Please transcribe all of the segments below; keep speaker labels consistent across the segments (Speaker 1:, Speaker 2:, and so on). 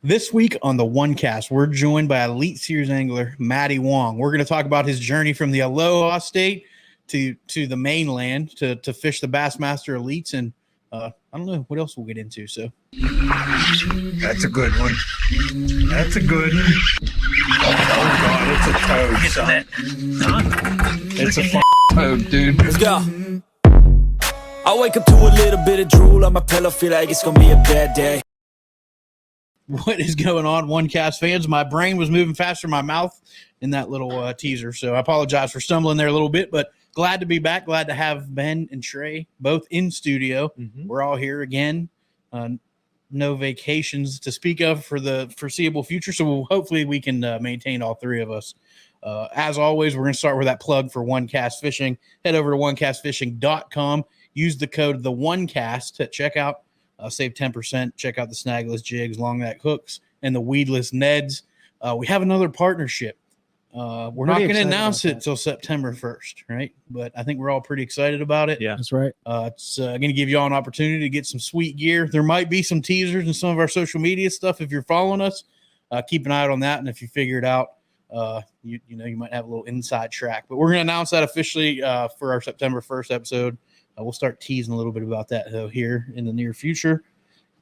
Speaker 1: This week on the OneCast, we're joined by Elite Series angler Matty Wong. We're going to talk about his journey from the Aloha State to the mainland to fish the Bassmaster Elites, and I don't know what else we'll get into. So
Speaker 2: that's a good one. That's a good one. Oh God, it's a toad, son. It's a toad, dude.
Speaker 3: Let's go. I wake up to a little bit of drool on my pillow, feel like it's gonna be a bad day.
Speaker 1: What is going on, OneCast fans? My brain was moving faster than my mouth in that little teaser, so I apologize for stumbling there a little bit, but glad to be back. Glad to have Ben and Trey both in studio. We're all here again. No vacations to speak of for the foreseeable future, so hopefully we can maintain all three of us. As always, we're going to start with that plug for OneCast Fishing. Head over to onecastfishing.com. Use the code THE1CAST at checkout. Save 10%. Check out the snagless jigs, long neck hooks, and the weedless Neds. We have another partnership. We're not going to announce it till September 1st, right? But I think we're all pretty excited about it.
Speaker 4: Yeah, that's right.
Speaker 1: It's going to give you all an opportunity to get some sweet gear. There might be some teasers and some of our social media stuff if you're following us. Keep an eye out on that, and if you figure it out, you might have a little inside track. But we're going to announce that officially for our September 1st episode. We'll start teasing a little bit about that though here in the near future.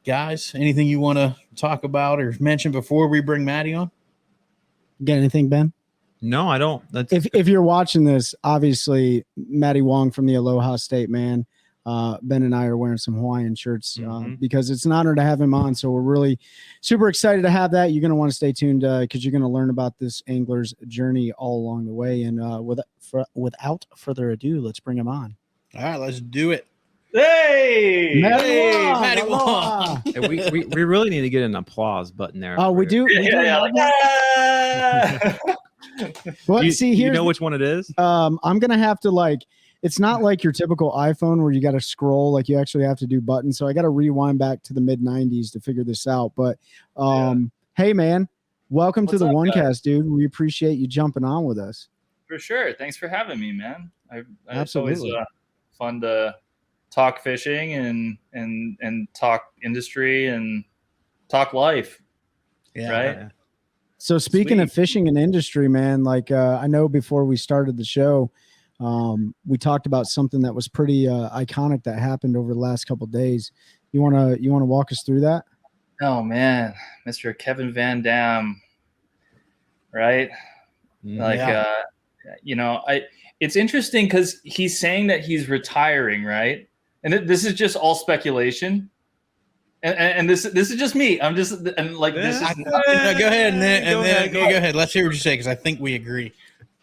Speaker 1: Guys, anything you want to talk about or mention before we bring Matty on?
Speaker 4: Got anything, Ben?
Speaker 5: No, I don't.
Speaker 4: If you're watching this, obviously Matty Wong from the Aloha State, man. Ben and I are wearing some Hawaiian shirts because it's an honor to have him on. So we're really super excited to have that. You're going to want to stay tuned because you're going to learn about this angler's journey all along the way. And without further ado, let's bring him on.
Speaker 1: All right, let's do it.
Speaker 2: Hey,
Speaker 1: Matty Wong.
Speaker 5: Hey, we really need to get an applause button there.
Speaker 4: Oh, we do. Well,
Speaker 5: you know which one it is?
Speaker 4: I'm gonna have to it's not like your typical iPhone where you got to scroll, like you actually have to do buttons. So I got to rewind back to the mid 90s to figure this out. But hey man, welcome to the OneCast, dude. We appreciate you jumping on with us.
Speaker 2: For sure. Thanks for having me, man.
Speaker 4: Absolutely.
Speaker 2: It's always fun to talk fishing and talk industry and talk life.
Speaker 1: Yeah.
Speaker 2: Right.
Speaker 5: Yeah.
Speaker 4: So speaking of fishing and industry, man, I know before we started the show, we talked about something that was pretty iconic that happened over the last couple of days. You wanna walk us through that?
Speaker 2: Oh man, Mr. Kevin Van Dam. Right. It's interesting because he's saying that he's retiring, right? And this is just all speculation. And this is just me. I'm just this is.
Speaker 1: Go ahead go ahead. Let's hear what you say because I think we agree.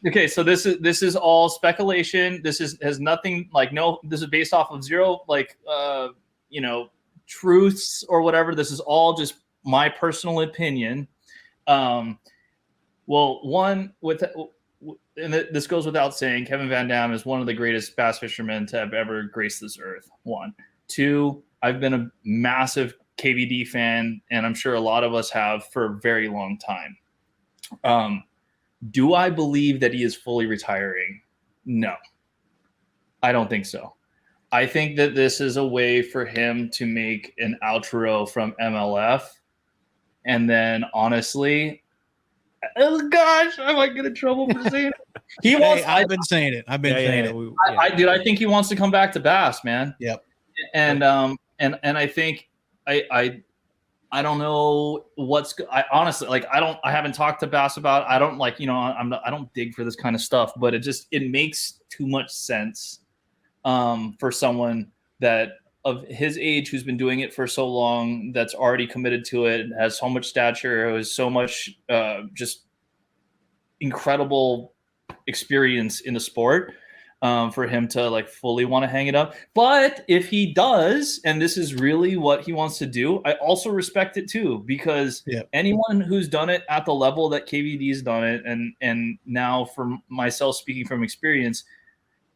Speaker 2: Okay, so this is all speculation. This has nothing this is based off of zero truths or whatever. This is all just my personal opinion. This goes without saying, Kevin Van Dam is one of the greatest bass fishermen to have ever graced this earth. 1, 2, I've been a massive KVD fan, and I'm sure a lot of us have for a very long time. Do I believe that he is fully retiring? No, I don't think so. I think that this is a way for him to make an outro from MLF. And then honestly, oh gosh, I might get in trouble for saying it.
Speaker 1: I've been saying it.
Speaker 2: I think he wants to come back to bass, man.
Speaker 1: Yep.
Speaker 2: And I think I don't know I honestly I haven't talked to Bass about it. I don't I don't dig for this kind of stuff, but it makes too much sense for someone that of his age who's been doing it for so long, that's already committed to it, has so much stature, has so much just incredible experience in the sport. For him to fully want to hang it up. But if he does, and this is really what he wants to do, I also respect it too, because anyone who's done it at the level that KVD's done it, and now for myself speaking from experience,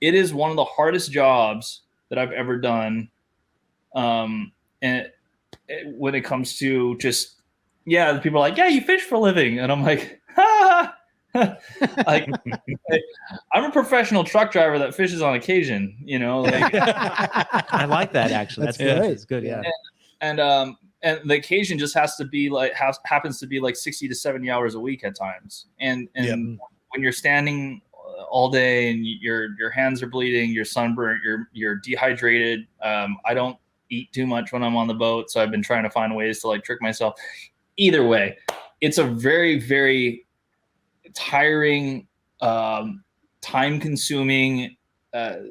Speaker 2: it is one of the hardest jobs that I've ever done. And when it comes to just, people are like, yeah, you fish for a living. And I'm like, ha! I'm a professional truck driver that fishes on occasion,
Speaker 5: I like that actually. That's good. It's good. Yeah.
Speaker 2: And and the occasion just happens to be like 60 to 70 hours a week at times. And when you're standing all day and your hands are bleeding, you're sunburnt, you're dehydrated. I don't eat too much when I'm on the boat, so I've been trying to find ways to like trick myself. Either way, it's a very, very tiring, time consuming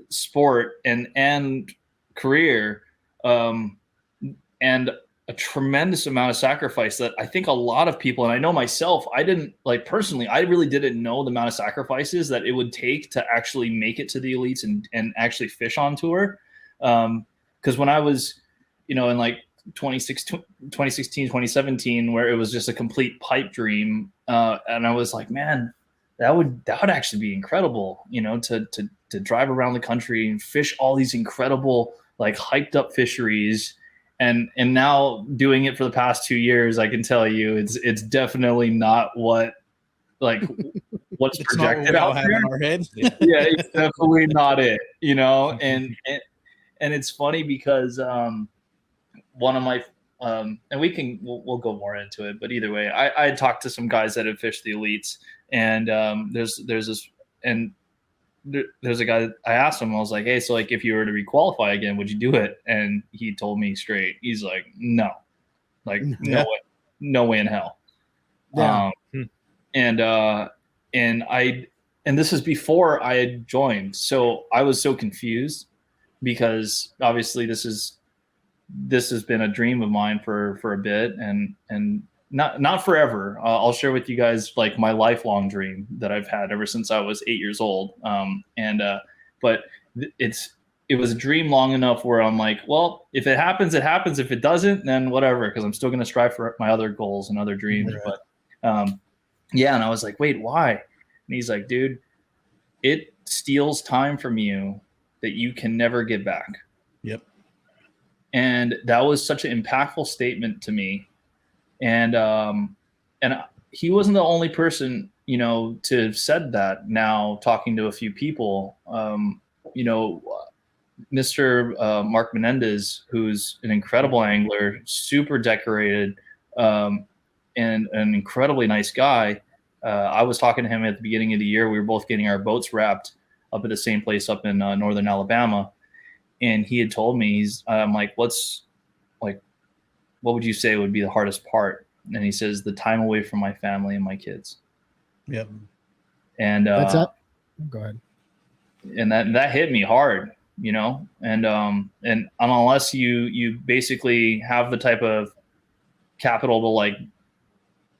Speaker 2: sport and career, and a tremendous amount of sacrifice that I think a lot of people, and I know myself, I didn't like personally, I really didn't know the amount of sacrifices that it would take to actually make it to the elites and actually fish on tour. Because when I was, in like 2016, 2017, where it was just a complete pipe dream, and I was like, man, that would actually be incredible, to drive around the country and fish all these incredible, like hyped up fisheries. And now doing it for the past 2 years, I can tell you it's definitely not what's projected out there
Speaker 1: in our head.
Speaker 2: Yeah, it's definitely not it, and it's funny because one of my and we'll go more into it, but either way, I had talked to some guys that have fished the elites, and there's a guy, I asked him, I was like, hey, so like if you were to requalify again, would you do it? And he told me straight, he's like, no, like no way in hell.
Speaker 4: Yeah.
Speaker 2: And this is before I had joined, so I was so confused because obviously this has been a dream of mine for a bit, and not forever. I'll share with you guys like my lifelong dream that I've had ever since I was 8 years old. But it was a dream long enough where I'm like, well, if it happens, it happens. If it doesn't, then whatever, because I'm still going to strive for my other goals and other dreams.
Speaker 1: Right.
Speaker 2: But and I was like, wait, why? And he's like, dude, it steals time from you that you can never get back.
Speaker 1: Yep.
Speaker 2: And that was such an impactful statement to me. And he wasn't the only person, to have said that. Now talking to a few people, Mr. Mark Menendez, who's an incredible angler, super decorated, and an incredibly nice guy. I was talking to him at the beginning of the year. We were both getting our boats wrapped up at the same place up in northern Alabama. And he had told me, I'm like, what would you say would be the hardest part? And he says, the time away from my family and my kids.
Speaker 1: Yep.
Speaker 2: And
Speaker 4: that's it. Go ahead.
Speaker 2: And that hit me hard, and unless you basically have the type of capital to like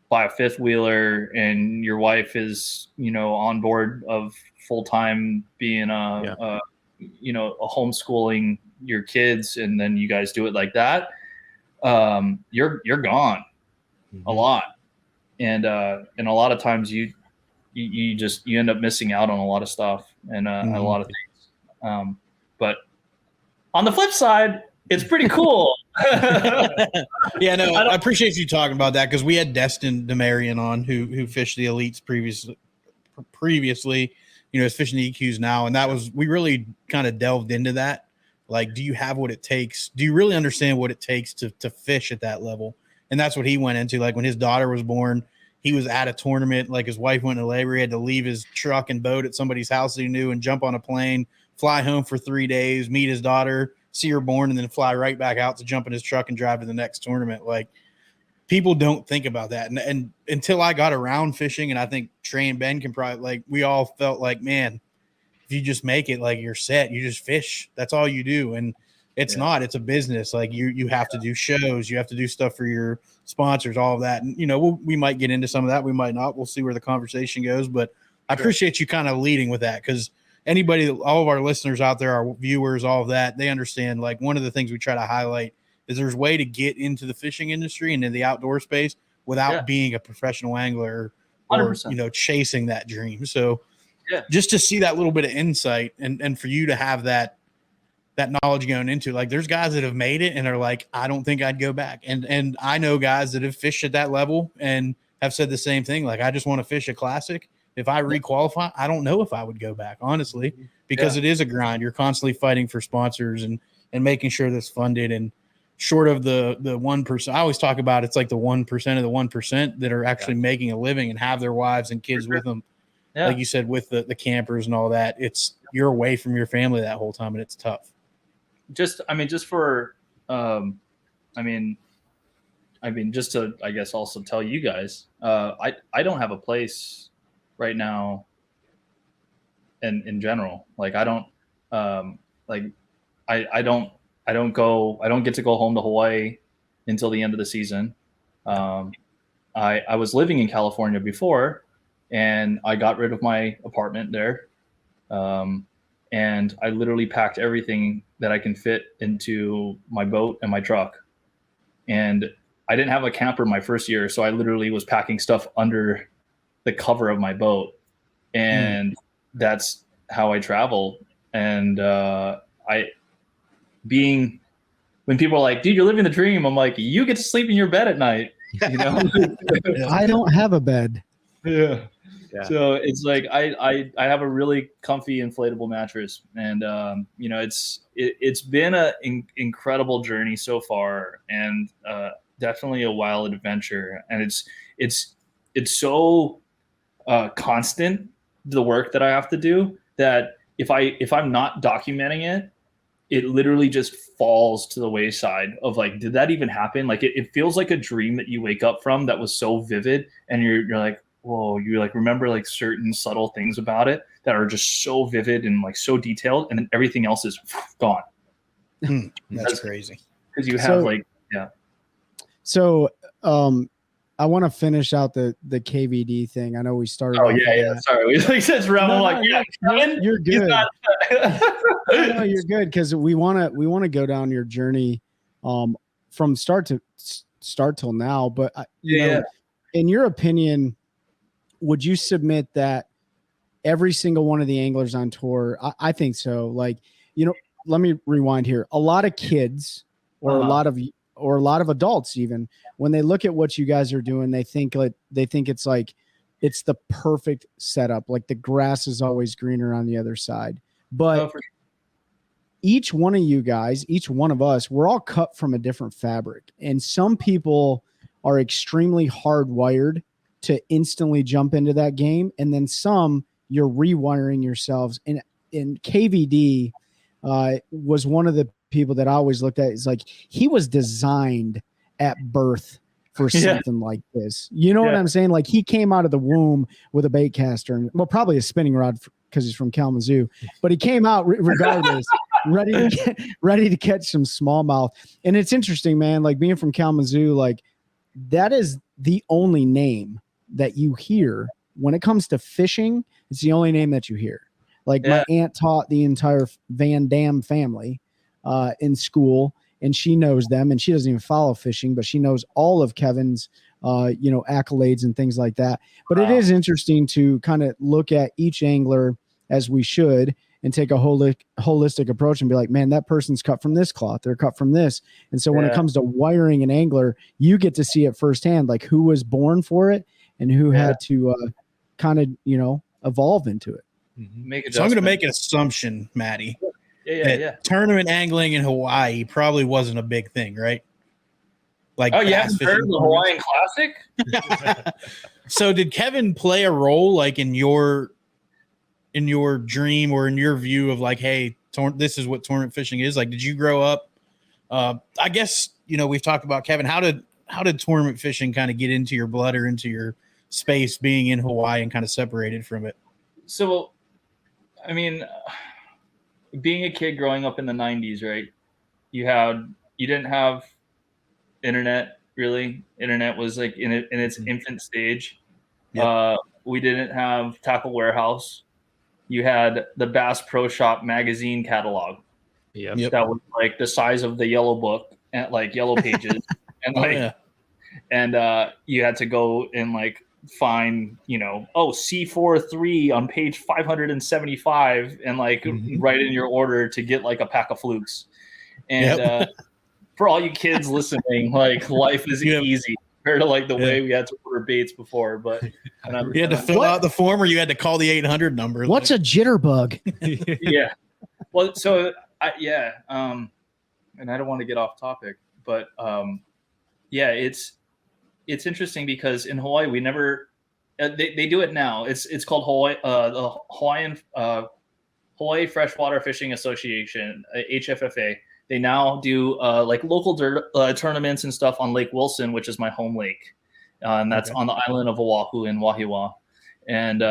Speaker 2: buy a fifth wheeler, and your wife is, on board of full-time being homeschooling your kids, and then you guys do it like that, you're gone a lot. And a lot of times you end up missing out on a lot of stuff and a lot of things. But on the flip side, it's pretty cool.
Speaker 1: Yeah, no, I appreciate you talking about that, because we had Destin DeMarion on who fished the elites previously, is fishing the EQs now. And we really kind of delved into that. Like, do you have what it takes? Do you really understand what it takes to fish at that level? And that's what he went into. Like when his daughter was born, he was at a tournament. Like his wife went into labor. He had to leave his truck and boat at somebody's house that he knew and jump on a plane, fly home for 3 days, meet his daughter, see her born, and then fly right back out to jump in his truck and drive to the next tournament. Like, people don't think about that. And until I got around fishing, and I think Trey and Ben can probably, like, we all felt like, man, if you just make it, like, you're set, you just fish. That's all you do. And it's not, it's a business. Like you have to do shows, you have to do stuff for your sponsors, all of that. And, we might get into some of that. We might not. We'll see where the conversation goes, but I appreciate you kind of leading with that. 'Cause anybody, all of our listeners out there, our viewers, all of that, they understand, like, one of the things we try to highlight is there's a way to get into the fishing industry and in the outdoor space without being a professional angler or
Speaker 2: 100%.
Speaker 1: Chasing that dream. So just to see that little bit of insight and for you to have that knowledge going into, like, there's guys that have made it and are like, I don't think I'd go back. And I know guys that have fished at that level and have said the same thing. Like, I just want to fish a classic. If I requalify, I don't know if I would go back, honestly, because it is a grind. You're constantly fighting for sponsors and making sure that's funded. And short of the 1%. I always talk about it's like the 1% of the 1% that are actually making a living and have their wives and kids with them. Yeah. Like you said, with the campers and all that, you're away from your family that whole time, and it's tough. Just to, I guess, also tell you guys, I don't have a place right now. In general, like I don't get to go home to Hawaii until the end of the season. I was living in California before, and I got rid of my apartment there. And I literally packed everything that I can fit into my boat and my truck. And I didn't have a camper my first year, so I literally was packing stuff under the cover of my boat. And that's how I travel. And when people are like, dude, you're living the dream, I'm like, you get to sleep in your bed at night. You know?
Speaker 4: I don't have a bed.
Speaker 1: Yeah. So it's like I have a really comfy inflatable mattress, and it's been an incredible journey so far, and definitely a wild adventure. And it's so constant, the work that I have to do, that if I'm not documenting it literally just falls to the wayside of like, did that even happen? Like it feels like a dream that you wake up from that was so vivid, and you're like, whoa, you like remember like certain subtle things about it that are just so vivid and like so detailed, and then everything else is gone. That's crazy. Because you have
Speaker 4: So I want to finish out the KVD thing. I know we started.
Speaker 1: Oh yeah. Sorry, we like said around. I'm like,
Speaker 4: you're good. No, you're good, because we want to go down your journey, from start till now. But you know, in your opinion, would you submit that every single one of the anglers on tour? I think so. Like, you know, let me rewind here. A lot of kids, or a lot of adults, even when they look at what you guys are doing, they think it's like it's the perfect setup. Like the grass is always greener on the other side. But each one of you guys, each one of us, we're all cut from a different fabric. And some people are extremely hardwired to instantly jump into that game. And then some, you're rewiring yourselves. And KVD was one of the people that I always looked at. Is like, he was designed at birth for something like this. You know what I'm saying? Like, he came out of the womb with a bait caster, and probably a spinning rod because he's from Kalamazoo, but he came out regardless, ready to catch some smallmouth. And it's interesting, man, like being from Kalamazoo, like that is the only name that you hear when it comes to fishing. It's the only name that you hear. Like my aunt taught the entire Van Dam family in school, and she knows them, and she doesn't even follow fishing, but she knows all of Kevin's, accolades and things like that. But it is interesting to kind of look at each angler, as we should, and take a holistic approach and be like, man, that person's cut from this cloth, they're cut from this. And so when it comes to wiring an angler, you get to see it firsthand, like who was born for it and who had to kind of, evolve into it.
Speaker 1: So I'm going to make an assumption, Maddie. Tournament angling in Hawaii probably wasn't a big thing, right? Like, oh, you haven't heard of the Hawaiian Classic? So did Kevin play a role, like in your dream or in your view of like, hey, this is what tournament fishing is? Like, did you grow up? I guess, we've talked about Kevin. How did tournament fishing kind of get into your blood or into your space being in Hawaii and kind of separated from it? So, I mean, being a kid growing up in the 90s, right? You didn't have internet, really. Internet was like in its infant stage. Yep. We didn't have Tackle Warehouse. You had the Bass Pro Shop magazine catalog. Yep. That was like the size of the yellow book and like yellow pages. And and you had to go and like find, C43 on page 575 and like write in your order to get like a pack of flukes. And for all you kids listening, like life is easy compared to like the way we had to order baits before. But you had to fill out the form, or you had to call the 800 number.
Speaker 4: What's a jitterbug?
Speaker 1: Well, so and I don't want to get off topic,
Speaker 2: but yeah, it's interesting because in Hawaii we never they do it now. It's called Hawaii the Hawaii Freshwater Fishing Association, HFFA. They now do like local tournaments and stuff on Lake Wilson, which is my home lake, and that's on the island of Oahu in Wahiawa. And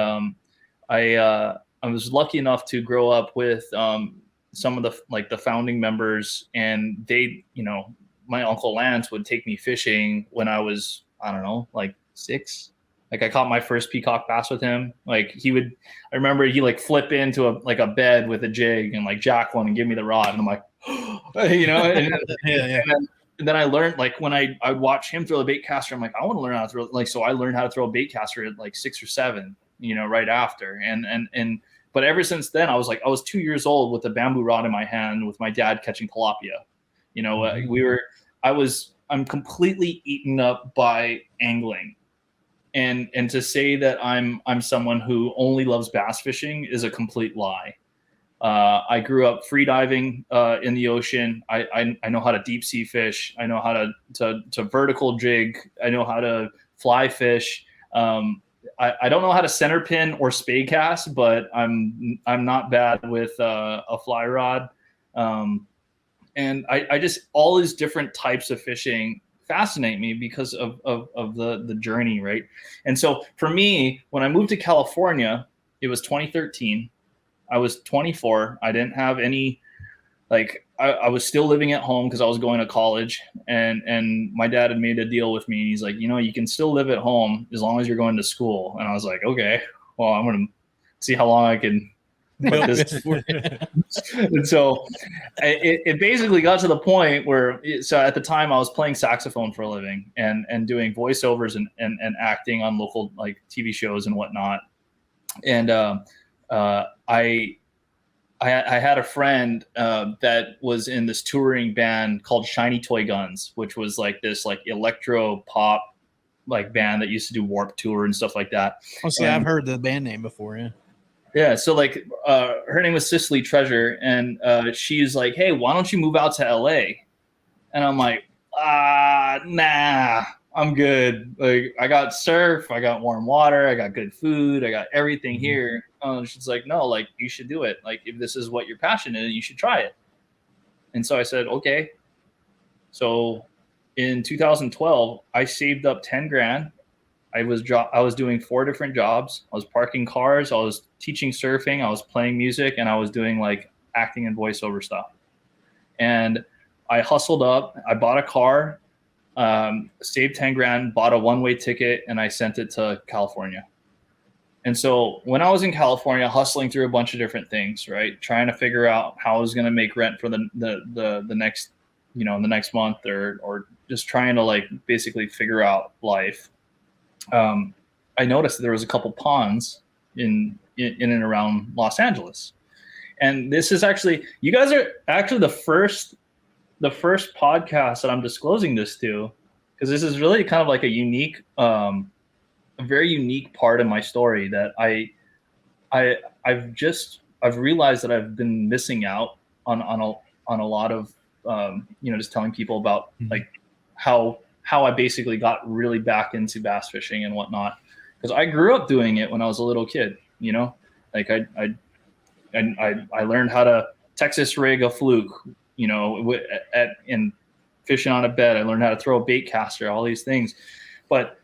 Speaker 2: I was lucky enough to grow up with some of the founding members, and they, my Uncle Lance would take me fishing when I was, I don't know, like 6. Like I caught my first peacock bass with him. Like I remember he like flip into a bed with a jig and like jack one and give me the rod. And I'm like, and then I learned, like when I would watch him throw the bait caster, I'm like, I want to learn how to throw, like, so I learned how to throw a bait caster at like 6 or 7, right after. But ever since then I was 2 years old with a bamboo rod in my hand with my dad catching tilapia. I'm completely eaten up by angling. And to say that I'm someone who only loves bass fishing is a complete lie. I grew up free diving in the ocean. I know how to deep sea fish. I know how to vertical jig. I know how to fly fish. I don't know how to center pin or spade cast, but I'm not bad with a fly rod. And I just, all these different types of fishing fascinate me because of the journey, right? And so for me, when I moved to California, it was 2013. I was 24. I didn't have any, I was still living at home because I was going to college, and my dad had made a deal with me. And he's like, you can still live at home as long as you're going to school. And I was like, okay, well, I'm going to see how long I can put this. And so it basically got to the point where, so at the time I was playing saxophone for a living and doing voiceovers and acting on local like TV shows and whatnot. And I had a friend that was in this touring band called Shiny Toy Guns, which was like this like electro pop like band that used to do Warped Tour and stuff like that.
Speaker 1: Oh, so I've heard the band name before, yeah.
Speaker 2: Yeah, so like her name was Cicely Treasure, and she's like, "Hey, why don't you move out to LA?" And I'm like, nah, I'm good. Like I got surf, I got warm water, I got good food, I got everything here. She's like, "No, like you should do it. Like if this is what you're passionate in, you should try it." And so I said, "Okay." So in 2012, I saved up 10 grand. I was doing 4 different jobs. I was parking cars, I was teaching surfing, I was playing music, and I was doing like acting and voiceover stuff. And I hustled up, I bought a car, saved 10 grand, bought a one-way ticket, and I sent it to California. And so when I was in California, hustling through a bunch of different things, right, trying to figure out how I was going to make rent for the next, the next month, or just trying to like basically figure out life. I noticed that there was a couple ponds in and around Los Angeles, and this is actually, you guys are actually the first podcast that I'm disclosing this to, because this is really kind of like a unique, a very unique part of my story that I've realized that I've been missing out on a lot of just telling people about like how I basically got really back into bass fishing and whatnot, because I grew up doing it when I was a little kid. Like I learned how to Texas rig a fluke, and fishing on a bed. I learned how to throw a bait caster, all these things. But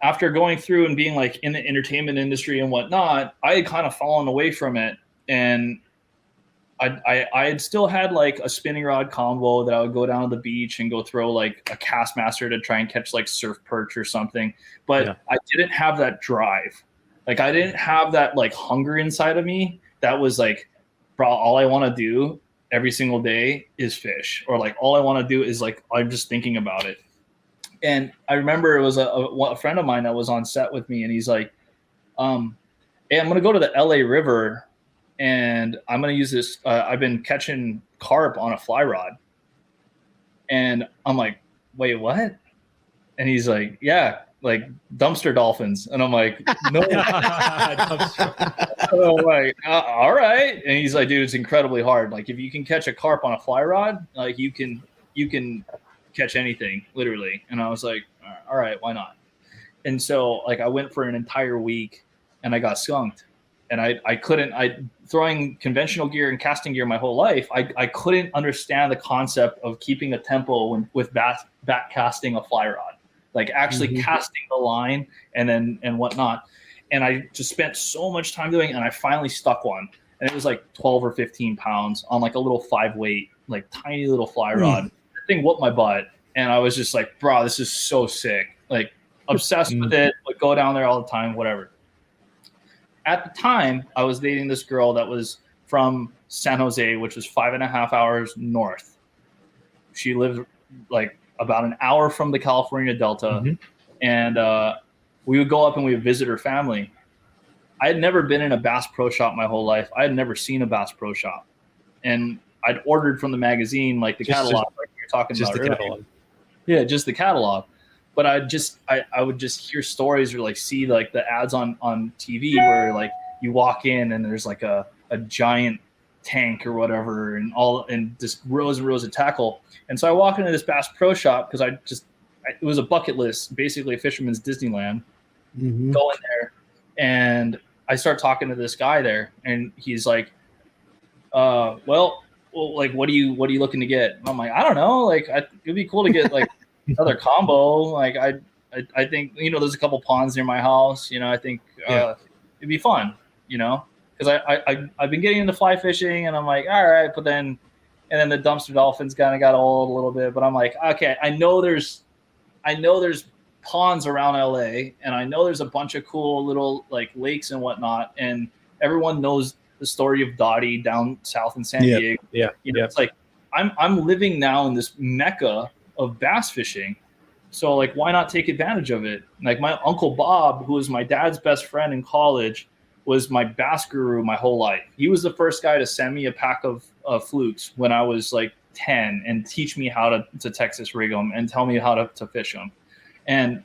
Speaker 2: after going through and being like in the entertainment industry and whatnot, I had kind of fallen away from it. And I had still had like a spinning rod combo that I would go down to the beach and go throw like a Castmaster to try and catch like surf perch or something. But yeah. I didn't have that drive. Like I didn't have that like hunger inside of me. That was like, bro, all I want to do every single day is fish, or like all I want to do is like, I'm just thinking about it. And I remember it was a friend of mine that was on set with me, and he's like, hey, I'm going to go to the LA River and I'm going to use this. I've been catching carp on a fly rod. And I'm like, wait, what? And he's like, yeah, like dumpster dolphins. And I'm like, no. I'm like, all right. And he's like, dude, it's incredibly hard. Like if you can catch a carp on a fly rod, like you can catch anything, literally. And I was like, all right, why not? And so like I went for an entire week and I got skunked. And I throwing conventional gear and casting gear my whole life, I couldn't understand the concept of keeping a tempo with back casting a fly rod, like actually casting the line and whatnot. And I just spent so much time doing it, and I finally stuck one. And it was like 12 or 15 pounds on like a little 5-weight, like tiny little fly rod. The thing whooped my butt. And I was just like, bro, this is so sick. Like obsessed with it, like go down there all the time, whatever. At the time, I was dating this girl that was from San Jose, which was 5.5 hours north. She lived like about an hour from the California Delta. And we would go up and we would visit her family. I had never been in a Bass Pro Shop my whole life. I had never seen a Bass Pro Shop. And I'd ordered from the magazine, like the catalog, like you were talking about earlier. Catalog. Yeah, just the catalog. But I would just hear stories or like see like the ads on TV where like you walk in and there's like a giant tank or whatever and just rows and rows of tackle. And so I walk into this Bass Pro Shop because it was a bucket list, basically a fisherman's Disneyland. Go in there and I start talking to this guy there, and he's like, well, like what are you looking to get? And I'm like, I don't know, like it'd be cool to get like another combo. Like I think, there's a couple ponds near my house, I think it'd be fun, because I've been getting into fly fishing, and I'm like, all right, but then the dumpster dolphins kind of got old a little bit, but I'm like, okay, I know there's ponds around LA, and I know there's a bunch of cool little like lakes and whatnot, and everyone knows the story of Dottie down south in San Diego. It's like I'm living now in this mecca of bass fishing, so like why not take advantage of it? Like my Uncle Bob, who was my dad's best friend in college, was my bass guru my whole life. He was the first guy to send me a pack of flukes when I was like 10 and teach me how to Texas rig them and tell me how to fish them. And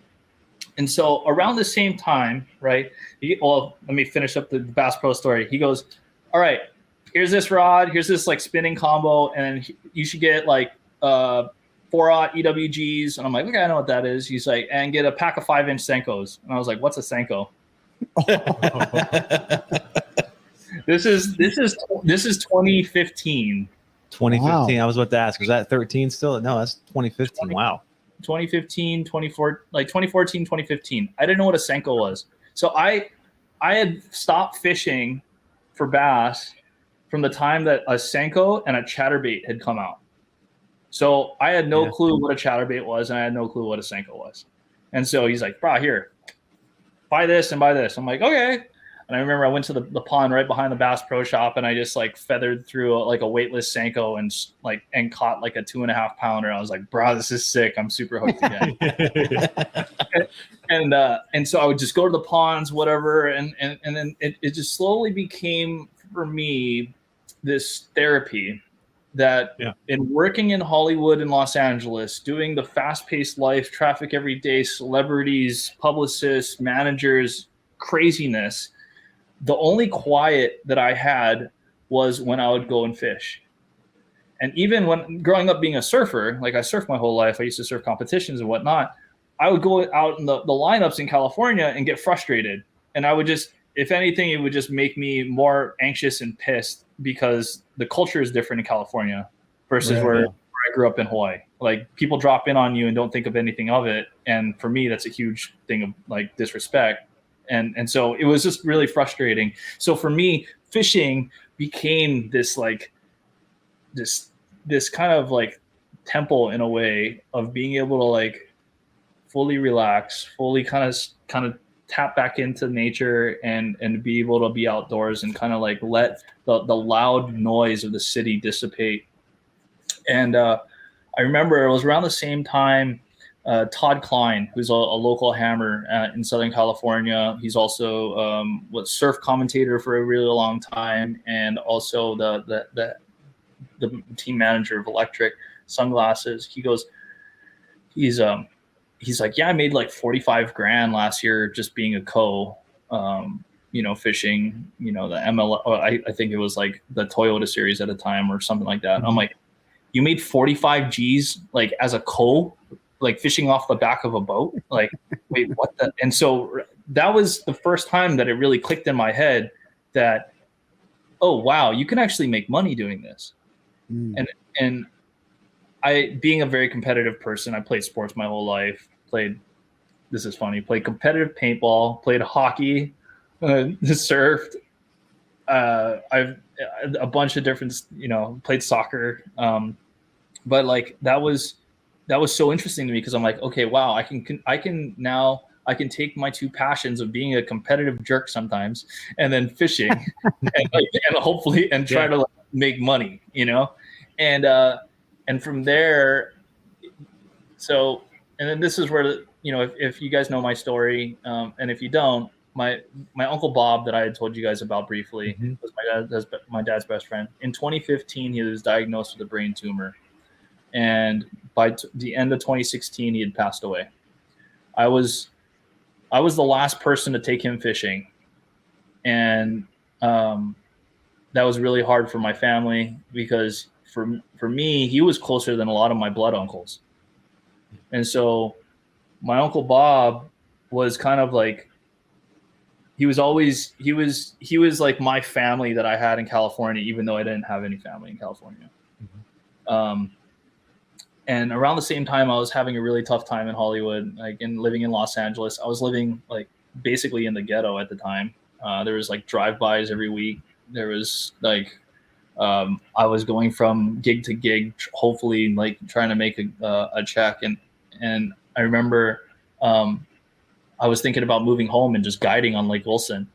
Speaker 2: so around the same time, right? Let me finish up the Bass Pro story. He goes, all right, here's this rod, here's this like spinning combo, and you should get like 4/0 EWGs. And I'm like, okay, I know what that is. He's like, and get a pack of 5-inch Senkos. And I was like, what's a Senko? This is 2015.
Speaker 5: 2015.
Speaker 4: Wow.
Speaker 5: I was about to ask, was that 13 still? No, that's 2015. Wow.
Speaker 2: 2015, 2014, 2015. I didn't know what a Senko was. So I had stopped fishing for bass from the time that a Senko and a chatterbait had come out. So I had no clue what a chatterbait was, and I had no clue what a Senko was. And so he's like, bro, here, buy this and buy this. I'm like, okay. And I remember I went to the pond right behind the Bass Pro Shop, and I just like feathered through a weightless Senko and caught like a 2.5 pounder. I was like, bro, this is sick. I'm super hooked again. and so I would just go to the ponds, whatever. And then it just slowly became for me this therapy that in working in Hollywood and Los Angeles, doing the fast-paced life, traffic every day, celebrities, publicists, managers, craziness, the only quiet that I had was when I would go and fish. And even when growing up being a surfer, like I surfed my whole life, I used to surf competitions and whatnot, I would go out in the lineups in California and get frustrated. And I would just, if anything, it would just make me more anxious and pissed because the culture is different in California versus where I grew up in Hawaii. Like people drop in on you and don't think of anything of it. And for me, that's a huge thing of like disrespect. And so it was just really frustrating. So for me, fishing became this like this kind of like temple in a way of being able to like fully relax, fully kind of tap back into nature and be able to be outdoors and kind of like let the loud noise of the city dissipate. And I remember it was around the same time Todd Klein, who's a local hammer in Southern California. He's also was surf commentator for a really long time, and also the team manager of Electric Sunglasses. He's like, yeah, I made like $45,000 last year just being a fishing, the ML. I think it was like the Toyota series at a time or something like that. And I'm like, you made 45 G's like as a like fishing off the back of a boat. Like, wait, what the? And so that was the first time that it really clicked in my head that, oh, wow, you can actually make money doing this. And I, being a very competitive person, I played sports my whole life, played competitive paintball, played hockey, surfed. I've a bunch of different, played soccer. But like that was so interesting to me because I'm like, okay, wow, I can take my two passions of being a competitive jerk sometimes and then fishing and hopefully try to like, make money, and from there. So, and then this is where, if you guys know my story, and if you don't, my Uncle Bob that I had told you guys about briefly was my dad's best friend. In 2015, he was diagnosed with a brain tumor. And by the end of 2016, he had passed away. I was the last person to take him fishing. And that was really hard for my family because for me, he was closer than a lot of my blood uncles. And so my Uncle Bob was kind of like, he was like my family that I had in California, even though I didn't have any family in California. And around the same time, I was having a really tough time in Hollywood, like living in Los Angeles. I was living like basically in the ghetto at the time. There was like drive-bys every week. There was like, I was going from gig to gig, hopefully like trying to make a check. And I remember I was thinking about moving home and just guiding on Lake Wilson.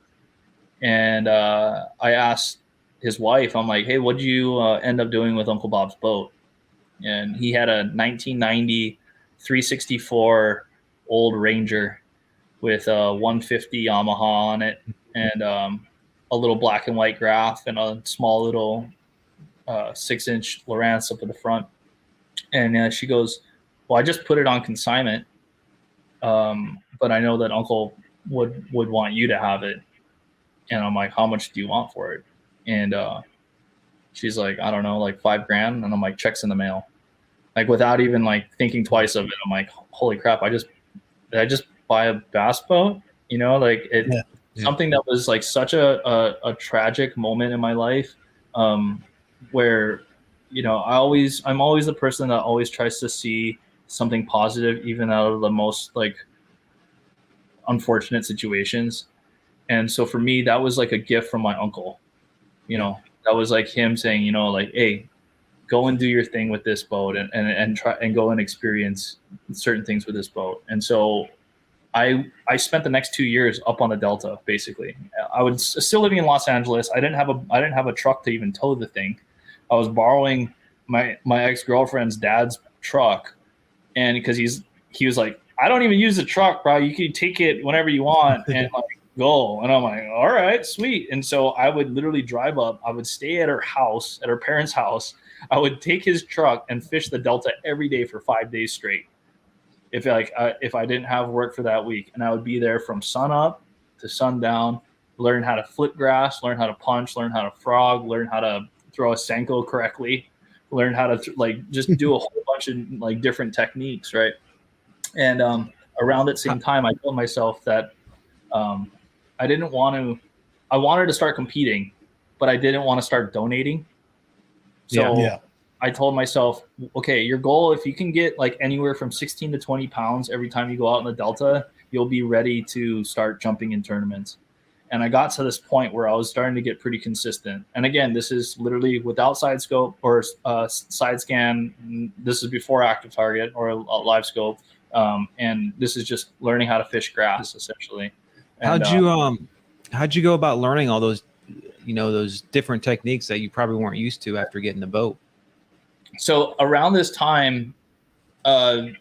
Speaker 2: And I asked his wife, I'm like, hey, what did you end up doing with Uncle Bob's boat? And he had a 1990 364 old Ranger with a 150 Yamaha on it and a little black and white graph and a small little 6-inch Lowrance up at the front. And she goes, well, I just put it on consignment, but I know that Uncle would want you to have it. And I'm like, how much do you want for it? And she's like, I don't know, like $5,000. And I'm like, check's in the mail. Like without even like thinking twice of it, I'm like, holy crap! Did I just buy a bass boat? Something that was like such a tragic moment in my life, where I'm always the person that always tries to see something positive even out of the most like unfortunate situations. And so for me, that was like a gift from my uncle. That was like him saying, like, hey, go and do your thing with this boat and try and go and experience certain things with this boat. And so I spent the next 2 years up on the Delta. Basically, I was still living in Los Angeles. I didn't have a truck to even tow the thing. I was borrowing my ex-girlfriend's dad's truck, and because he was like, I don't even use the truck, bro. You can take it whenever you want and like go. And I'm like, all right, sweet. And so I would literally drive up. I would stay at her house, at her parents' house. I would take his truck and fish the Delta every day for 5 days straight. If I didn't have work for that week, and I would be there from sun up to sundown, learn how to flip grass, learn how to punch, learn how to frog, learn how to throw a Senko correctly, learn how to just do a whole bunch of like different techniques, right? And around that same time, I told myself that I wanted to start competing, but I didn't want to start donating. So I told myself, okay, your goal, if you can get like anywhere from 16 to 20 pounds every time you go out in the Delta, you'll be ready to start jumping in tournaments. And I got to this point where I was starting to get pretty consistent. And again, this is literally without side scope or side scan. This is before active target or a live scope. And this is just learning how to fish grass essentially. And,
Speaker 5: how'd you go about learning all those, those different techniques that you probably weren't used to after getting the boat?
Speaker 2: So around this time, there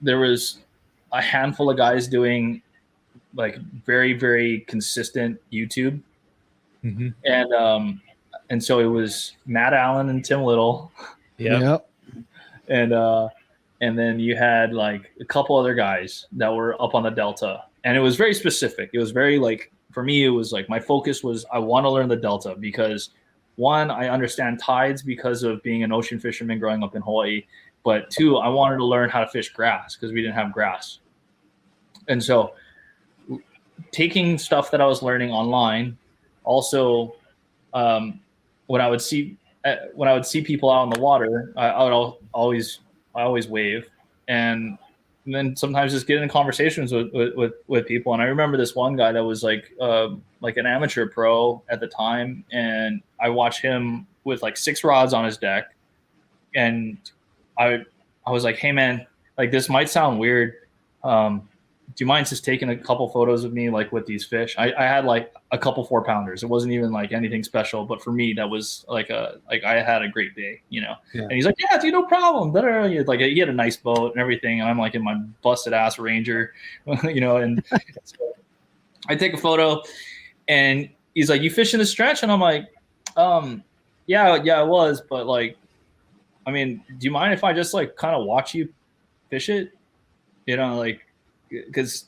Speaker 2: was a handful of guys doing like very, very consistent YouTube.
Speaker 5: Mm-hmm.
Speaker 2: And so it was Matt Allen and Tim Little.
Speaker 4: Yep.
Speaker 2: And then you had like a couple other guys that were up on the Delta, and it was very specific. It was very like, for me, it was like, my focus was, I want to learn the Delta because one, I understand tides because of being an ocean fisherman growing up in Hawaii. But two, I wanted to learn how to fish grass because we didn't have grass. And so taking stuff that I was learning online, also when I would see people out on the water, I would always wave, and then sometimes just get in conversations with people. And I remember this one guy that was like an amateur pro at the time, and I watched him with like 6 rods on his deck, and I was like, hey man, like this might sound weird. Do you mind just taking a couple photos of me like with these fish? I had like a couple 4-pounders. It wasn't even like anything special, but for me that was like I had a great day, you know. Yeah. And he's like, yeah, dude, no problem. Like he had a nice boat and everything, and I'm like in my busted ass Ranger, you know. And so I take a photo, and he's like, you fishing the stretch? And I'm like, yeah, I was, but like, I mean, do you mind if I just like kind of watch you fish it? You know, like, because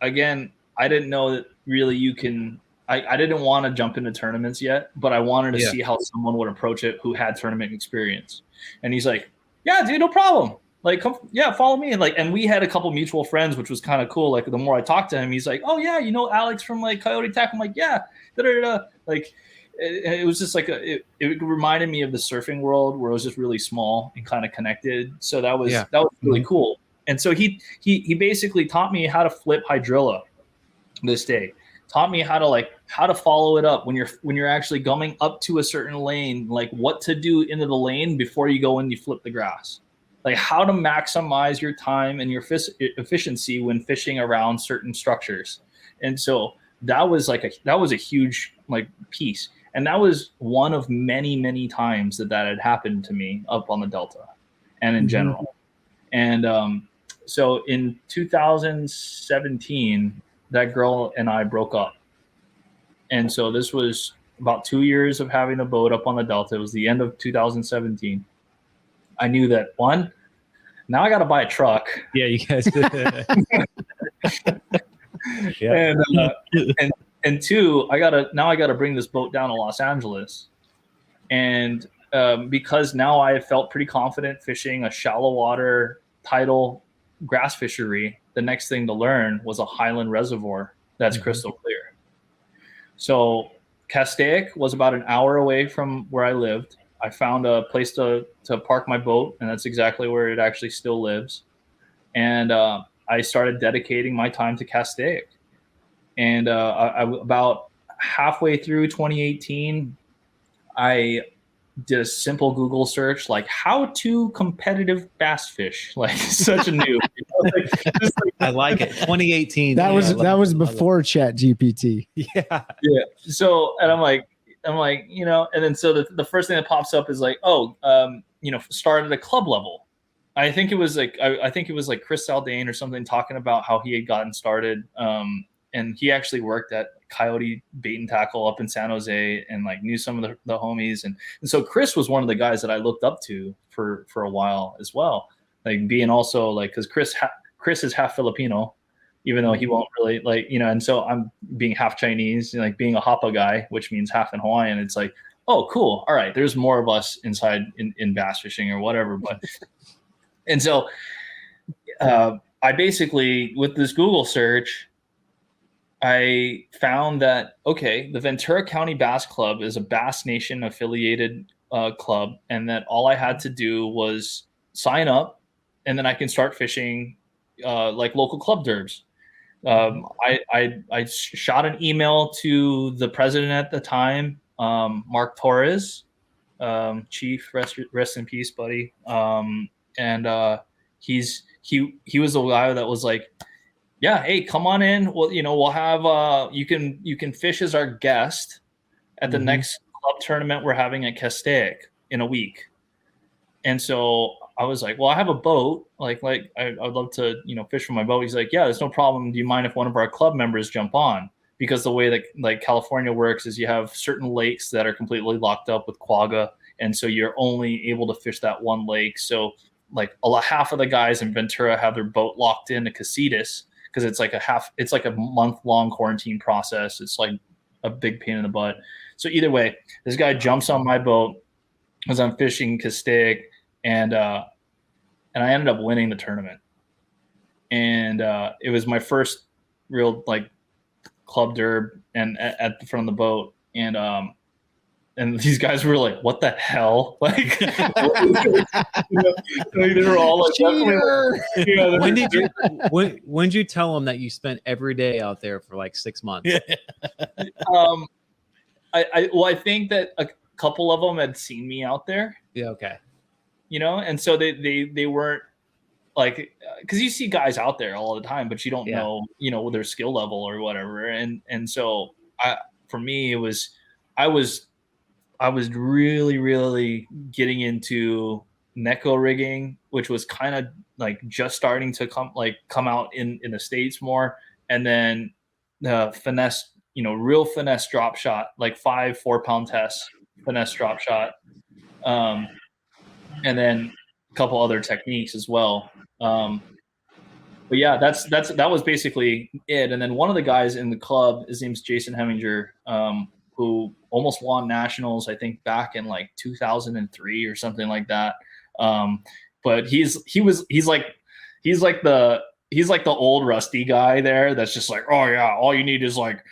Speaker 2: again, I didn't know that really you can. I didn't want to jump into tournaments yet, but I wanted to see how someone would approach it who had tournament experience. And he's like, yeah, dude, no problem. Like, come, follow me. And like, and we had a couple mutual friends, which was kind of cool. Like, the more I talked to him, he's like, oh yeah, you know Alex from like Coyote Tech. I'm like, yeah, like. It was just like it reminded me of the surfing world where it was just really small and kind of connected. So that was really cool. And so he basically taught me how to flip hydrilla this day. Taught me how to follow it up when you're actually going up to a certain lane, like what to do into the lane before you go and you flip the grass. Like how to maximize your time and your efficiency when fishing around certain structures. And so that was a huge like piece. And that was one of many, many times that had happened to me up on the Delta and in general. And so in 2017, that girl and I broke up. And so this was about 2 years of having a boat up on the Delta. It was the end of 2017. I knew that, one, now I got to buy a truck.
Speaker 5: Yeah, you guys.
Speaker 2: Yeah. And two, I gotta bring this boat down to Los Angeles, and because now I felt pretty confident fishing a shallow water tidal grass fishery, the next thing to learn was a highland reservoir that's crystal clear. So Castaic was about an hour away from where I lived. I found a place to park my boat, and that's exactly where it actually still lives. And I started dedicating my time to Castaic. And I about halfway through 2018, I did a simple Google search, like how to competitive bass fish, like such a noob.
Speaker 5: I like it. 2018.
Speaker 4: That was before Chat GPT.
Speaker 5: Yeah.
Speaker 2: So, and I'm like, you know, and then so the first thing that pops up is like, start at a club level. I think it was like Chris Zaldain or something talking about how he had gotten started. And he actually worked at Coyote Bait and Tackle up in San Jose and like knew some of the homies. And so Chris was one of the guys that I looked up to for a while as well. Like being also like, because Chris is half Filipino, even though he won't really like, you know, and so I'm being half Chinese, like being a Hapa guy, which means half in Hawaiian. It's like, oh, cool. All right. There's more of us inside in bass fishing or whatever. But, and so I basically, with this Google search, I found that, okay, the Ventura County Bass Club is a Bass Nation affiliated club, and that all I had to do was sign up, and then I can start fishing like local club derbs. I shot an email to the president at the time, Mark Torres, Chief, rest in peace, buddy. And he was the guy that was like, yeah, hey, come on in. Well, you know, we'll have you can fish as our guest at the next club tournament we're having at Castaic in a week. And so I was like, well, I have a boat. Like I'd love to, you know, fish from my boat. He's like, yeah, there's no problem. Do you mind if one of our club members jump on? Because the way that like California works is you have certain lakes that are completely locked up with quagga, and so you're only able to fish that one lake. So like half of the guys in Ventura have their boat locked into Casitas, because it's like a month-long quarantine process. It's like a big pain in the butt. So either way, this guy jumps on my boat as I'm fishing Castaic, and I ended up winning the tournament. And it was my first real like club derb and at the front of the boat. And these guys were like, "What the hell?" Like, they were all like,
Speaker 5: when did you tell them that you spent every day out there for like 6 months?
Speaker 2: I think that a couple of them had seen me out there.
Speaker 5: Yeah. Okay.
Speaker 2: And so they weren't like, because you see guys out there all the time, but you don't know, their skill level or whatever. And so for me, it was, I was really, really getting into Neko rigging, which was kind of like just starting to come out in the States more. And then the finesse, real finesse drop shot, like 5-4 pound tests, finesse drop shot. And then a couple other techniques as well. But yeah, that was basically it. And then one of the guys in the club, his name's Jason Heminger, who almost won nationals, I think back in like 2003 or something like that. But he's like the old rusty guy there. That's just like, oh yeah, all you need is like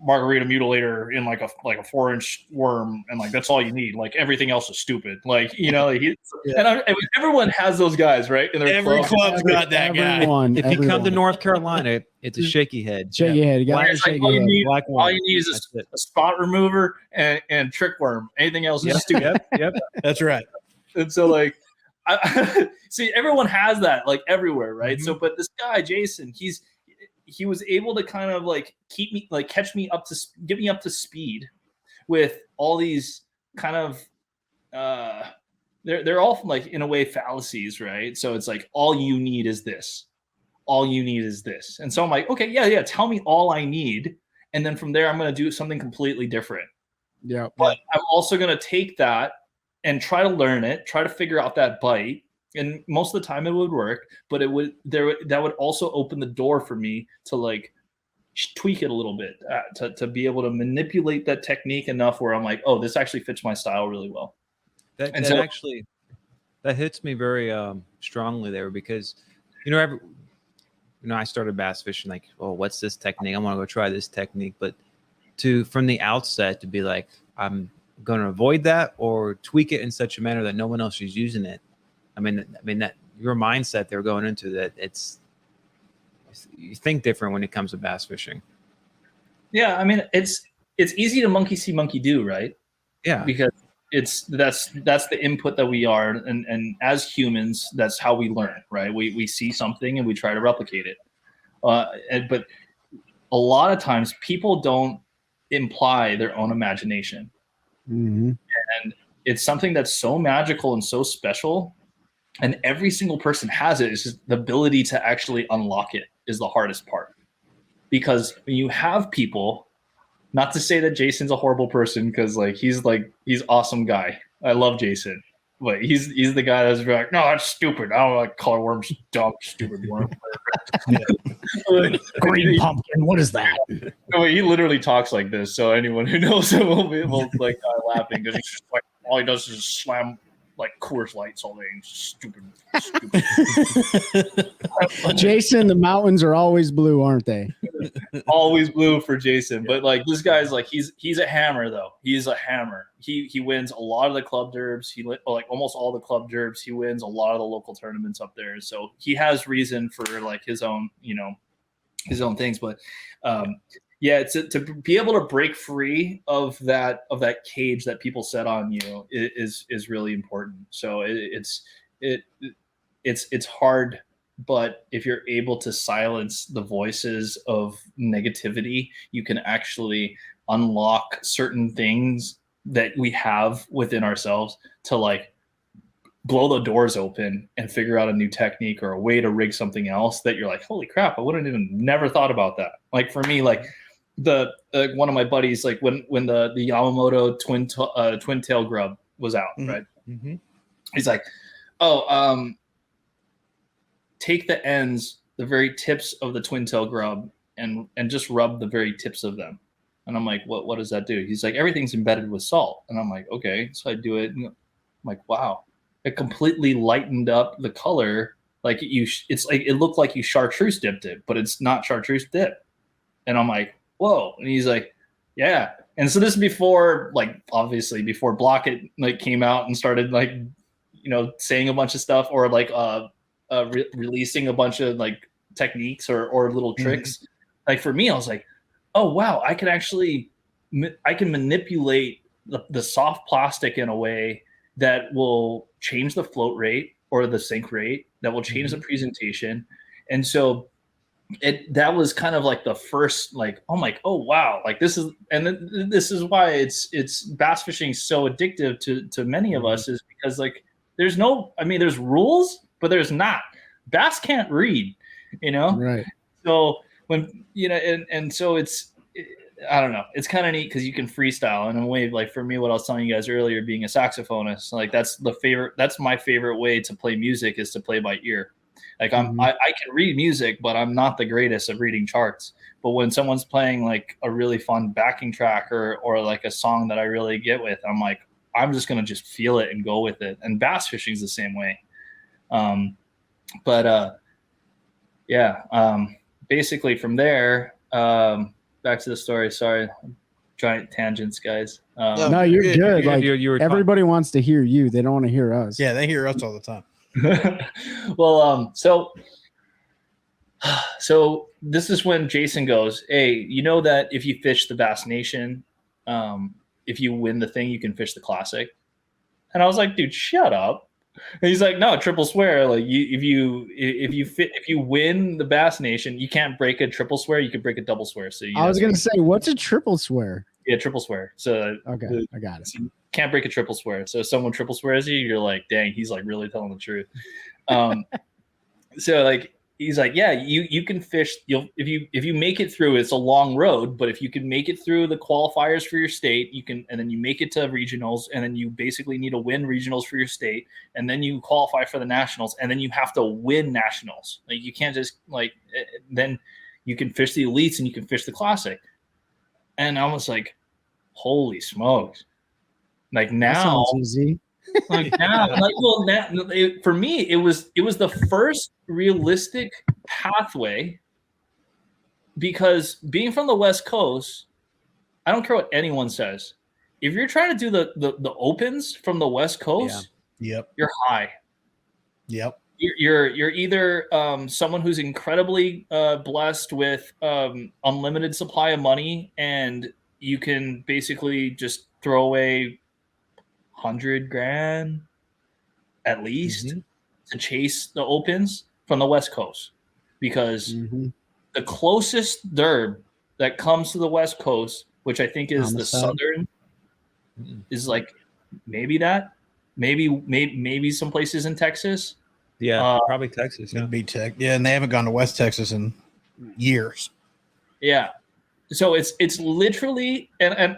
Speaker 2: margarita mutilator in like a 4-inch worm, and like that's all you need. Like everything else is stupid. Like everyone has those guys, right? In their
Speaker 1: every club's got that guy.
Speaker 5: If you come to North Carolina, it's a shaky head.
Speaker 4: Shaky head. You got
Speaker 2: all you need is a spot remover and trick worm. Anything else is stupid.
Speaker 5: Yep.
Speaker 1: That's right.
Speaker 2: And so like, see, everyone has that like everywhere, right?
Speaker 5: Mm-hmm.
Speaker 2: So, but this guy Jason, he was able to kind of like get me up to speed with all these kind of they're all like in a way fallacies, right? So it's like all you need is this, and so I'm like, okay, yeah, tell me all I need, and then from there I'm going to do something completely different.
Speaker 4: Yeah,
Speaker 2: but I'm also going to take that and try to learn it, try to figure out that bite. And most of the time it would work, but that would also open the door for me to like tweak it a little bit, to be able to manipulate that technique enough where I'm like, oh, this actually fits my style really well.
Speaker 5: That hits me very strongly there, because I started bass fishing like, oh, what's this technique? I want to go try this technique, but from the outset to be like, I'm going to avoid that or tweak it in such a manner that no one else is using it. I mean that your mindset they're going into that, you think different when it comes to bass fishing.
Speaker 2: Yeah, I mean it's easy to monkey see, monkey do, right?
Speaker 5: Yeah,
Speaker 2: because that's the input that we are, and as humans, that's how we learn, right? We see something and we try to replicate it. But a lot of times people don't imply their own imagination, and it's something that's so magical and so special. And every single person has it. It's just the ability to actually unlock it is the hardest part. Because when you have people, not to say that Jason's a horrible person, because he's awesome guy. I love Jason. But he's the guy that's like, no, that's stupid. I don't like color worms, dumb, stupid worm.
Speaker 4: Green pumpkin, what is that?
Speaker 2: He literally talks like this. So anyone who knows him will like laughing, because he's just like, all he does is slam like Coors Lights all day. Stupid.
Speaker 4: Jason, the mountains are always blue, aren't they?
Speaker 2: Always blue for Jason. But like this guy's like, he's a hammer though. He's a hammer. He wins a lot of the club derbs. Like almost all the club derbs. He wins a lot of the local tournaments up there. So he has reason for like his own things. But yeah, to be able to break free of that cage that people set on you is really important. So it's hard, but if you're able to silence the voices of negativity, you can actually unlock certain things that we have within ourselves to like blow the doors open and figure out a new technique or a way to rig something else that you're like, holy crap, I wouldn't even never thought about that. Like for me, like one of my buddies, like when the Yamamoto twin tail grub was out, right? Mm-hmm. He's like, oh, take the ends, the very tips of the twin tail grub and just rub the very tips of them. And I'm like, what does that do? He's like, everything's embedded with salt. And I'm like, okay. So I do it. And I'm like, wow, it completely lightened up the color. Like it's like, it looked like you chartreuse dipped it, but it's not chartreuse dip. And I'm like, whoa. And he's like, yeah. And so this is before, like, obviously before Blockit like came out and started like, you know, saying a bunch of stuff, or like releasing a bunch of like techniques or little tricks. Like for me, I was like, oh wow, I can manipulate the soft plastic in a way that will change the float rate or the sink rate, that will change the presentation. And so that was kind of like the first, like, oh wow, like this is why it's bass fishing so addictive to many of us, is because like there's rules, but there's not. Bass can't read, you know?
Speaker 4: Right.
Speaker 2: So when, you know, and so I don't know, it's kind of neat because you can freestyle in a way. Like for me, what I was telling you guys earlier, being a saxophonist, like that's my favorite way to play music, is to play by ear. Like I can read music, but I'm not the greatest at reading charts. But when someone's playing like a really fun backing track or like a song that I really get with, I'm like, I'm just going to just feel it and go with it. And bass fishing is the same way. Basically from there, back to the story. Sorry, giant tangents, guys.
Speaker 4: No, you're good. Like everybody wants to hear you. They don't want to hear us.
Speaker 1: Yeah, they hear us all the time.
Speaker 2: Well, so this is when Jason goes, hey, you know that if you fish the Bass Nation, if you win the thing, you can fish the Classic. And I was like, dude, shut up. And he's like, no, triple swear. Like if you win the Bass Nation, you can't break a triple swear. You can break a double swear. So
Speaker 4: I was gonna say, what's a triple swear?
Speaker 2: Yeah, triple swear. So
Speaker 4: okay, I got it.
Speaker 2: Can't break a triple swear. So if someone triple swears you're like, dang, he's like really telling the truth. So like he's like, yeah, you can fish. If you make it through, it's a long road, but if you can make it through the qualifiers for your state, you can, and then you make it to regionals, and then you basically need to win regionals for your state, and then you qualify for the nationals, and then you have to win nationals. Like you can't just like, then you can fish the elites and you can fish the Classic. And I was like, holy smokes. Like now,
Speaker 4: easy.
Speaker 2: like now, like, well, for me, it was the first realistic pathway, because being from the West Coast, I don't care what anyone says. If you're trying to do the opens from the West Coast,
Speaker 1: yep,
Speaker 2: you're high.
Speaker 1: Yep.
Speaker 2: You're either someone who's incredibly blessed with unlimited supply of money, and you can basically just throw away $100,000 at least to chase the opens from the West Coast, because the closest derb that comes to the West Coast, which I think is the Southern, is like maybe some places in Texas.
Speaker 5: Yeah, probably Texas. Yeah.
Speaker 1: It'd be Yeah, and they haven't gone to West Texas in years.
Speaker 2: Yeah, so it's literally and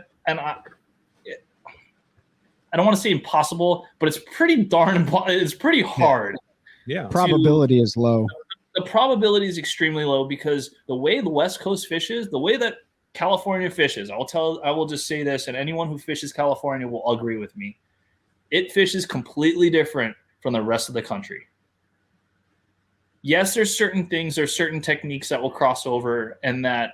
Speaker 2: I don't want to say impossible, but it's pretty hard.
Speaker 5: Yeah.
Speaker 4: Probability is low.
Speaker 2: The probability is extremely low, because the way the West Coast fishes, the way that California fishes, I will just say this, and anyone who fishes California will agree with me. It fishes completely different from the rest of the country. Yes, there's certain techniques that will cross over and that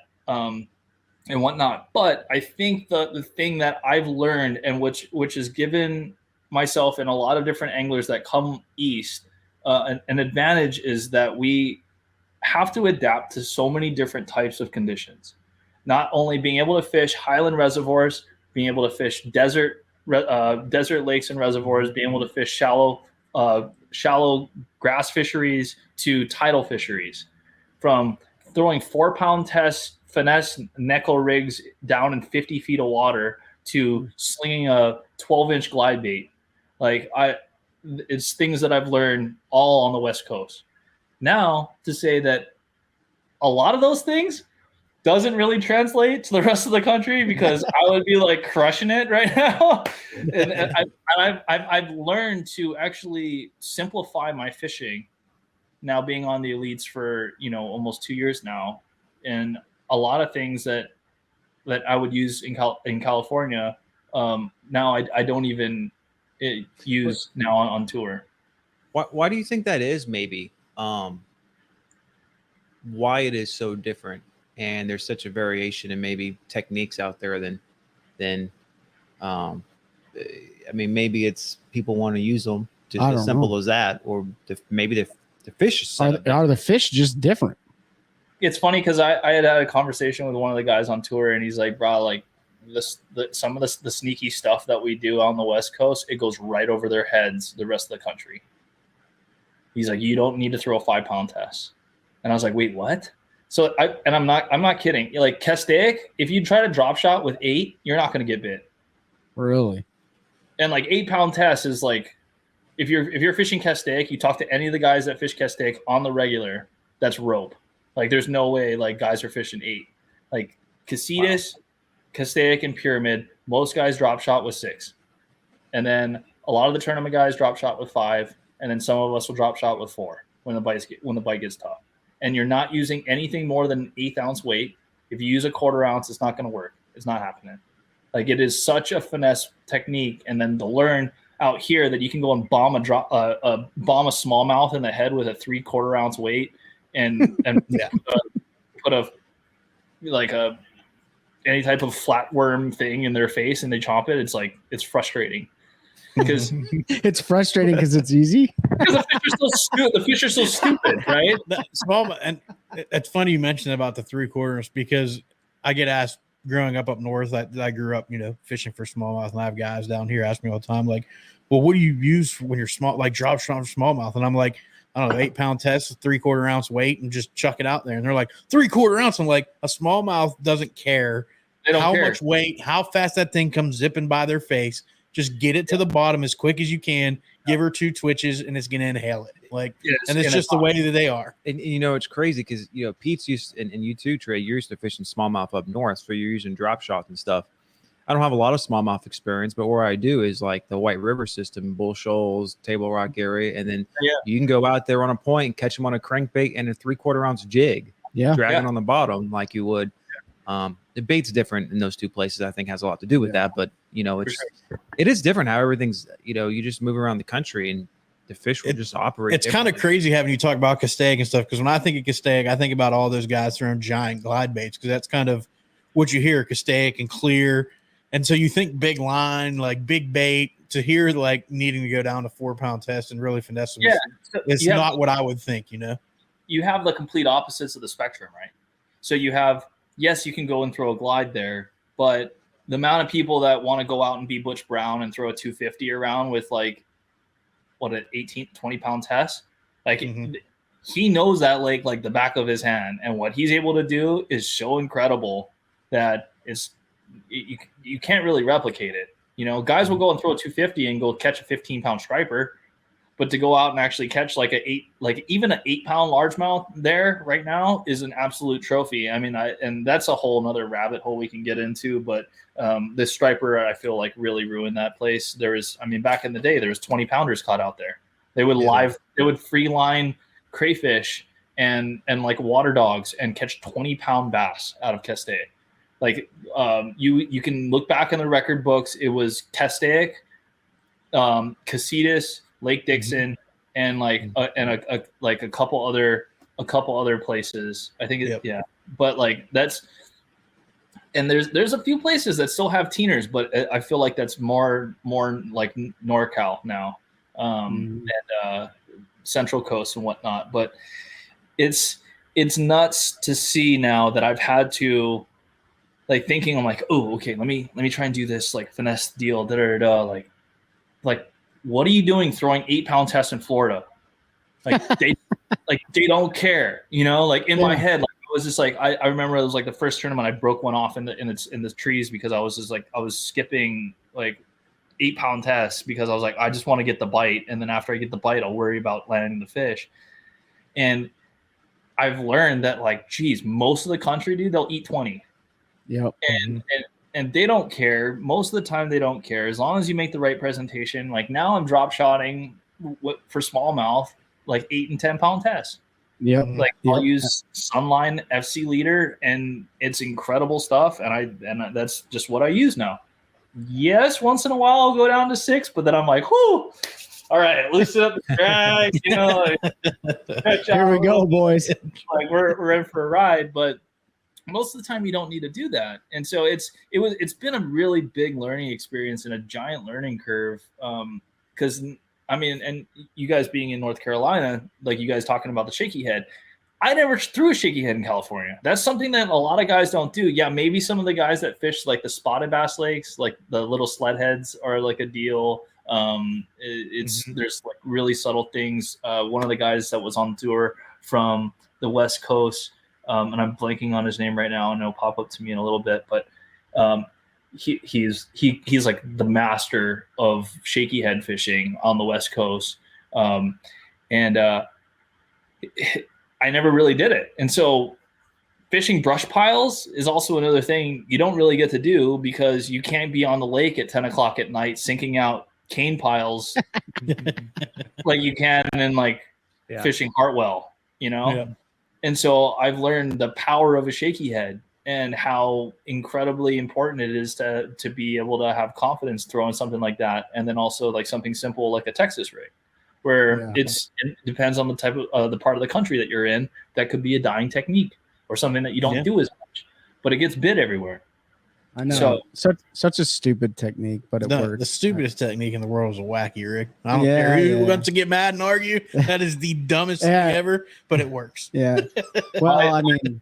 Speaker 2: and whatnot. But I think the thing that I've learned, and which has given myself and a lot of different anglers that come east an advantage, is that we have to adapt to so many different types of conditions. Not only being able to fish highland reservoirs, being able to fish desert lakes and reservoirs, being able to fish shallow grass fisheries to tidal fisheries, from throwing 4-pound test finesse Necco rigs down in 50 feet of water to slinging a 12-inch glide bait. Like it's things that I've learned all on the West Coast. Now, to say that a lot of those things doesn't really translate to the rest of the country, because I would be like crushing it right now. and I've learned to actually simplify my fishing now, being on the elites for almost 2 years now, and a lot of things that that I would use in California. Now I don't even use now on tour.
Speaker 5: Why do you think that is? Maybe why it is so different, and there's such a variation in maybe techniques out there than I mean, maybe it's people want to use them, just as simple as that, or maybe the fish is
Speaker 4: are the fish just different?
Speaker 2: It's funny because I had a conversation with one of the guys on tour, and he's like, bro, like some of the sneaky stuff that we do on the West Coast, it goes right over their heads the rest of the country. He's like, you don't need to throw a 5-pound test. And I was like, wait, what? So I'm not kidding. Like Castaic, if you try to drop shot with 8, you're not going to get bit.
Speaker 4: Really?
Speaker 2: And like 8-pound test is like, if you're fishing Castaic, you talk to any of the guys that fish Castaic on the regular, that's rope. Like there's no way like guys are fishing 8. Like Casitas, Castaic, and Pyramid, most guys drop shot with 6. And then a lot of the tournament guys drop shot with 5, and then some of us will drop shot with 4 when the bite gets tough. And you're not using anything more than an 1/8 ounce weight. If you use a 1/4 ounce, it's not going to work. It's not happening. Like it is such a finesse technique, and then to learn out here that you can go and bomb a smallmouth in the head with a 3/4 ounce weight, and put any type of flatworm thing in their face and they chomp it. It's frustrating because
Speaker 4: it's frustrating because it's easy.
Speaker 2: Because the fish are so stupid, right?
Speaker 1: And it's funny you mentioned about the 3/4 because I get asked growing up north. I grew up, fishing for smallmouth, and I have guys down here ask me all the time, like, well, what do you use when you're small, like drop shot for smallmouth? And I'm like, I don't know, 8-pound test, 3/4 ounce weight, and just chuck it out there. And they're like, 3/4 ounce. I'm like, a smallmouth doesn't care much weight, how fast that thing comes zipping by their face. Just get it to the bottom as quick as you can. Give her 2 twitches, and it's going to inhale it. And it's just the way that they are.
Speaker 5: And it's crazy because Pete's used, and you too, Trey. You're used to fishing smallmouth up north, so you're using drop shots and stuff. I don't have a lot of smallmouth experience, but where I do is like the White River system, Bull Shoals, Table Rock area, and then you can go out there on a point and catch them on a crankbait and a 3/4 ounce jig, dragging on the bottom like you would. The bait's different in those 2 places. I think has a lot to do with that, but it is different how everything's. You just move around the country and the fish will just operate.
Speaker 1: It's kind of crazy having you talk about Castaic and stuff, because when I think of Castaic, I think about all those guys throwing giant glide baits, because that's kind of what you hear, Castaic and clear. And so you think big line, like big bait, to hear like needing to go down to 4-pound test and really finesse them. It's not what I would think,
Speaker 2: You have the complete opposites of the spectrum, right? So you have, yes, you can go and throw a glide there, but the amount of people that want to go out and be Butch Brown and throw a 250 around with like, an 20-pound test, he knows that lake like the back of his hand, and what he's able to do is so incredible that you can't really replicate it. Guys will go and throw a 250 and go catch a 15-pound striper, but to go out and actually catch even an 8-pound largemouth there right now is an absolute trophy. I mean, and that's a whole nother rabbit hole we can get into, but this striper, I feel like, really ruined that place. Back in the day, there was 20-pounders caught out there. They would free line crayfish and like water dogs and catch 20-pound bass out of Castaic. Like you can look back in the record books. It was Castaic, Casitas, Lake Dixon, and a couple other places. I think but like that's, and there's a few places that still have teeners, but I feel like that's more like NorCal now, and Central Coast and whatnot. But it's nuts to see now that I've had to thinking, I'm like, oh, okay, let me try and do this finesse deal, like what are you doing throwing 8-pound tests in Florida? They don't care, in my head, it was just I remember it was the first tournament I broke one off in the trees because I was just I was skipping 8-pound tests because I was I just want to get the bite, and then after I get the bite I'll worry about landing the fish. And I've learned that most of the country, dude, they'll eat 20.
Speaker 4: Yep.
Speaker 2: And they don't care. Most of the time they don't care as long as you make the right presentation. Now I'm drop shotting for smallmouth 8 and 10-pound tests.
Speaker 4: Yep.
Speaker 2: Like I'll use Sunline FC Leader, and it's incredible stuff. And that's just what I use now. Yes, once in a while I'll go down to 6, but then I'm like, whoo, all right, loosen up the drag,
Speaker 4: Here we go, boys.
Speaker 2: Like we're in for a ride, but most of the time you don't need to do that. And so it's been a really big learning experience and a giant learning curve. Because I mean, and you guys being in North Carolina, like you guys talking about the shaky head, I never threw a shaky head in California. That's something that a lot of guys don't do. Yeah, maybe some of the guys that fish like the spotted bass lakes, like the little sled heads, are like a deal. There's like really subtle things. One of the guys that was on tour from the West Coast, and I'm blanking on his name right now, and it'll pop up to me in a little bit, but he's like the master of shaky head fishing on the West Coast, and I never really did it. And so fishing brush piles is also another thing you don't really get to do, because you can't be on the lake at 10 o'clock at night sinking out cane piles like you can in like fishing Hartwell,
Speaker 1: Yeah.
Speaker 2: And so I've learned the power of a shaky head and how incredibly important it is to be able to have confidence throwing something like that. And then also like something simple like a Texas rig, where it depends on the type of the part of the country that you're in. That could be a dying technique or something that you don't do as much, but it gets bit everywhere.
Speaker 4: I know. So, such a stupid technique, but it works.
Speaker 1: The stupidest technique in the world is a wacky rig. I don't care who wants to get mad and argue. That is the dumbest thing ever, but it works.
Speaker 4: Yeah. Well, I mean,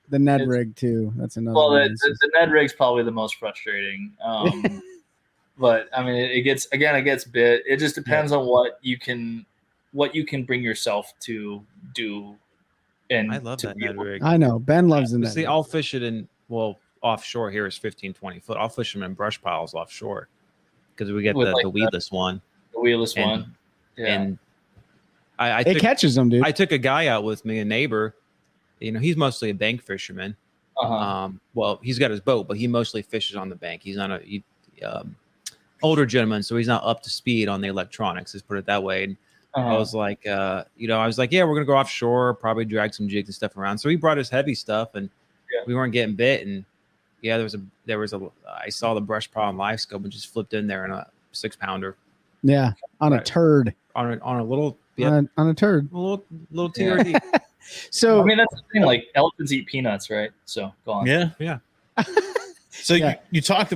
Speaker 4: the Ned rig too. That's another.
Speaker 2: Well, the Ned rig's probably the most frustrating. But I mean, it gets bit. It just depends on what you can bring yourself to do. And
Speaker 5: I love that Ned rig.
Speaker 4: I know Ben loves the Ned.
Speaker 5: See, I'll fish it in offshore. Here is 15, 20 foot. I'll fish them in brush piles offshore because we get the weedless one.
Speaker 2: The weedless one. Yeah.
Speaker 5: And
Speaker 4: it catches them, dude.
Speaker 5: I took a guy out with me, a neighbor. He's mostly a bank fisherman. Well, he's got his boat, but he mostly fishes on the bank. He's not older gentleman, so he's not up to speed on the electronics. Let's put it that way. And I was like, yeah, we're gonna go offshore, probably drag some jigs and stuff around. So he brought his heavy stuff, and we weren't getting bit. And I saw the brush pile on live scope and just flipped in there in a 6-pounder.
Speaker 4: Yeah, on a turd.
Speaker 5: On a little
Speaker 4: on a turd.
Speaker 5: A little TRD.
Speaker 4: So
Speaker 2: I mean, that's the thing. Like elephants eat peanuts, right? So go on.
Speaker 1: Yeah. So you talked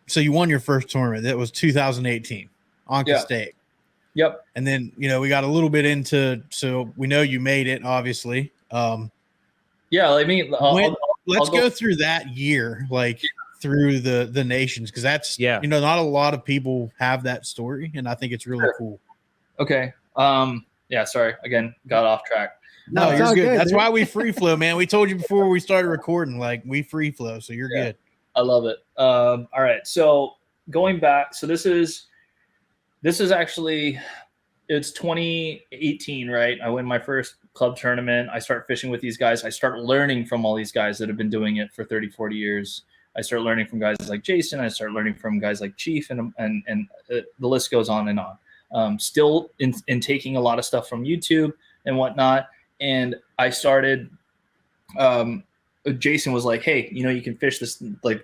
Speaker 1: so you won your first tournament. That was 2018, Anka State.
Speaker 2: Yep.
Speaker 1: And then we got a little bit into, so we know you made it, obviously.
Speaker 2: I mean,
Speaker 1: let's go through that year, through the nations, because that's not a lot of people have that story, and I think it's really cool.
Speaker 2: Okay. Sorry, again, got off track.
Speaker 1: No, you're good. That's why we free flow, man. We told you before we started recording, we free flow, so you're good.
Speaker 2: I love it. All right, so going back, so this is actually, it's 2018, right? I win my first club tournament. I start fishing with these guys. I start learning from all these guys that have been doing it for 30, 40 years. I start learning from guys like Jason. I start learning from guys like Chief, and the list goes on and on. Still in taking a lot of stuff from YouTube and whatnot. And I started, Jason was like, hey, you can fish this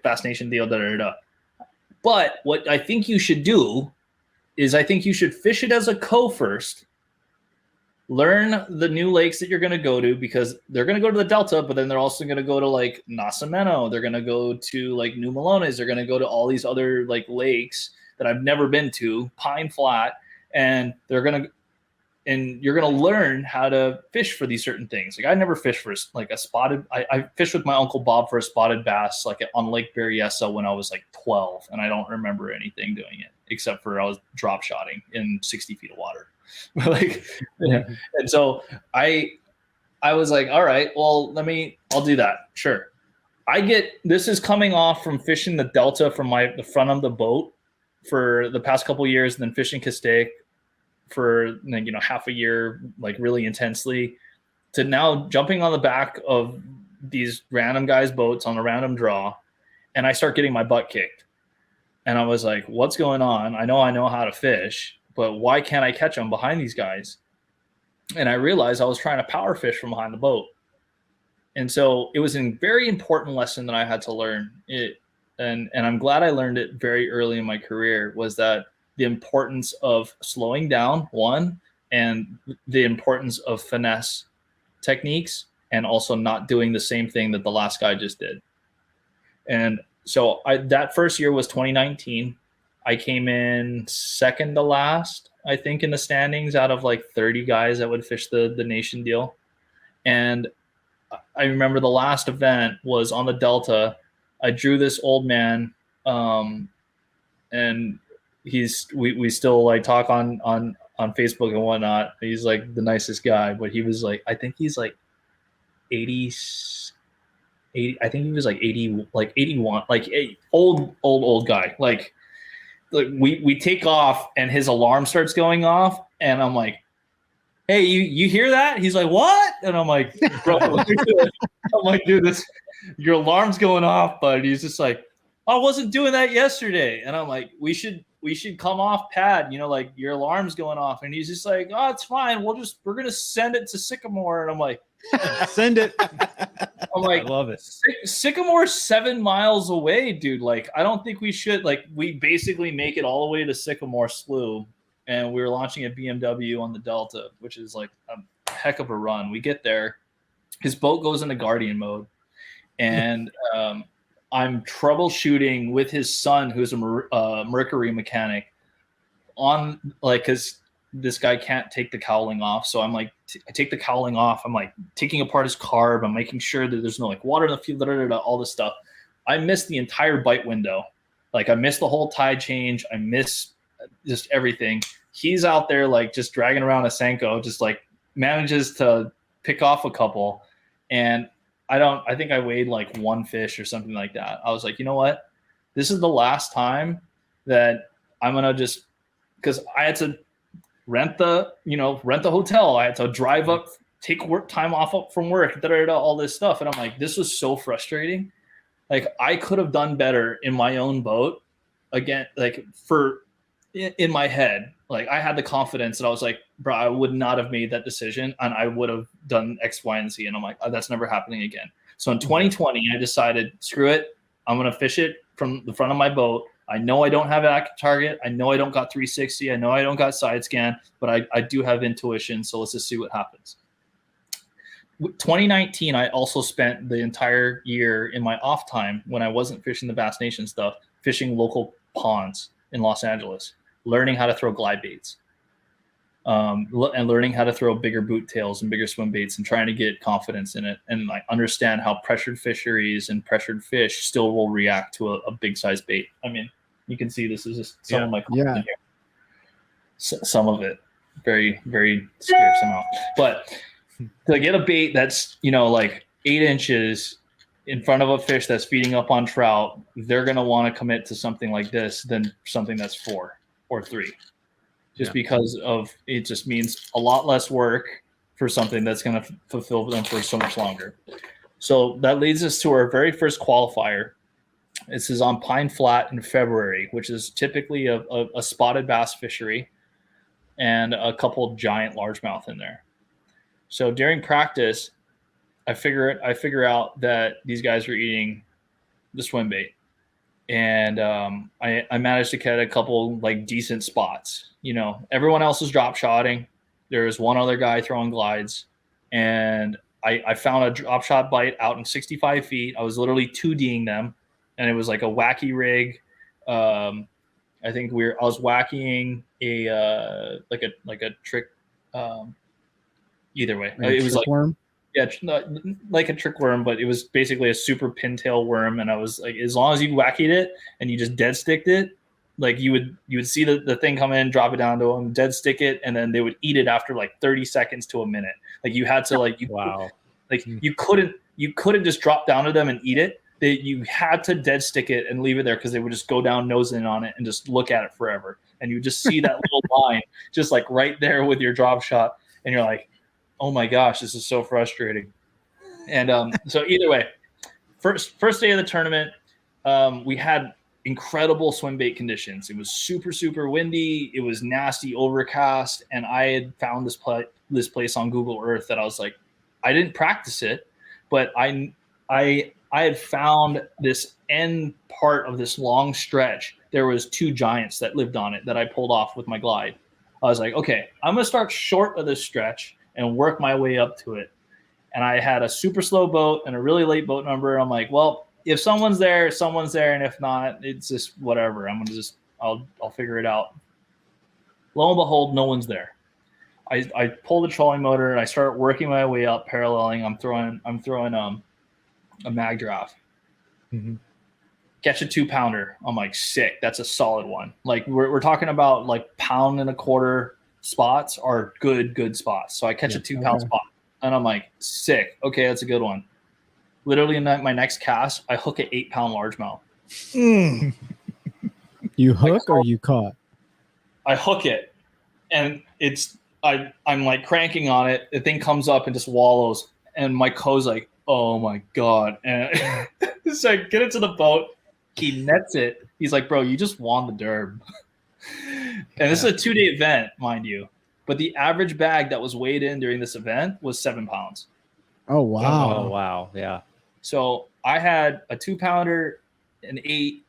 Speaker 2: Bass Nation deal, But what I think you should do is I think you should fish it as a first, learn the new lakes that you're going to go to, because they're going to go to the Delta, but then they're also going to go to Nasameno. They're going to go to New Melones. They're going to go to all these other lakes that I've never been to, Pine Flat, and you're going to learn how to fish for these certain things. I never fished for a spotted. I fished with my Uncle Bob for a spotted bass on Lake Berryessa when I was 12, and I don't remember anything doing it except for I was drop shotting in 60 feet of water. And so I was like, all right, well, I'll do that. Sure. This is coming off from fishing the Delta from the front of the boat for the past couple of years, and then fishing Castaic for half a year, really intensely, to now jumping on the back of these random guys' boats on a random draw, and I start getting my butt kicked. And I was like, what's going on? I know how to fish, but why can't I catch them behind these guys? and I realized I was trying to power fish from behind the boat. And so it was a very important lesson that I had to learn. And I'm glad I learned it very early in my career, was that the importance of slowing down, one, and the importance of finesse techniques, and also not doing the same thing that the last guy just did. And so that first year was 2019. I came in second to last, I think, in the standings out of like 30 guys that would fish the nation deal. And I remember the last event was on the Delta. I drew this old man, and we still like talk on Facebook and whatnot. He's like the nicest guy, but he was like, I think he's like 80, I think he was like 80, like 81, like old guy. Like we take off and his alarm starts going off, and I'm like, hey, you hear that? He's like, what? And I'm like, bro, I'm like, dude, your alarm's going off, but he's just like, I wasn't doing that yesterday. And I'm like, we should come off pad, like your alarm's going off. And he's just like, oh, it's fine. We're going to send it to Sycamore. And I'm like,
Speaker 5: send it.
Speaker 2: I'm like,
Speaker 5: I love it.
Speaker 2: Sycamore's 7 miles away, dude. Like, I don't think we should, like, we basically make it all the way to Sycamore Slough. And we were launching at BMW on the Delta, which is like a heck of a run. We get there. His boat goes into Guardian mode. And I'm troubleshooting with his son, who's a Mercury mechanic, on like, because this guy can't take the cowling off. So I'm like, I take the cowling off. I'm like taking apart his carb. I'm making sure that there's no like water in the field, all this stuff. I missed the entire bite window. Like I missed the whole tide change. I missed just everything. He's out there like just dragging around a Senko, just like manages to pick off a couple. And I think I weighed like one fish or something like that. I was like, you know what? This is the last time that I'm going to just, because I had to rent the hotel. I had to drive up, take work time off up from work, all this stuff. And I'm like, this was so frustrating. Like I could have done better in my own boat again, like in my head. Like I had the confidence that I was like, bro, I would not have made that decision and I would have done X, Y, and Z. And I'm like, oh, that's never happening again. So in 2020, I decided, screw it. I'm going to fish it from the front of my boat. I know I don't have an active target. I know I don't got 360. I know I don't got side scan, but I do have intuition. So let's just see what happens. 2019, I also spent the entire year in my off time when I wasn't fishing the Bass Nation stuff, fishing local ponds in Los Angeles, learning how to throw glide baits, and learning how to throw bigger boot tails and bigger swim baits and trying to get confidence in it and like understand how pressured fisheries and pressured fish still will react to a big size bait. I mean, you can see this is just some of my content here. Some of it, very, very scarce amount. But to get a bait that's, like 8 inches in front of a fish that's feeding up on trout, they're going to want to commit to something like this than something that's 4 or 3. Just because of it just means a lot less work for something that's going to fulfill them for so much longer. So that leads us to our very first qualifier. This is on Pine Flat in February, which is typically a spotted bass fishery and a couple giant largemouth in there. So during practice, I figure out that these guys are eating the swim bait. And I managed to catch a couple like decent spots. Everyone else is drop shotting. There was one other guy throwing glides, and I found a drop shot bite out in 65 feet. I was literally 2D'ing them, and it was like a wacky rig. I was whacking a like a trick. Either way, it was like
Speaker 4: worm.
Speaker 2: Yeah, like a trick worm, but it was basically a super pintail worm. And I was like, as long as you whackied it and you just dead sticked it, like you would see the thing come in, drop it down to them, dead stick it, and then they would eat it after like 30 seconds to a minute. Like you had to you couldn't just drop down to them and eat it. You had to dead stick it and leave it there because they would just go down nose in on it and just look at it forever. And you just see that little line just like right there with your drop shot, and you're like, oh my gosh, this is so frustrating. And so either way, first day of the tournament, we had incredible swim bait conditions. It was super, super windy. It was nasty, overcast. And I had found this place on Google Earth that I was like, I didn't practice it, but I had found this end part of this long stretch. There was 2 giants that lived on it that I pulled off with my glide. I was like, okay, I'm going to start short of this stretch and work my way up to it. And I had a super slow boat and a really late boat number. I'm like, well, if someone's there, someone's there. And if not, it's just whatever. I'll figure it out. Lo and behold, no one's there. I pull the trolling motor and I start working my way up, paralleling. I'm throwing a mag draft.
Speaker 5: Mm-hmm.
Speaker 2: Catch a 2-pounder. I'm like, sick. That's a solid one. Like we're talking about like 1.25 pound spots are good spots. So I catch a 2-pound spot and I'm like, sick. Okay, that's a good one. Literally in my next cast, I hook an 8-pound largemouth.
Speaker 4: You hook or you caught?
Speaker 2: I hook it, and I'm like cranking on it. The thing comes up and just wallows, and my co's like, oh my god! And so I get it to the boat. He nets it. He's like, bro, you just won the derb. And this is a 2-day event, mind you. But the average bag that was weighed in during this event was 7 pounds.
Speaker 4: Oh wow!
Speaker 5: Oh wow! Yeah.
Speaker 2: So I had a 2-pounder, an 8.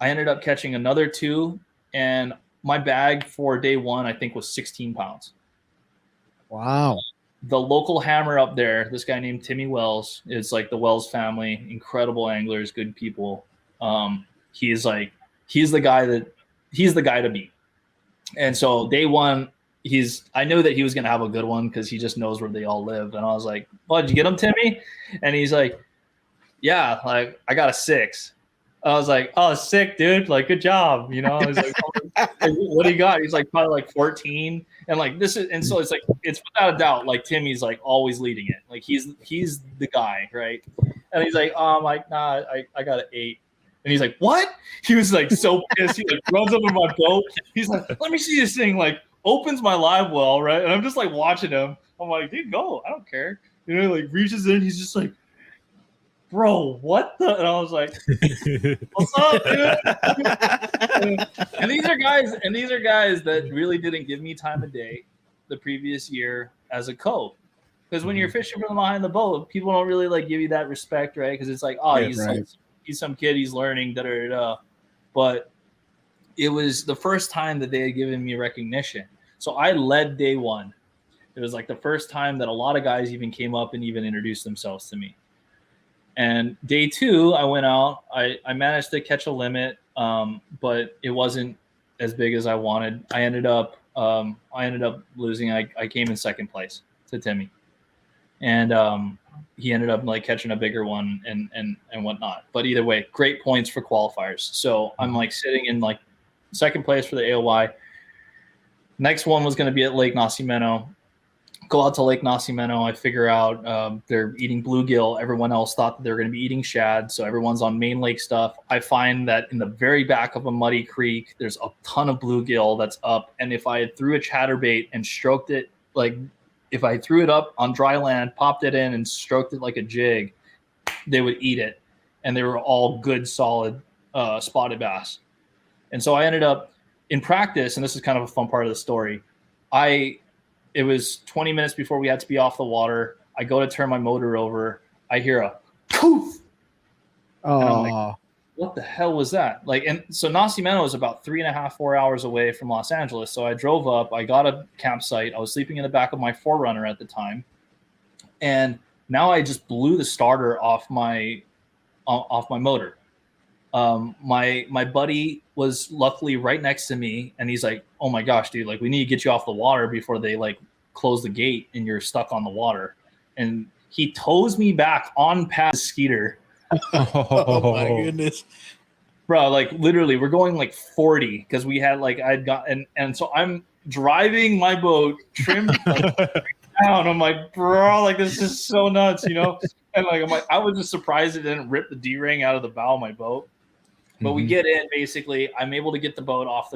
Speaker 2: I ended up catching another 2, and my bag for day 1, I think, was 16 pounds.
Speaker 4: Wow.
Speaker 2: The local hammer up there, this guy named Timmy Wells, is like the Wells family, incredible anglers, good people. He's the guy to beat. And so day 1, I knew that he was going to have a good one because he just knows where they all live. And I was like, well, did you get him, Timmy? And he's like, yeah, like I got a 6. I was like, oh, sick, dude. Like, good job. You know, I was like, what do you got? He's like, probably like 14. And like, so it's like, it's without a doubt, like Timmy's like always leading it. Like he's the guy. Right. And he's like, oh, I'm like, nah, I got an 8. And he's like, what? He was like, so pissed. He like runs over my boat. He's like, let me see this thing. Like opens my live well. Right. And I'm just like watching him. I'm like, dude, go. I don't care. You know, like reaches in. He's just like, bro, what the? And I was like, what's up, dude? and these are guys that really didn't give me time of day the previous year as a co. Because when you're fishing from behind the boat, people don't really like give you that respect, right? Because it's like, oh,
Speaker 4: Yeah,
Speaker 2: he's some kid, he's learning, da da da. But it was the first time that they had given me recognition. So I led day 1. It was like the first time that a lot of guys even came up and even introduced themselves to me. And day 2, I went out. I managed to catch a limit, but it wasn't as big as I wanted. I ended up losing. I came in second place to Timmy, and he ended up like catching a bigger one and whatnot. But either way, great points for qualifiers. So I'm like sitting in like second place for the AOY. Next one was going to be at Lake Nacimiento. Go out to Lake Nacimiento. I figure out they're eating bluegill. Everyone else thought that they were going to be eating shad. So everyone's on main lake stuff. I find that in the very back of a muddy creek, there's a ton of bluegill that's up. And if I threw a chatterbait and stroked it, like if I threw it up on dry land, popped it in and stroked it like a jig, they would eat it. And they were all good, solid spotted bass. And so I ended up in practice, and this is kind of a fun part of the story. It was 20 minutes before we had to be off the water. I go to turn my motor over. I hear a poof.
Speaker 4: Oh,
Speaker 2: and I'm like, what the hell was that? Like, and so Nacimiento is about 3.5, 4 hours away from Los Angeles. So I drove up. I got a campsite. I was sleeping in the back of my 4Runner at the time, and now I just blew the starter off my motor. My buddy was luckily right next to me, and he's like, oh my gosh, dude, like we need to get you off the water before they like close the gate and you're stuck on the water. And he tows me back on past Skeeter.
Speaker 1: Oh my goodness.
Speaker 2: Bro, like literally we're going like 40 because we had like and so I'm driving my boat trimmed like, down. I'm like, bro, like this is so nuts, you know? And like I'm like, I was just surprised it didn't rip the D-ring out of the bow of my boat. But we get in, basically, I'm able to get the boat off.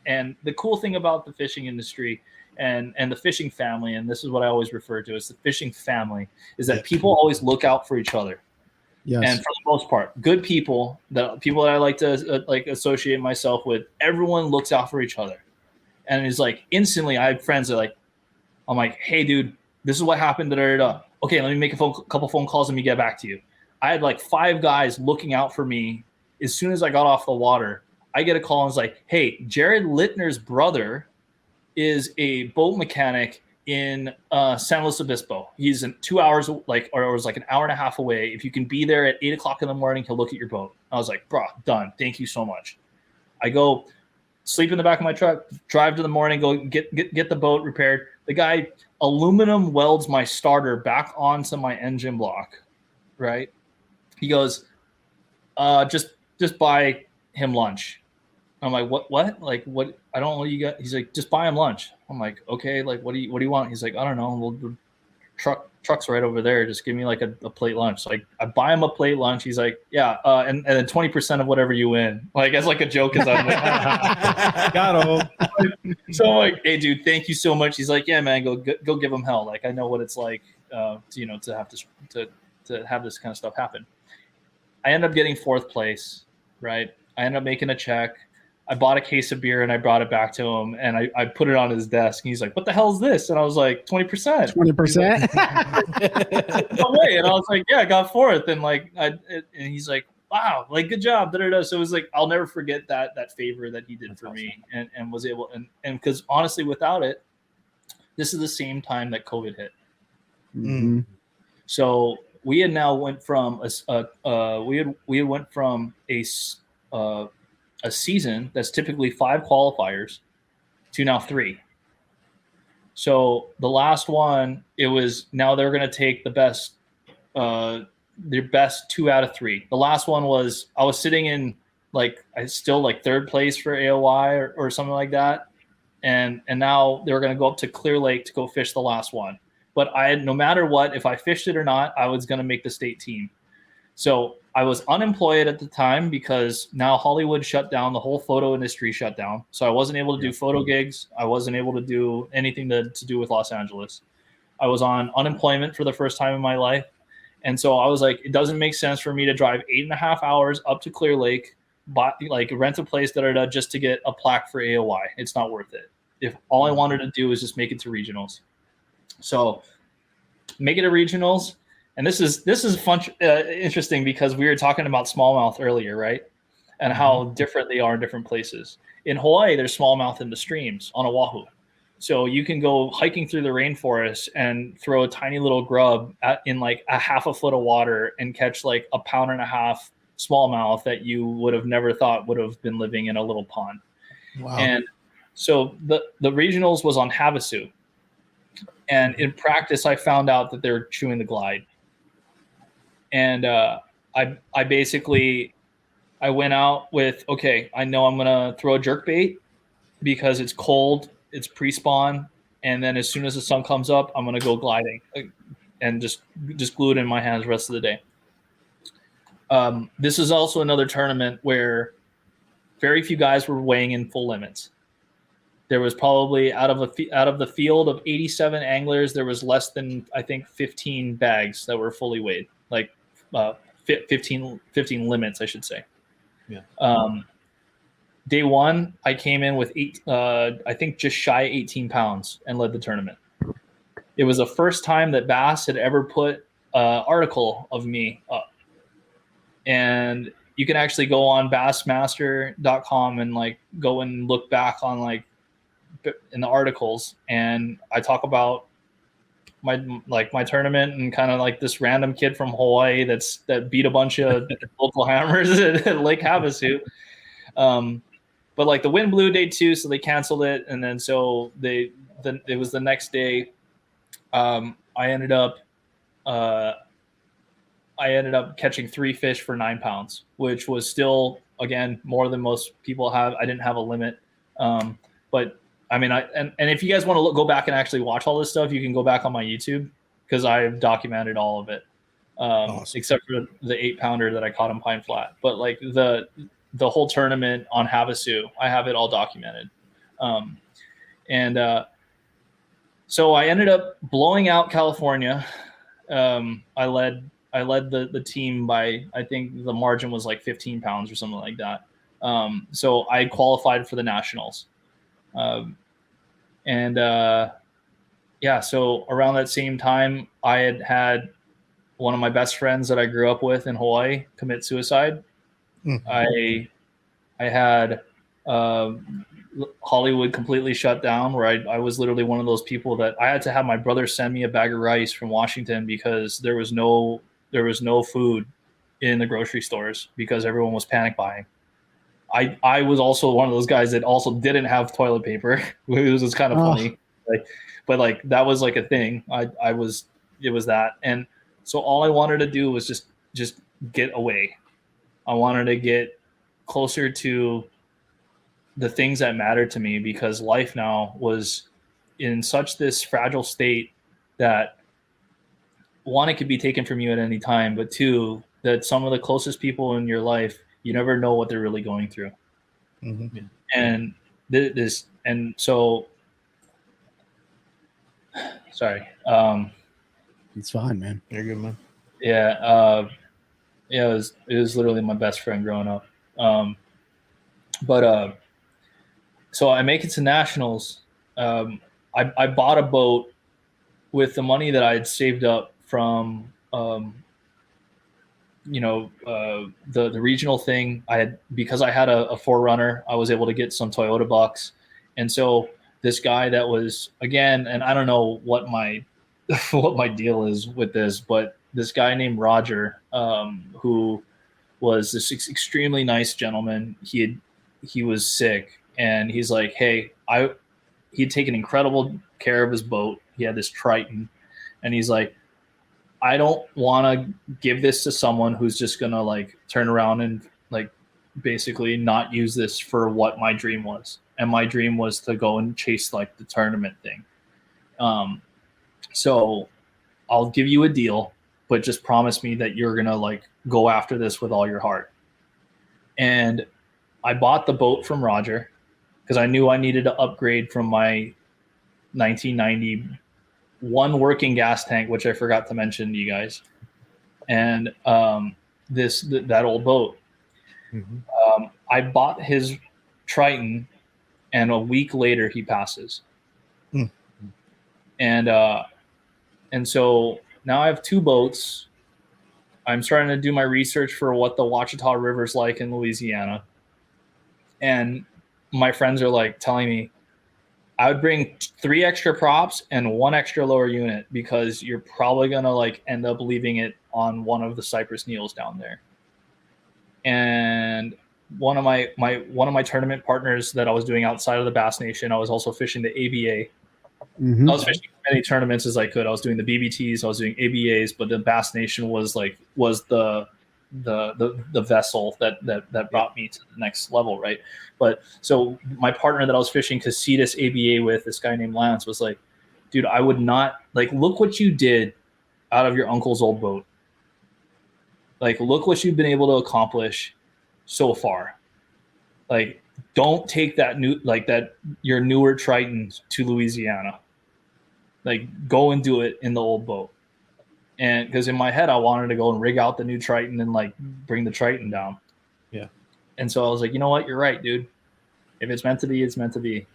Speaker 2: And the cool thing about the fishing industry and the fishing family, and this is what I always refer to as the fishing family, is that people always look out for each other.
Speaker 4: Yes.
Speaker 2: And for the most part, good people, the people that I like to like associate myself with, everyone looks out for each other. And it's like instantly, I have friends that like, I'm like, hey, dude, this is what happened. Da, da, da, da. Okay, let me make a couple phone calls and me get back to you. I had like 5 guys looking out for me. As soon as I got off the water, I get a call and it's like, hey, Jared Littner's brother is a boat mechanic in San Luis Obispo. He's in 2 hours, like, or it was like an hour and a half away. If you can be there at 8 o'clock in the morning, he'll look at your boat. I was like, bro, done. Thank you so much. I go sleep in the back of my truck, drive to the morning, go get the boat repaired. The guy aluminum welds my starter back onto my engine block, right? He goes, just buy him lunch. I'm like, what? Like, what? I don't know what you got. He's like, just buy him lunch. I'm like, okay, like, what do you want? He's like, I don't know. Well, the truck's right over there. Just give me like a plate lunch. So I buy him a plate lunch. He's like, yeah, and then 20% of whatever you win. Like, as like a joke, as I'm like,
Speaker 5: Got him.
Speaker 2: so I'm like, hey, dude, thank you so much. He's like, yeah, man, go give him hell. Like, I know what it's like, to have to have this kind of stuff happen. I end up getting 4th place, right? I end up making a check. I bought a case of beer and I brought it back to him and I put it on his desk. And he's like, what the hell is this? And I was like, 20%.
Speaker 4: 20%.
Speaker 2: No way. And I was like, yeah, I got 4th. And like, and he's like, wow, like, good job. Da-da-da. So it was like, I'll never forget that favor that he did for me and was able, and because honestly, without it, this is the same time that COVID hit.
Speaker 4: Mm-hmm.
Speaker 2: So we had now went from we went from a season that's typically 5 qualifiers to now 3. So the last one, it was now they're going to take the best, their best 2 out of 3. The last one was I was sitting in like I still like 3rd place for AOY or something like that, and now they were going to go up to Clear Lake to go fish the last one. But I had, no matter what, if I fished it or not, I was going to make the state team. So I was unemployed at the time because now Hollywood shut down, the whole photo industry shut down. So I wasn't able to do photo gigs. I wasn't able to do anything to do with Los Angeles. I was on unemployment for the first time in my life. And so I was like, it doesn't make sense for me to drive 8.5 hours up to Clear Lake, rent a place just to get a plaque for AOY. It's not worth it. If all I wanted to do is just make it to regionals. So make it to regionals. And this is fun, interesting because we were talking about smallmouth earlier, right? And how different they are in different places. In Hawaii, there's smallmouth in the streams on Oahu. So you can go hiking through the rainforest and throw a tiny little grub in like a half a foot of water and catch like 1.5 pound smallmouth that you would have never thought would have been living in a little pond.
Speaker 1: Wow.
Speaker 2: And so the regionals was on Havasu. And in practice, I found out that they were chewing the glide. And I basically went out with, okay, I know I'm going to throw a jerkbait because it's cold, it's pre-spawn, and then as soon as the sun comes up, I'm going to go gliding and just glue it in my hands the rest of the day. This is also another tournament where very few guys were weighing in full limits. There was probably out of the field of 87 anglers, there was less than, I think, 15 bags that were fully weighed, like 15 limits, I should say. Yeah. Day one, I came in with I think just shy 18 pounds and led the tournament. It was the first time that Bass had ever put an article of me up. And you can actually go on bassmaster.com and like go and look back on like in the articles, and I talk about my tournament and kind of like this random kid from Hawaii that beat a bunch of local hammers at Lake Havasu. But like the wind blew day 2, so they canceled it, and then so it was the next day. I ended up catching 3 fish for 9 pounds, which was still, again, more than most people have. I didn't have a limit, but I mean, and if you guys want to go back and actually watch all this stuff, you can go back on my YouTube because I've documented all of it, awesome. Except for the 8-pounder that I caught in Pine Flat. But like the whole tournament on Havasu, I have it all documented. So I ended up blowing out California. I led led the team by, I think the margin was like 15 pounds or something like that. So I qualified for the nationals. Yeah, so around that same time, I had one of my best friends that I grew up with in Hawaii commit suicide. I had Hollywood completely shut down, where I was literally one of those people that I had to have my brother send me a bag of rice from Washington because there was no food in the grocery stores because everyone was panic buying. I was also one of those guys that also didn't have toilet paper. It was kind of funny, but like that was like a thing. It was that, and so all I wanted to do was just get away. I wanted to get closer to the things that mattered to me, because life now was in such this fragile state that, one, it could be taken from you at any time, but two, that some of the closest people in your life, you never know what they're really going through. And so sorry.
Speaker 4: It's fine, man.
Speaker 1: You're good, man.
Speaker 2: Yeah. It was literally my best friend growing up. So I make it to nationals. I bought a boat with the money that I had saved up from, the regional thing. Because I had a 4Runner, I was able to get some Toyota bucks. And so this guy that was, again, and I don't know what my deal is with this, but this guy named Roger, who was this extremely nice gentleman. He was sick, and he's like, hey, he'd taken incredible care of his boat. He had this Triton, and he's like, I don't want to give this to someone who's just going to like turn around and like basically not use this for what my dream was. And my dream was to go and chase like the tournament thing. So I'll give you a deal, but just promise me that you're going to like go after this with all your heart. And I bought the boat from Roger because I knew I needed to upgrade from my 1991 working gas tank, which I forgot to mention to you guys, and that old boat. I bought his Triton, and a week later he passes. And so now I have two boats. I'm starting to do my research for what the Ouachita River's like in Louisiana. And my friends are like telling me I would bring 3 extra props and 1 extra lower unit, because you're probably going to like end up leaving it on one of the Cypress Needles down there. And one of my tournament partners that I was doing outside of the Bass Nation, I was also fishing the ABA. I was fishing as many tournaments as I could. I was doing the BBTs, I was doing ABAs, but the Bass Nation was the vessel that brought me to the next level, right? But so my partner that I was fishing Casitas ABA with, this guy named Lance, was like, dude, I would not, like, look what you did out of your uncle's old boat. Like, look what you've been able to accomplish so far. Like, don't take your newer Triton to Louisiana. Like, go and do it in the old boat. And because in my head, I wanted to go and rig out the new Triton and like bring the Triton down.
Speaker 1: Yeah.
Speaker 2: And so I was like, you know what? You're right, dude. If it's meant to be, it's meant to be.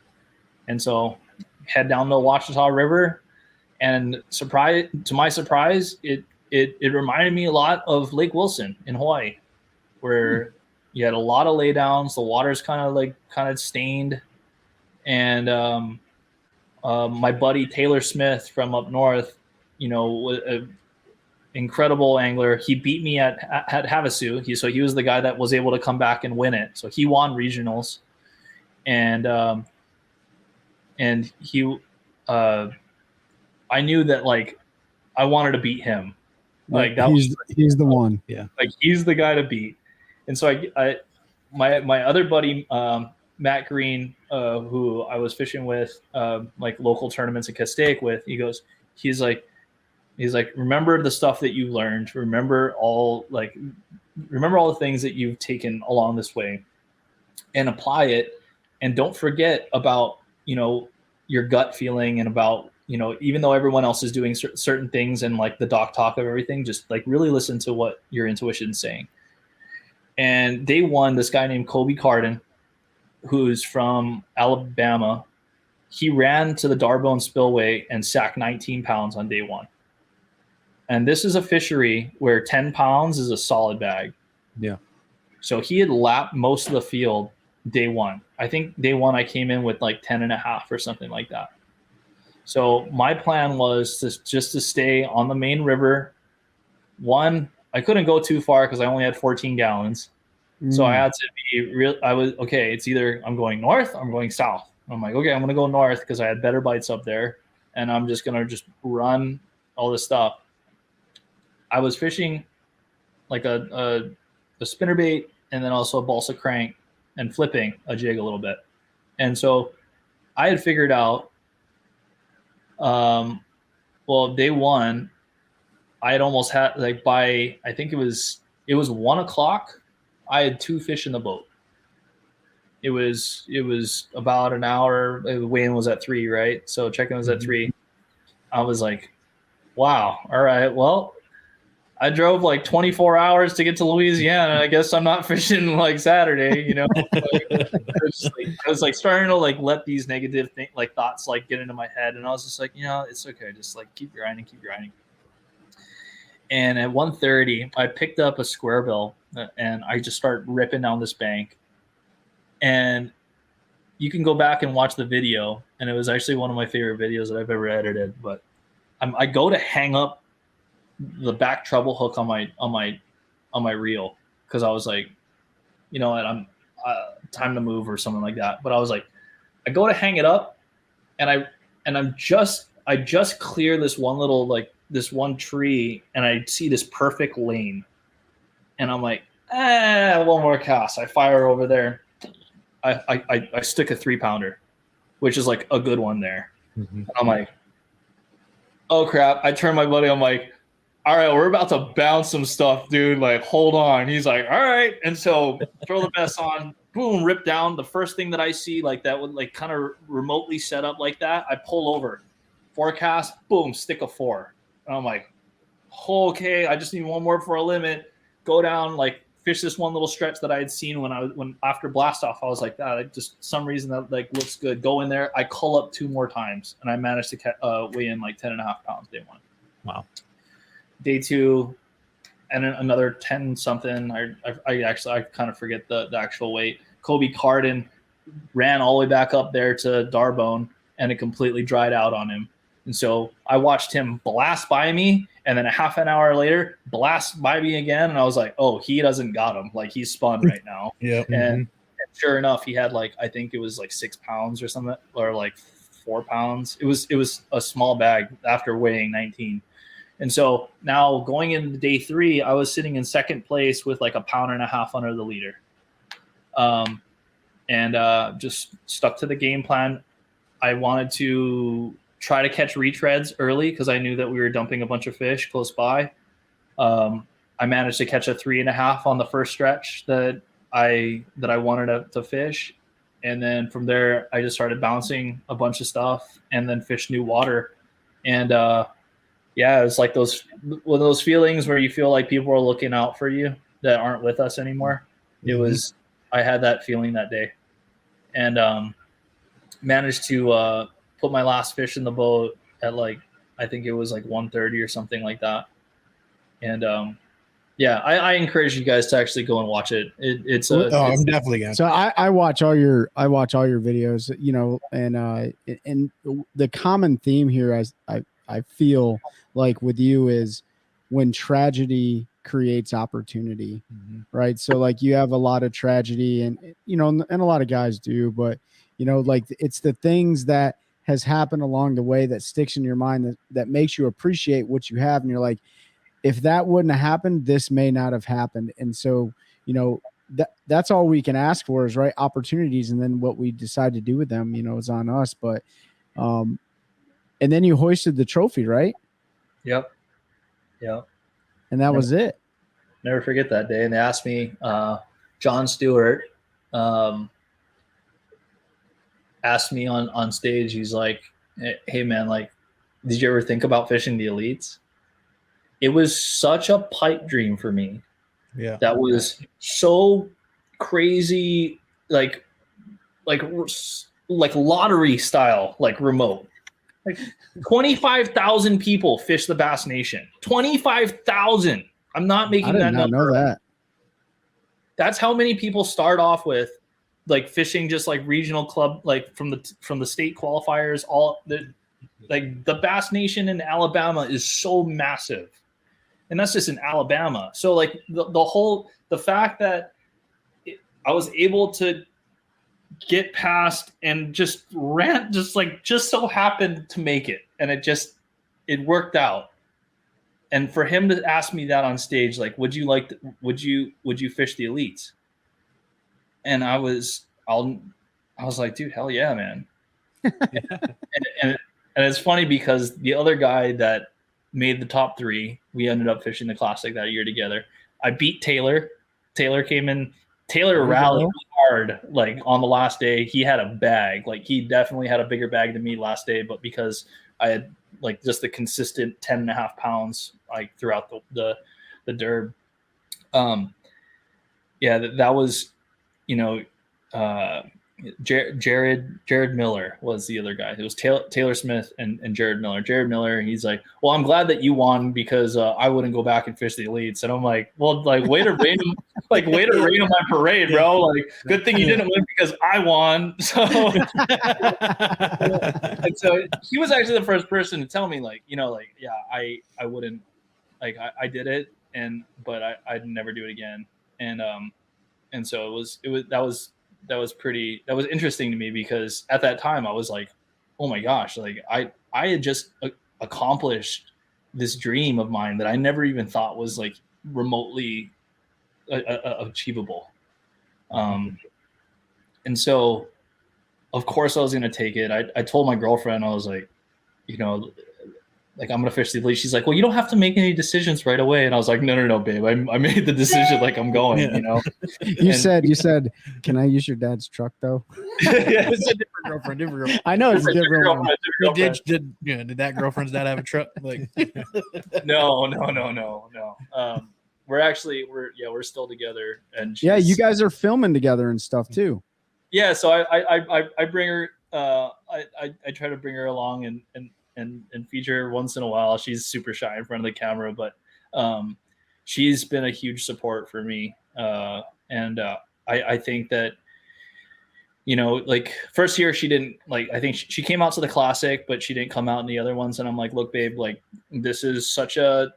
Speaker 2: And so head down the Ouachita River, and to my surprise, it reminded me a lot of Lake Wilson in Hawaii, where you had a lot of laydowns. The water's kind of stained. And my buddy Taylor Smith from up north, incredible angler. He beat me at Havasu. He was the guy that was able to come back and win it. So he won regionals, and he, I knew that like I wanted to beat him. Like that
Speaker 4: he's the one.
Speaker 1: Yeah,
Speaker 2: like he's the guy to beat. And so my other buddy Matt Green, who I was fishing with, like local tournaments at Castaic with, he's like, remember the stuff that you learned. Remember all the things that you've taken along this way, and apply it. And don't forget about, your gut feeling and about even though everyone else is doing certain things and like the doc talk of everything, just like really listen to what your intuition is saying. And day one, this guy named Kobe Carden, who's from Alabama, he ran to the Darbone Spillway and sacked 19 pounds on day one. And this is a fishery where 10 pounds is a solid bag.
Speaker 5: Yeah.
Speaker 2: So he had lapped most of the field day one. I think day one I came in with like 10 and a half or something like that. So my plan was just to stay on the main river. One, I couldn't go too far because I only had 14 gallons. So I had to be real. It's either I'm going north or I'm going south. I'm like, okay, I'm going to go north because I had better bites up there. And I'm just going to just run all this stuff. I was fishing like a spinnerbait and then also a balsa crank and flipping a jig a little bit. And so I had figured out, day one, I had almost had like by, I think it was 1 o'clock. I had 2 fish in the boat. It was about an hour. The weigh-in was at 3, right? So check-in was at 3. I was like, wow, all right, well, I drove like 24 hours to get to Louisiana. I guess I'm not fishing like Saturday, I was like starting to like let these negative thoughts like get into my head, and I was just like, it's okay, just like keep grinding. And at 1:30, I picked up a square bill and I just start ripping down this bank. And you can go back and watch the video, and it was actually one of my favorite videos that I've ever edited. But I go to hang up the back treble hook on my reel because I was like, you know what, I'm time to move or something like that. But I was like, I go to hang it up, and I just clear this one little this one tree, and I see this perfect lane, and I'm like, one more cast. I fire over there. I stick a 3-pounder, which is like a good one there. Mm-hmm. I'm like, oh crap. I turn my buddy. I'm like, all right, we're about to bounce some stuff, dude. Like, hold on. He's like, all right. And so throw the vest on, boom, rip down. The first thing that I see like that would like kind of remotely set up like that, I pull over, forecast, boom, stick a 4. And I'm like, okay, I just need one more for a limit. Go down, like fish this one little stretch that I had seen when after blast off. I was like, that just some reason that like looks good. Go in there. I cull up 2 more times, and I managed to weigh in like 10.5 pounds day one.
Speaker 5: Wow.
Speaker 2: Day 2, and then another 10 something. I kind of forget the actual weight. Kobe Carden ran all the way back up there to Darbone, and it completely dried out on him. And so I watched him blast by me, and then a half an hour later, blast by me again. And I was like, oh, he doesn't got him. Like, he's spun right now.
Speaker 1: Yeah.
Speaker 2: And sure enough, he had like, I think it was like 6 pounds or something, or like 4 pounds. It was a small bag after weighing 19. And so now going into day 3, I was sitting in second place with like 1.5 pounds under the leader. And just stuck to the game plan. I wanted to try to catch retreads early because I knew that we were dumping a bunch of fish close by. I managed to catch a 3.5 on the first stretch that I wanted to fish. And then from there, I just started bouncing a bunch of stuff and then fished new water. And it was like one of those feelings where you feel like people are looking out for you that aren't with us anymore. Mm-hmm. I had that feeling that day, and managed to put my last fish in the boat at like, I think it was like 1:30 or something like that. And I encourage you guys to actually go and watch it.
Speaker 1: I'm definitely gonna.
Speaker 4: So I watch all your videos, and the common theme here I feel like with you is when tragedy creates opportunity, right? So like you have a lot of tragedy, and and a lot of guys do, but like it's the things that has happened along the way that sticks in your mind that makes you appreciate what you have. And you're like, if that wouldn't have happened, this may not have happened. And so, that's all we can ask for is right opportunities. And then what we decide to do with them, is on us. But, and then you hoisted the trophy, right?
Speaker 2: Yep.
Speaker 4: And that was it.
Speaker 2: Never forget that day. And they asked me, John Stewart, asked me on stage, he's like, hey man, like did you ever think about fishing the elites? It was such a pipe dream for me.
Speaker 1: Yeah.
Speaker 2: That was so crazy, like lottery style, like remote. Like 25,000 people fish the Bass Nation. 25,000. I'm not making
Speaker 4: I did
Speaker 2: that
Speaker 4: not
Speaker 2: number
Speaker 4: know
Speaker 2: up.
Speaker 4: that.
Speaker 2: That's how many people start off with, like fishing just like regional club, like from the state qualifiers. All the like the Bass Nation in Alabama is so massive, and that's just in Alabama. So like the fact that I was able to get past and just so happened to make it, and it worked out. And for him to ask me that on stage, like, would you fish the elites? And I was like, dude, hell yeah, man. and it's funny because the other guy that made the top 3, we ended up fishing the Classic that year together. I beat Taylor. Taylor came in. Taylor rallied hard, like on the last day. He had a bag. Like he definitely had a bigger bag than me last day, but because I had like just the consistent 10.5 pounds like throughout the derb. That was, Jared Miller was the other guy. It was Taylor Smith and Jared Miller. Jared Miller, he's like, well, I'm glad that you won because I wouldn't go back and fish the elites. And I'm like, well, like way to rain him, on my parade, bro. Like, good thing you didn't win because I won. So, and so he was actually the first person to tell me, like, I wouldn't, like, I did it, but I'd never do it again. And so that was interesting to me because at that time I was like, oh my gosh, like I had just accomplished this dream of mine that I never even thought was like remotely achievable. And so of course I was going to take it. I told my girlfriend, I was like, like, I'm going to fish the elite. She's like, well, you don't have to make any decisions right away. And I was like, no, babe. I made the decision. Like, I'm going,
Speaker 4: You said, can I use your dad's truck though?
Speaker 1: Yeah, it's a different girlfriend.
Speaker 4: I know it's a different one.
Speaker 1: Did that girlfriend's dad have a truck? Like,
Speaker 2: no. We're still together. And
Speaker 4: you guys are filming together and stuff too.
Speaker 2: Yeah. So I bring her, I try to bring her along and feature her once in a while. She's super shy in front of the camera, but she's been a huge support for me. I think that, like first year she didn't like, I think she came out to the Classic, but she didn't come out in the other ones. And I'm like, look, babe, like this is such a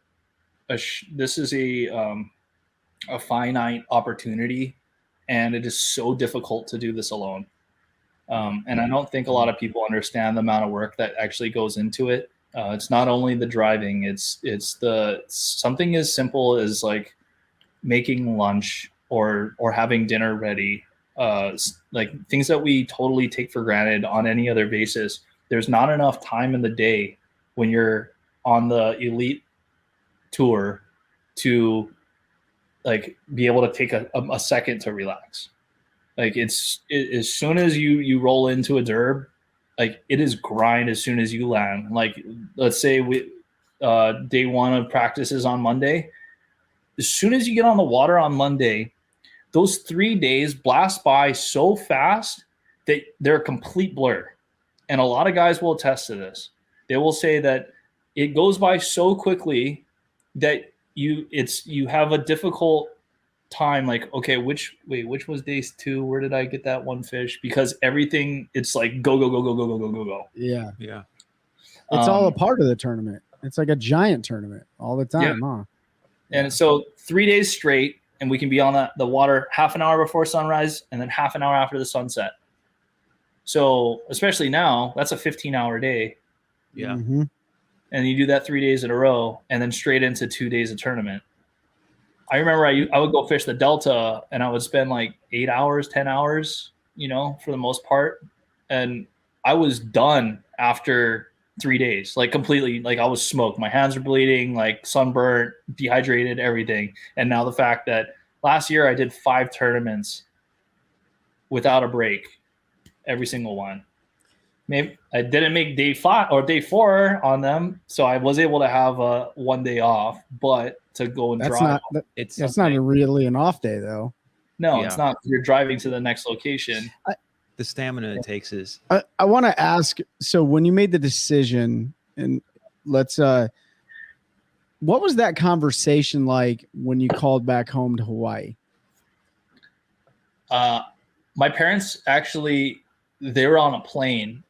Speaker 2: finite opportunity, and it is so difficult to do this alone. And I don't think a lot of people understand the amount of work that actually goes into it. It's not only the driving, it's something as simple as like making lunch or having dinner ready. Like things that we totally take for granted on any other basis. There's not enough time in the day when you're on the elite tour to like be able to take a second to relax. Like as soon as you roll into a derb, like it is grind as soon as you land. Like let's say we day 1 of practice is on Monday. As soon as you get on the water on Monday, those 3 days blast by so fast that they're a complete blur. And a lot of guys will attest to this. They will say that it goes by so quickly that you have a difficult time, like, okay, which was day 2? Where did I get that one fish? Because everything, it's like go.
Speaker 4: Yeah.
Speaker 2: It's
Speaker 4: all a part of the tournament. It's like a giant tournament all the time, huh?
Speaker 2: And so 3 days straight, and we can be on the water half an hour before sunrise and then half an hour after the sunset. So especially now, that's a 15-hour day.
Speaker 5: Yeah.
Speaker 4: Mm-hmm.
Speaker 2: And you do that 3 days in a row and then straight into 2 days of tournament. I remember I would go fish the Delta and I would spend like 8 hours, 10 hours, for the most part. And I was done after 3 days, like completely, like I was smoked. My hands were bleeding, like sunburnt, dehydrated, everything. And now the fact that last year I did 5 tournaments without a break, every single one. maybe I didn't make day 5 or day 4 on them, so I was able to have one day off. But to go and drive,
Speaker 4: It's not really an off day though.
Speaker 2: no, it's not. You're driving to the next location.
Speaker 5: The stamina it takes is.
Speaker 4: I want to ask. So when you made the decision, and let's what was that conversation like when you called back home to Hawaii?
Speaker 2: My parents actually, they were on a plane.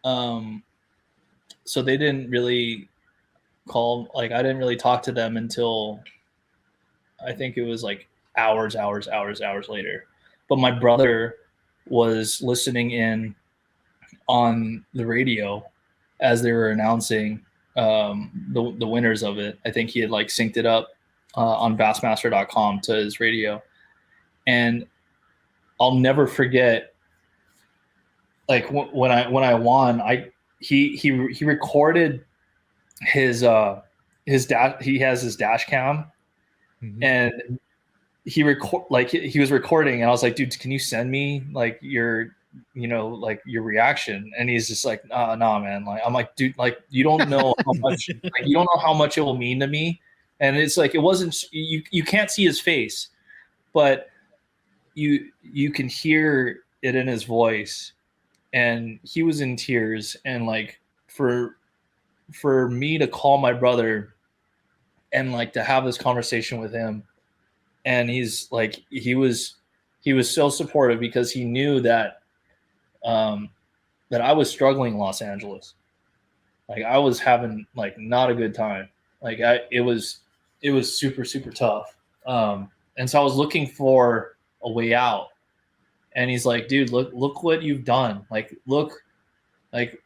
Speaker 2: So they didn't really call, like I didn't really talk to them until I think it was like hours later. But my brother was listening in on the radio as they were announcing the winners of it. I think he had like synced it up on Bassmaster.com to his radio. And I'll never forget, like when I won, he recorded his dash. He has his dash cam, and he was recording, and I was like, dude, can you send me like your reaction? And he's just like, nah, man. Like I'm like, dude, like you don't know how much, like you don't know how much it will mean to me. And it's like it wasn't. You can't see his face, but you can hear it in his voice, and he was in tears. And like for me to call my brother and like to have this conversation with him, and he's like he was so supportive because he knew that that I was struggling in Los Angeles. Like I was having like not a good time. Like it was super, super tough. And so I was looking for a way out. And he's like, dude, look what you've done. Like, look, like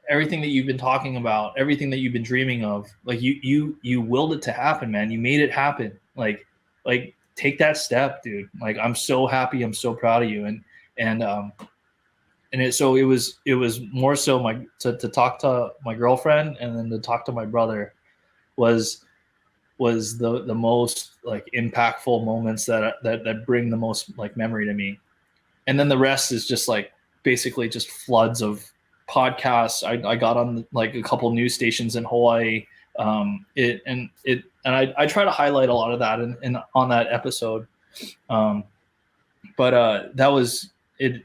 Speaker 2: everything that you've been talking about, everything that you've been dreaming of, like you willed it to happen, man. You made it happen. Like take that step, dude. Like, I'm so happy. I'm so proud of you. So it was more so to talk to my girlfriend and then to talk to my brother was the most like impactful moments that bring the most like memory to me. And then the rest is just like basically just floods of podcasts. I got on like a couple news stations in Hawaii. I try to highlight a lot of that in on that episode. But that was it.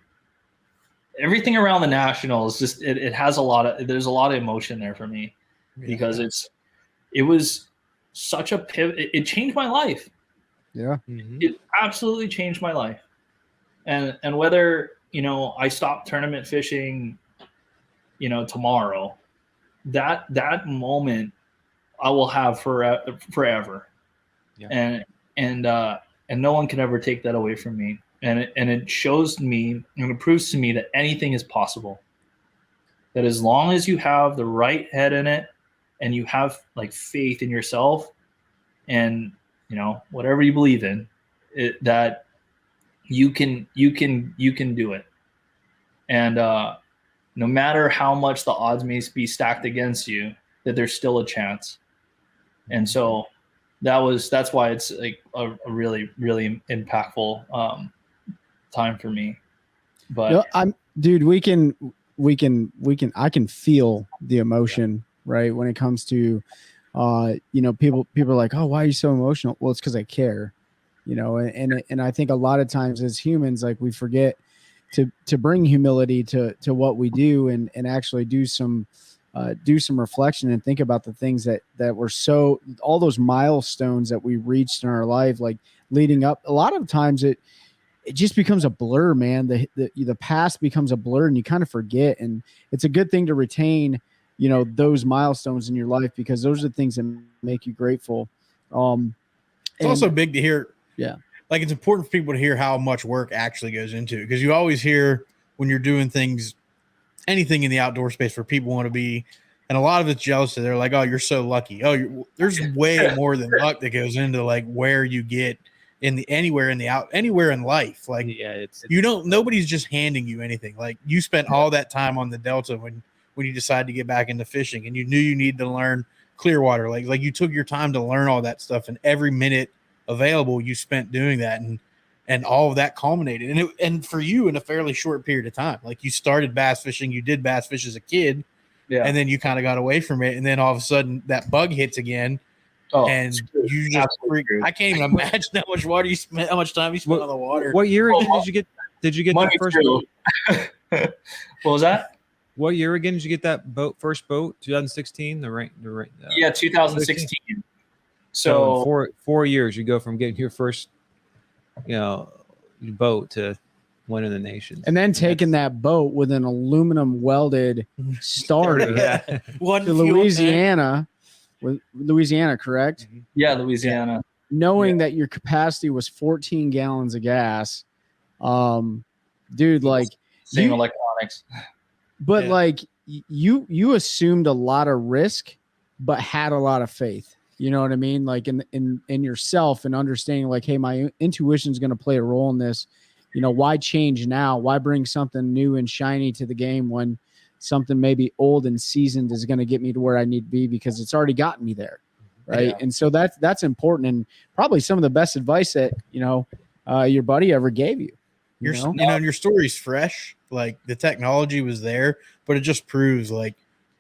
Speaker 2: Everything around the Nationals, just it has there's a lot of emotion there for me because it was such a pivot. It changed my life.
Speaker 4: Yeah.
Speaker 2: It absolutely changed my life. And whether, I stop tournament fishing, tomorrow, that moment I will have forever. Yeah. And no one can ever take that away from me. And it shows me and it proves to me that anything is possible. That as long as you have the right head in it and you have like faith in yourself and whatever you believe in, that you can do it. And no matter how much the odds may be stacked against you, that there's still a chance. And so that's why it's like a really, really impactful time for me. But
Speaker 4: I can feel the emotion, right? When it comes to people are like, oh, why are you so emotional? Well, it's because I care, and I think a lot of times as humans, like we forget to bring humility to what we do and actually do some reflection and think about the things that were all those milestones that we reached in our life, like leading up. A lot of times it just becomes a blur, man. The past becomes a blur and you kind of forget. And it's a good thing to retain, those milestones in your life because those are the things that make you grateful.
Speaker 1: It's also big to hear.
Speaker 4: Yeah.
Speaker 1: Like it's important for people to hear how much work actually goes into it. Because you always hear when you're doing things, anything in the outdoor space where people want to be, and a lot of it's jealousy. They're like, oh, you're so lucky. Oh, there's way more than luck that goes into like where you get anywhere in life. Like, yeah, nobody's just handing you anything. Like you spent all that time on the Delta when you decided to get back into fishing and you knew you needed to learn Clearwater. Like you took your time to learn all that stuff and every minute available you spent doing that. And and all of that culminated. And for you in a fairly short period of time, like you started bass fishing, you did bass fish as a kid, and then you kind of got away from it, and then all of a sudden that bug hits again. And you just I can't even imagine how much water you spent, how much time you spent on the water.
Speaker 5: What year again did you get that first boat?
Speaker 2: What was that?
Speaker 5: What year again did you get that first boat? 2016.
Speaker 2: Yeah, 2016. So
Speaker 5: in 4 years, you go from getting your first, boat to winning the nation,
Speaker 4: and then taking that boat with an aluminum welded starter to Louisiana. With Louisiana, correct?
Speaker 2: Yeah, Louisiana.
Speaker 4: Knowing that your capacity was 14 gallons of gas, dude, like
Speaker 2: same electronics.
Speaker 4: But like you assumed a lot of risk, but had a lot of faith. You know what I mean? Like in yourself and understanding, like, hey, my intuition is going to play a role in this. Why change now? Why bring something new and shiny to the game when something maybe old and seasoned is going to get me to where I need to be, because it's already gotten me there. Right. Yeah. And so that's important, and probably some of the best advice that, your buddy ever gave you.
Speaker 1: And your story's fresh. Like the technology was there, but it just proves like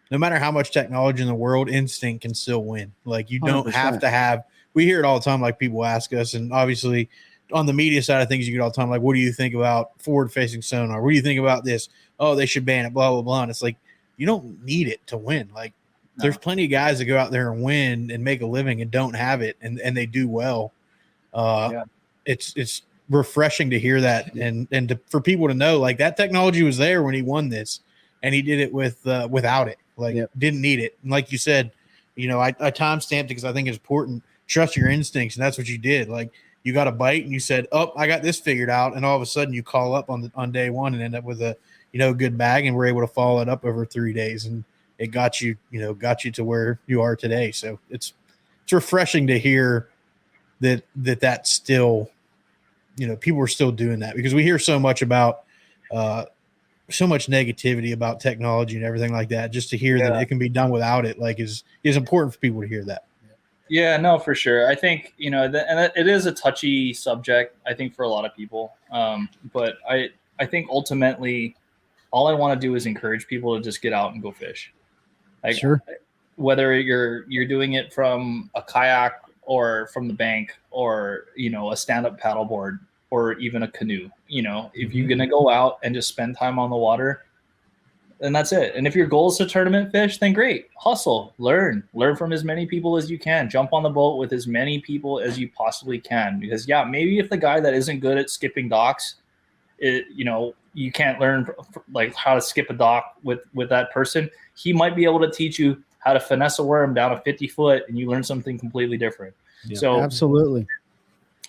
Speaker 1: no matter how much technology in the world, instinct can still win. Like you don't 100%. Have to have, we hear it all the time. Like people ask us, and obviously on the media side of things, you get all the time, like, what do you think about forward facing sonar? What do you think about this? Oh, they should ban it, blah, blah, blah. And it's like, you don't need it to win. Like there's plenty of guys that go out there and win and make a living and don't have it. And they do well. It's refreshing to hear that. And for people to know, like, that technology was there when he won this, and he did it without it. Like didn't need it. And like you said, I time stamped it because I think it's important. Trust your instincts. And that's what you did. Like, you got a bite and you said, oh, I got this figured out. And all of a sudden you call up on day one and end up with a, good bag, and we're able to follow it up over 3 days. And it got you to where you are today. So it's refreshing to hear that still, people are still doing that, because we hear so much about, so much negativity about technology and everything like that. Just to hear that it can be done without it, like is important for people to hear that.
Speaker 2: Yeah, no, for sure. I think, and it is a touchy subject, I think, for a lot of people. But I think ultimately all I want to do is encourage people to just get out and go fish. Like,
Speaker 4: sure. Whether
Speaker 2: you're doing it from a kayak or from the bank or, a stand-up paddleboard or even a canoe, if you're going to go out and just spend time on the water, then that's it. And if your goal is to tournament fish, then great. Hustle, learn from as many people as you can. Jump on the boat with as many people as you possibly can. Because maybe if the guy that isn't good at skipping docks, you can't learn like how to skip a dock with that person. He might be able to teach you how to finesse a worm down a 50 foot, and you learn something completely different.
Speaker 4: Yeah,
Speaker 2: so
Speaker 4: absolutely.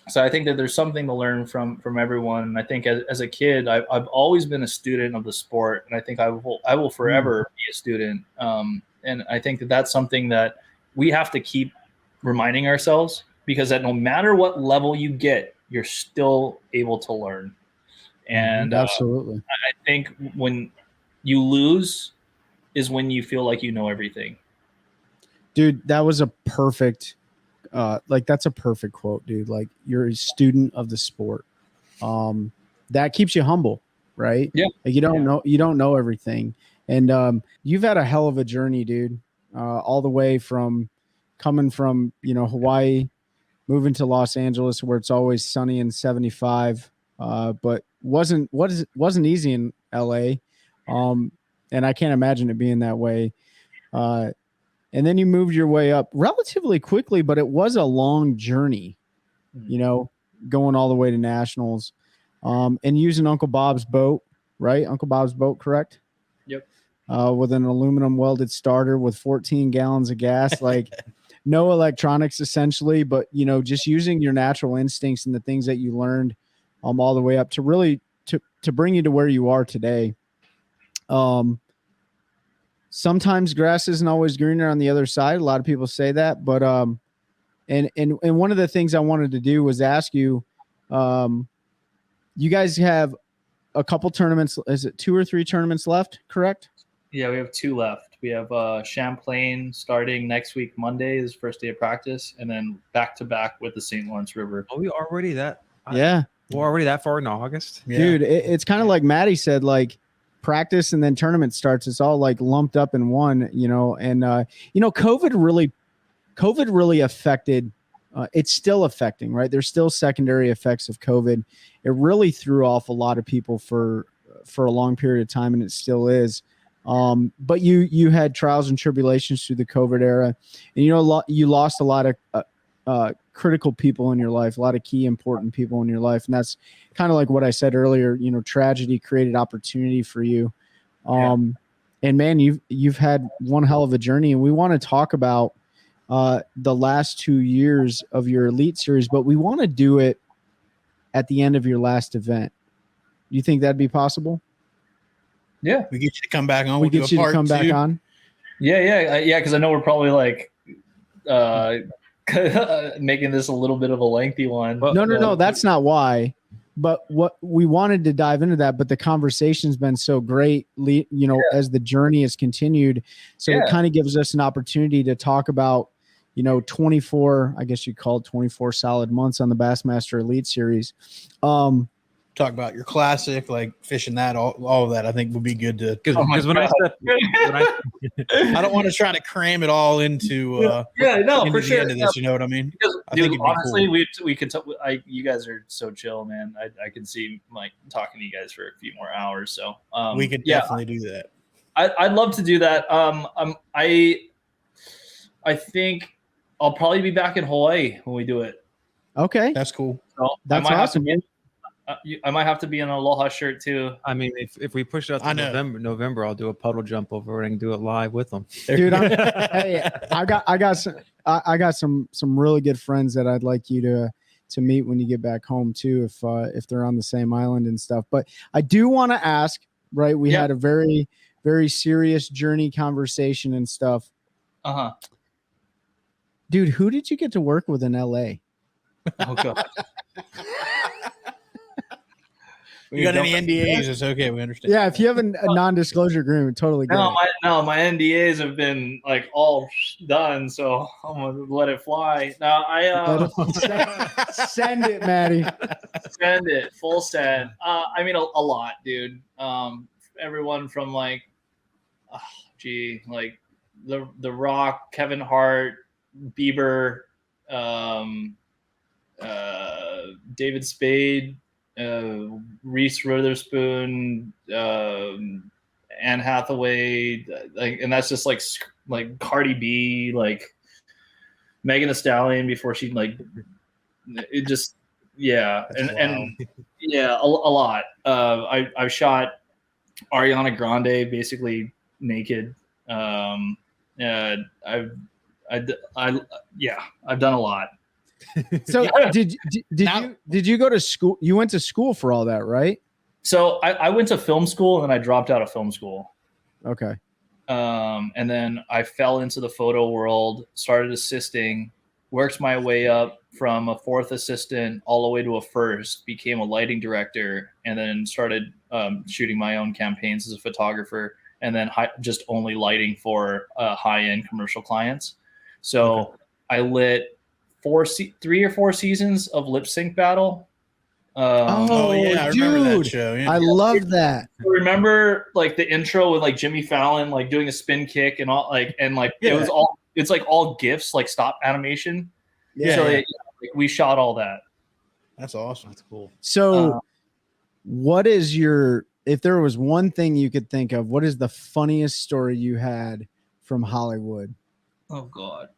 Speaker 2: So I think that there's something to learn from everyone. And I think as a kid, I've always been a student of the sport, and I think I will forever be a student. And I think that that's something that we have to keep reminding ourselves, because that no matter what level you get, you're still able to learn. And
Speaker 4: absolutely,
Speaker 2: I think when you lose is when you feel like you know everything.
Speaker 4: Dude, that was a perfect. That's a perfect quote, dude. Like, you're a student of the sport. That keeps you humble, right?
Speaker 2: Yeah.
Speaker 4: Like, you don't know everything. And you've had a hell of a journey, dude. All the way from coming from, Hawaii, moving to Los Angeles, where it's always sunny and 75. But wasn't easy in LA. And I can't imagine it being that way. And then you moved your way up relatively quickly, but it was a long journey, going all the way to nationals, and using Uncle Bob's boat, right? Uncle Bob's boat, correct?
Speaker 2: Yep.
Speaker 4: With an aluminum welded starter with 14 gallons of gas, like no electronics essentially, but, just using your natural instincts and the things that you learned all the way up to really to bring you to where you are today. Sometimes grass isn't always greener on the other side. A lot of people say that, but and one of the things I wanted to do was ask you, you guys have a couple tournaments. Is it 2 or 3 tournaments left? Correct?
Speaker 2: Yeah, we have 2 left. We have Champlain starting next week. Monday is first day of practice, and then back to back with the St. Lawrence River.
Speaker 5: Are we already that?
Speaker 4: Yeah.
Speaker 5: We're already that far in August.
Speaker 1: Yeah.
Speaker 4: Dude, it's kind of like Maddie said, like practice and then tournament starts. It's all like lumped up in one, you know, and COVID really affected. It's still affecting, right? There's still secondary effects of COVID. It really threw off a lot of people for a long period of time, and it still is. But you had trials and tribulations through the COVID era, and you lost a lot of critical people in your life, a lot of key important people in your life, and that's kind of like what I said earlier. You know, tragedy created opportunity for you, and man, you've had one hell of a journey, and we want to talk about the last 2 years of your Elite Series, but we want to do it at the end of your last event. Do you think that'd be possible?
Speaker 2: Yeah,
Speaker 1: we get you to come back on.
Speaker 4: We get you to come back on.
Speaker 2: Yeah. Because I know we're probably like making this a little bit of a lengthy one.
Speaker 4: No. That's not why. But what we wanted to dive into that, but the conversation's been so great, as the journey has continued. So it kind of gives us an opportunity to talk about, 24, I guess you'd call it 24 solid months on the Bassmaster Elite Series.
Speaker 1: Talk about your classic, like fishing that, all of that. I think would be good to,
Speaker 5: because
Speaker 1: I don't want to try to cram it all into
Speaker 2: for sure.
Speaker 1: End of this, you know what I mean?
Speaker 2: Because,
Speaker 1: I
Speaker 2: dude,
Speaker 1: think
Speaker 2: honestly,
Speaker 1: cool.
Speaker 2: we could. You guys are so chill, man. I could see like talking to you guys for a few more hours. So
Speaker 1: we could definitely do that.
Speaker 2: I'd love to do that. I think I'll probably be back in Hawaii when we do it.
Speaker 4: Okay,
Speaker 1: that's cool.
Speaker 2: So
Speaker 4: that's awesome.
Speaker 2: I might have to be in an Aloha shirt too.
Speaker 5: I mean, if we push it out to November, I'll do a puddle jump over and do it live with them.
Speaker 4: Dude, I got some really good friends that I'd like you to meet when you get back home too, if they're on the same island and stuff. But I do want to ask, right? We had a very, very serious journey conversation and stuff. Dude, who did you get to work with in LA?
Speaker 2: Oh god.
Speaker 1: You got any NDAs? It's okay. We understand.
Speaker 4: Yeah, if you have a non-disclosure agreement, totally good.
Speaker 2: My NDAs have been like all done, so I'm gonna let it fly. Now
Speaker 4: send it, Maddie.
Speaker 2: Send it, full send. I mean a lot, dude. Everyone from like, like the Rock, Kevin Hart, Bieber, David Spade. Reese Witherspoon, Anne Hathaway, and that's just like Cardi B, like Megan Thee Stallion before she it just and a lot. I've shot Ariana Grande basically naked. I've done a lot.
Speaker 4: So did you go to school? You went to school for all that, right?
Speaker 2: So I went to film school and then I dropped out of film school.
Speaker 4: Okay.
Speaker 2: And then I fell into the photo world, started assisting, worked my way up from a fourth assistant all the way to a first, became a lighting director, and then started shooting my own campaigns as a photographer, and then just only lighting for high-end commercial clients. So I lit 3 or 4 seasons of Lip Sync Battle.
Speaker 1: I remember that show. Yeah.
Speaker 4: I love that.
Speaker 2: Remember like the intro with like Jimmy Fallon like doing a spin kick and all it was all, it's like all GIFs, like stop animation. We shot all that.
Speaker 1: That's awesome. That's cool.
Speaker 4: So what is if there was one thing you could think of, what is the funniest story you had from Hollywood?
Speaker 2: Oh God.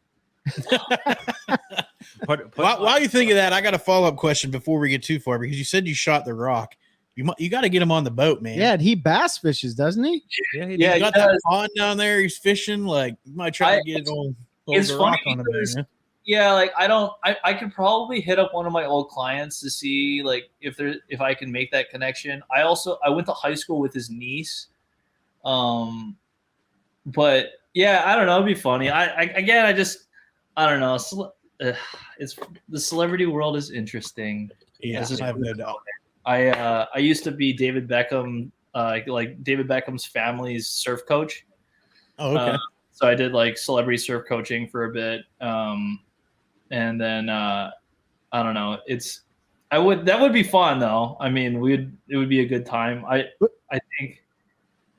Speaker 1: While you think of that, I got a follow-up question before we get too far, because you said you shot The Rock. You got to get him on the boat, man.
Speaker 4: Yeah, he bass fishes, doesn't he?
Speaker 1: He got that pond down there. He's fishing. Like, you might try to get old The Rock on him there. Yeah?
Speaker 2: Yeah, like I could probably hit up one of my old clients to see like if I can make that connection. I went to high school with his niece. But yeah, I don't know. It'd be funny. I don't know. It's the celebrity world is interesting.
Speaker 1: Yeah, I have no doubt.
Speaker 2: I used to be David Beckham, like David Beckham's family's surf coach.
Speaker 1: Oh, okay.
Speaker 2: So I did like celebrity surf coaching for a bit, and then I don't know. That would be fun though. I mean, it would be a good time. I think,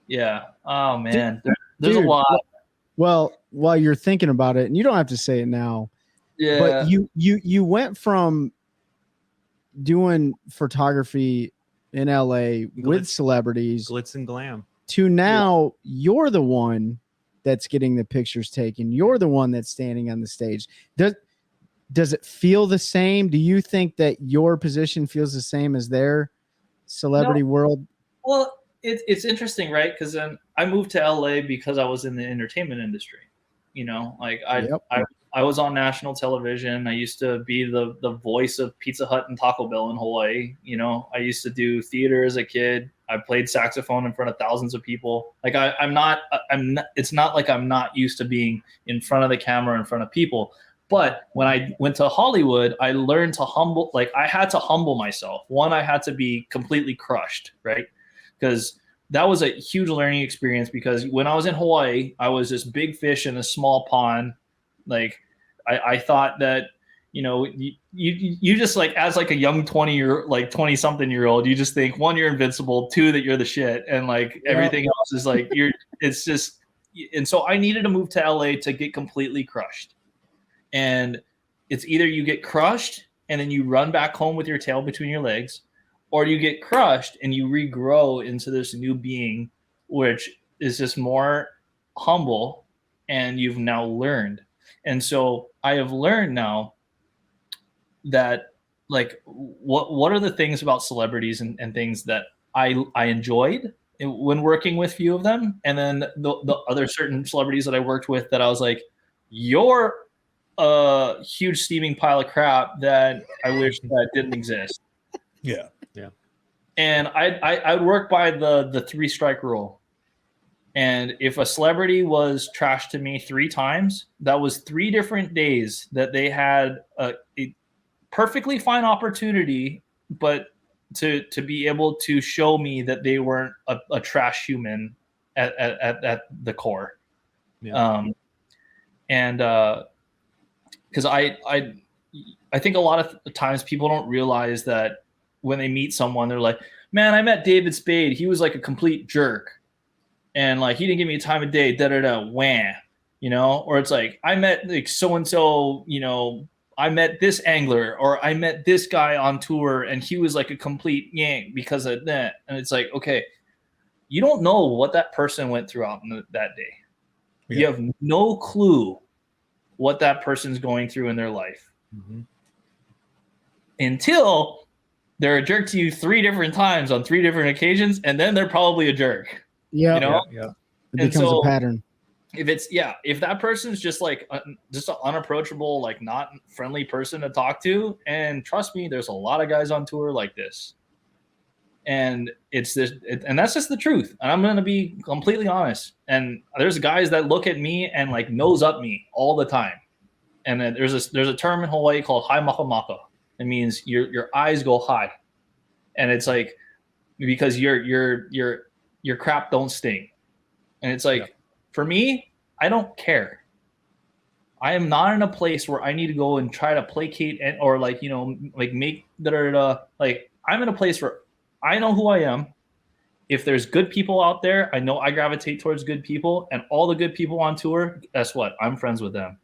Speaker 2: yeah. Oh man, there's
Speaker 4: Dude,
Speaker 2: a lot.
Speaker 4: Well, while you're thinking about it, and you don't have to say it now,
Speaker 2: Yeah.
Speaker 4: but you went from doing photography in LA with celebrities
Speaker 5: Glitz and glam.
Speaker 4: to now you're the one that's getting the pictures taken. You're the one that's standing on the stage. Does it feel the same? Do you think that your position feels the same as their celebrity world?
Speaker 2: Well, it's interesting, right? Because then I moved to LA because I was in the entertainment industry. You know, like I was on national television. I used to be the voice of Pizza Hut and Taco Bell in Hawaii. You know, I used to do theater as a kid. I played saxophone in front of thousands of people. Like I'm not. It's not like I'm not used to being in front of the camera, in front of people. But when I went to Hollywood, I learned to I had to humble myself. One, I had to be completely crushed, right? Because that was a huge learning experience, because when I was in Hawaii, I was this big fish in a small pond. Like I thought that, you know, you just like, as like a young 20 something year old, you just think, one, you're invincible, two, that you're the shit. And like everything else is like, it's just, and so I needed to move to LA to get completely crushed. And it's either you get crushed and then you run back home with your tail between your legs, or you get crushed and you regrow into this new being, which is just more humble, and you've now learned. And so I have learned now that, like, what are the things about celebrities and things that I enjoyed when working with few of them, and then the other certain celebrities that I worked with that I was like, you're a huge steaming pile of crap that I wish that didn't exist.
Speaker 1: Yeah.
Speaker 2: And I'd work by the 3-strike rule. And if a celebrity was trashed to me 3 times, that was 3 different days that they had a perfectly fine opportunity, but to be able to show me that they weren't a trash human at the core.
Speaker 5: Yeah.
Speaker 2: And because I think a lot of times people don't realize that when they meet someone, they're like, man, I met David Spade. He was like a complete jerk. And like, he didn't give me a time of day, wham, you know? Or it's like, I met like so-and-so, you know, I met this angler, or I met this guy on tour and he was like a complete yank because of that. And it's like, okay, you don't know what that person went through out that day. Yeah. You have no clue what that person's going through in their life.
Speaker 5: Mm-hmm.
Speaker 2: Until they're a jerk to you 3 different times on 3 different occasions, and then they're probably a jerk.
Speaker 4: Yeah.
Speaker 2: You know?
Speaker 5: Yeah.
Speaker 4: It becomes a pattern.
Speaker 2: If that person's just like just an unapproachable, like not friendly person to talk to, and trust me, there's a lot of guys on tour like this. And and that's just the truth. And I'm going to be completely honest. And there's guys that look at me and like nose up me all the time. And then there's a term in Hawaii called hai maka maka. It means your eyes go high. And it's like, because your crap don't stink. And it's like, for me, I don't care. I am not in a place where I need to go and try to placate or like, you know, like make like, I'm in a place where I know who I am. If there's good people out there, I know I gravitate towards good people, and all the good people on tour, guess what? I'm friends with them.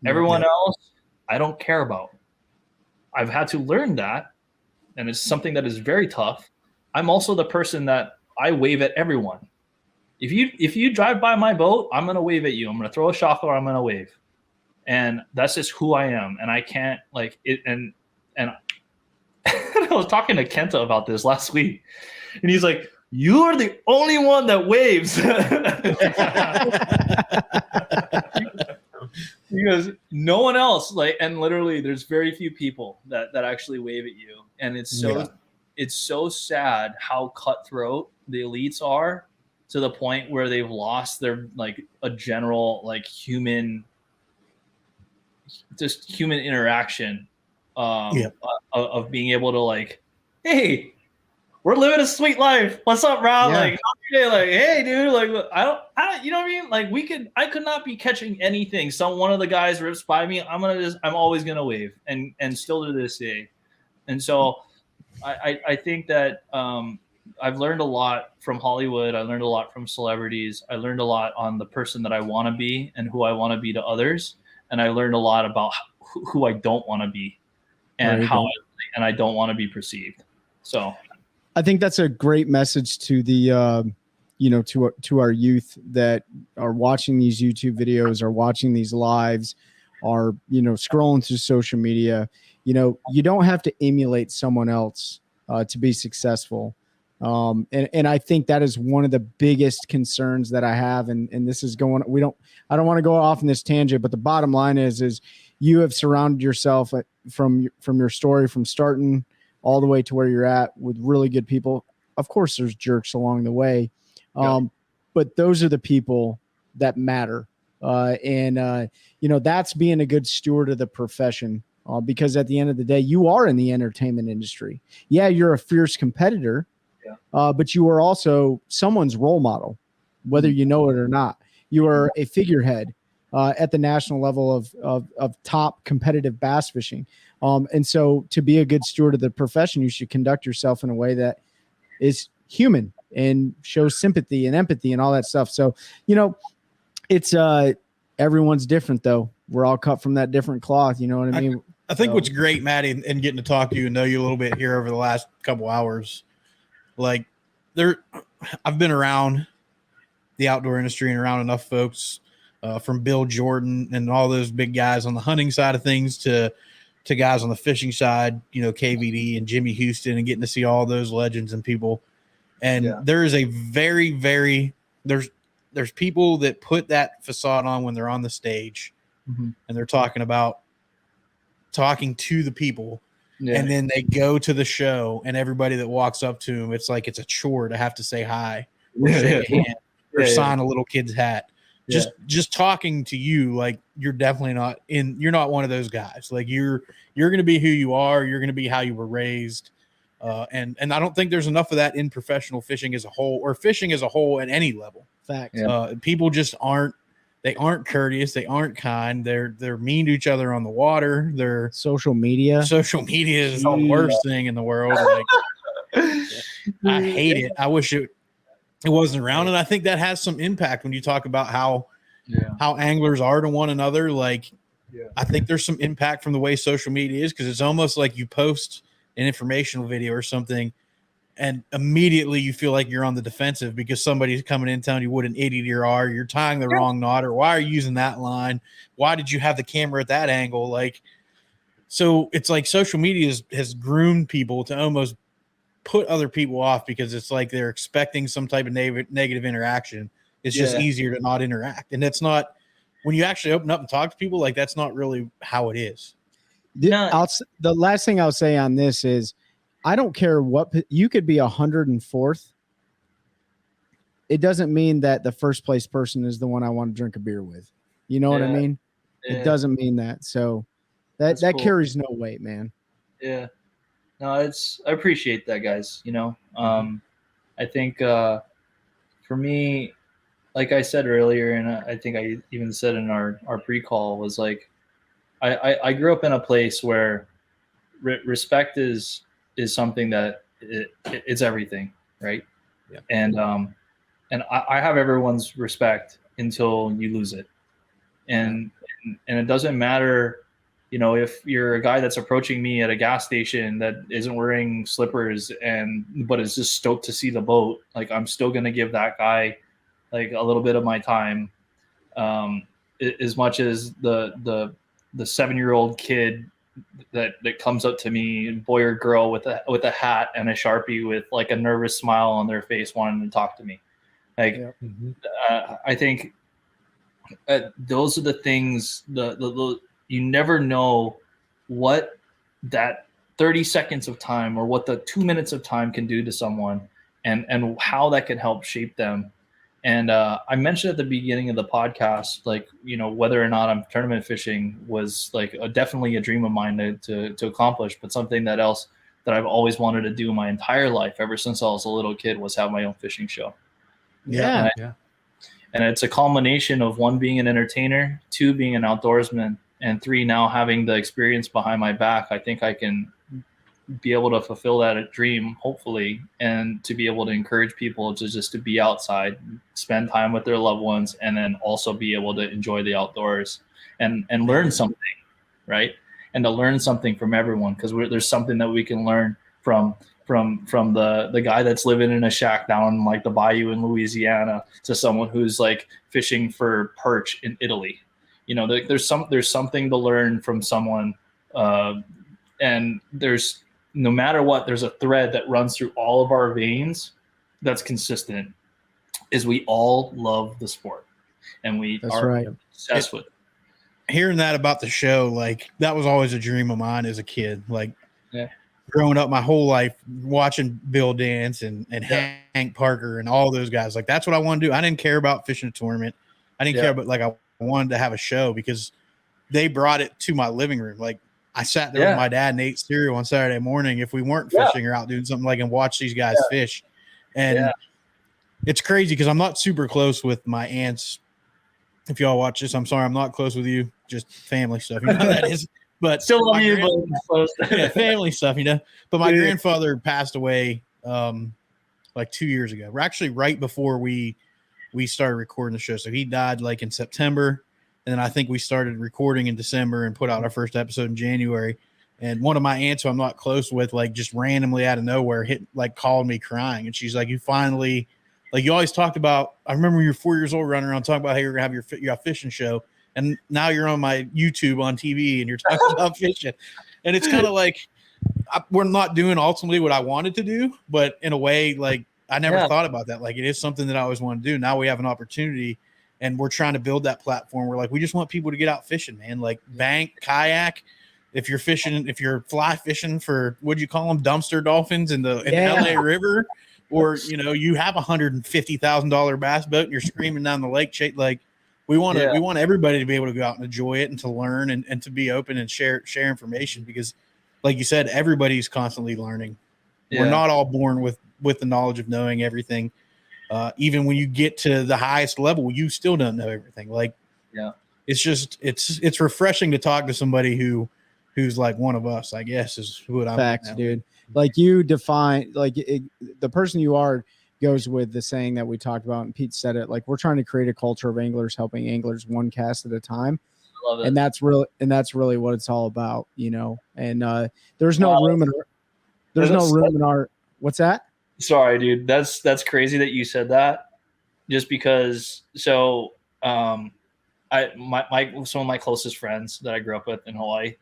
Speaker 2: Everyone else, I don't care about. I've had to learn that, and it's something that is very tough. I'm also the person that I wave at everyone. If you drive by my boat, I'm going to wave at you. I'm going to throw a shock, or I'm going to wave. And that's just who I am. And I can't like it. And I was talking to Kenta about this last week, and he's like, you're the only one that waves. He goes, no one else. Like, and literally there's very few people that actually wave at you. And it's so sad how cutthroat the elites are, to the point where they've lost their like a general like human interaction of being able to like, hey, we're living a sweet life. What's up, Rob? Like, like, hey, dude, like, I don't, you know what I mean? Like, I could not be catching anything. One of the guys rips by me, I'm always gonna wave, and still to this day. And so I think that I've learned a lot from Hollywood. I learned a lot from celebrities. I learned a lot on the person that I want to be and who I want to be to others. And I learned a lot about who I don't want to be and I don't want to be perceived. So
Speaker 4: I think that's a great message to the, to our youth that are watching these YouTube videos, are watching these lives, are, scrolling through social media. You don't have to emulate someone else to be successful. And I think that is one of the biggest concerns that I have. And this is going, I don't want to go off in this tangent, but the bottom line is you have surrounded yourself from your story, from starting all the way to where you're at, with really good people. Of course there's jerks along the way. But those are the people that matter. That's being a good steward of the profession, because at the end of the day, you are in the entertainment industry. Yeah, you're a fierce competitor, but you are also someone's role model, whether you know it or not. You are a figurehead at the national level of top competitive bass fishing. And so to be a good steward of the profession, you should conduct yourself in a way that is human and shows sympathy and empathy and all that stuff. So, it's everyone's different though. We're all cut from that different cloth. You know what I mean?
Speaker 1: I think what's great, Maddie, and getting to talk to you and know you a little bit here over the last couple hours, like I've been around the outdoor industry and around enough folks, from Bill Jordan and all those big guys on the hunting side of things to guys on the fishing side, KVD and Jimmy Houston, and getting to see all those legends and people. And there is a very, very, there's people that put that facade on when they're on the stage, and they're talking to the people. Yeah. And then they go to the show, and everybody that walks up to them, it's like it's a chore to have to say hi or shake a hand or sign a little kid's hat. Just talking to you, like you're definitely you're not one of those guys. Like you're going to be who you are. You're going to be how you were raised. And I don't think there's enough of that in professional fishing as a whole, or fishing as a whole at any level.
Speaker 4: Fact.
Speaker 1: People just aren't courteous. They aren't kind. They're mean to each other on the water. Their social media is the worst thing in the world. Like, I hate it. I wish it wasn't around. And I think that has some impact when you talk about how anglers are to one another. Like, I think there's some impact from the way social media is, because it's almost like you post an informational video or something, and immediately you feel like you're on the defensive because somebody's coming in telling you what an idiot you are. You're tying the wrong knot, or why are you using that line? Why did you have the camera at that angle? Like, so it's like social media has groomed people to almost put other people off, because it's like they're expecting some type of negative interaction. It's just easier to not interact. And that's not, when you actually open up and talk to people, like that's not really how it is.
Speaker 4: The last thing I'll say on this is, I don't care what you could be 104th. It doesn't mean that the first place person is the one I want to drink a beer with. You know what I mean? It doesn't mean that. So that cool. Carries no weight, man.
Speaker 2: Yeah. No, I appreciate that, guys. I think for me, like I said earlier, and I think I even said in our pre-call, was like, I grew up in a place where respect is something that it's everything, right? Yeah. And I have everyone's respect until you lose it, and it doesn't matter, if you're a guy that's approaching me at a gas station that isn't wearing slippers but is just stoked to see the boat. Like, I'm still gonna give that guy like a little bit of my time, as much as the 7-year-old kid that comes up to me, boy or girl, with a hat and a Sharpie with like a nervous smile on their face, wanting to talk to me. Like, I think those are the things. You never know what that 30 seconds of time or what the 2 minutes of time can do to someone, and how that can help shape them. And I mentioned at the beginning of the podcast, like, whether or not I'm tournament fishing was like definitely a dream of mine to accomplish, but something that I've always wanted to do my entire life, ever since I was a little kid, was have my own fishing show. And it's a culmination of 1, being an entertainer, 2, being an outdoorsman, and 3, now having the experience behind my back. I think I can be able to fulfill that dream, hopefully, and to be able to encourage people to just to be outside, spend time with their loved ones, and then also be able to enjoy the outdoors and learn something, right? And to learn something from everyone, because there's something that we can learn from the guy that's living in a shack down in like the bayou in Louisiana to someone who's like fishing for perch in Italy. You know, there's something to learn from someone, and there's, no matter what, there's a thread that runs through all of our veins that's consistent, is we all love the sport, and we are obsessed with it.
Speaker 1: Hearing that about the show, like that was always a dream of mine as a kid. Like growing up my whole life watching Bill Dance and Hank Parker and all those guys, like that's what I want to do. I didn't care about fishing a tournament. I didn't care, but like I wanted to have a show because they brought it to my living room. Like I sat there with my dad and ate cereal on Saturday morning if we weren't fishing or out doing something, like, and watch these guys fish. And it's crazy because I'm not super close with my aunts. If y'all watch this, I'm sorry, I'm not close with you. Just family stuff, you know that is. But
Speaker 2: still love you,
Speaker 1: but family stuff, you know. But my grandfather passed away like 2 years ago. We're actually right before we started recording the show. So he died like in September, and then I think we started recording in December and put out our first episode in January. And one of my aunts who I'm not close with, like just randomly out of nowhere, called me crying, and she's like, "You finally." Like you always talked about, I remember when you were 4 years old running around talking about how you're going to have your fishing show. And now you're on my YouTube on TV and you're talking about fishing. And it's kind of like, we're not doing ultimately what I wanted to do, but in a way, like I never thought about that. Like it is something that I always want to do. Now we have an opportunity and we're trying to build that platform. We're like, we just want people to get out fishing, man. Like bank, kayak. If you're fishing, if you're fly fishing for, what'd you call them? Dumpster dolphins in the LA River. Or, you know, you have $150,000 bass boat and you're screaming down the lake. Like we want everybody to be able to go out and enjoy it and to learn and to be open and share information, because like you said, everybody's constantly learning. We're not all born with the knowledge of knowing everything. Even when you get to the highest level, you still don't know everything. Like, it's just, it's refreshing to talk to somebody who's like one of us, I guess, is what I'm.
Speaker 4: Facts, dude. Like you define, like the person you are goes with the saying that we talked about, and Pete said it. Like we're trying to create a culture of anglers helping anglers one cast at a time.
Speaker 2: Love it.
Speaker 4: And that's really what it's all about, you know. And there's no room in our. What's that?
Speaker 2: Sorry, dude. That's crazy that you said that. Just because, so some of my closest friends that I grew up with in Hawaii,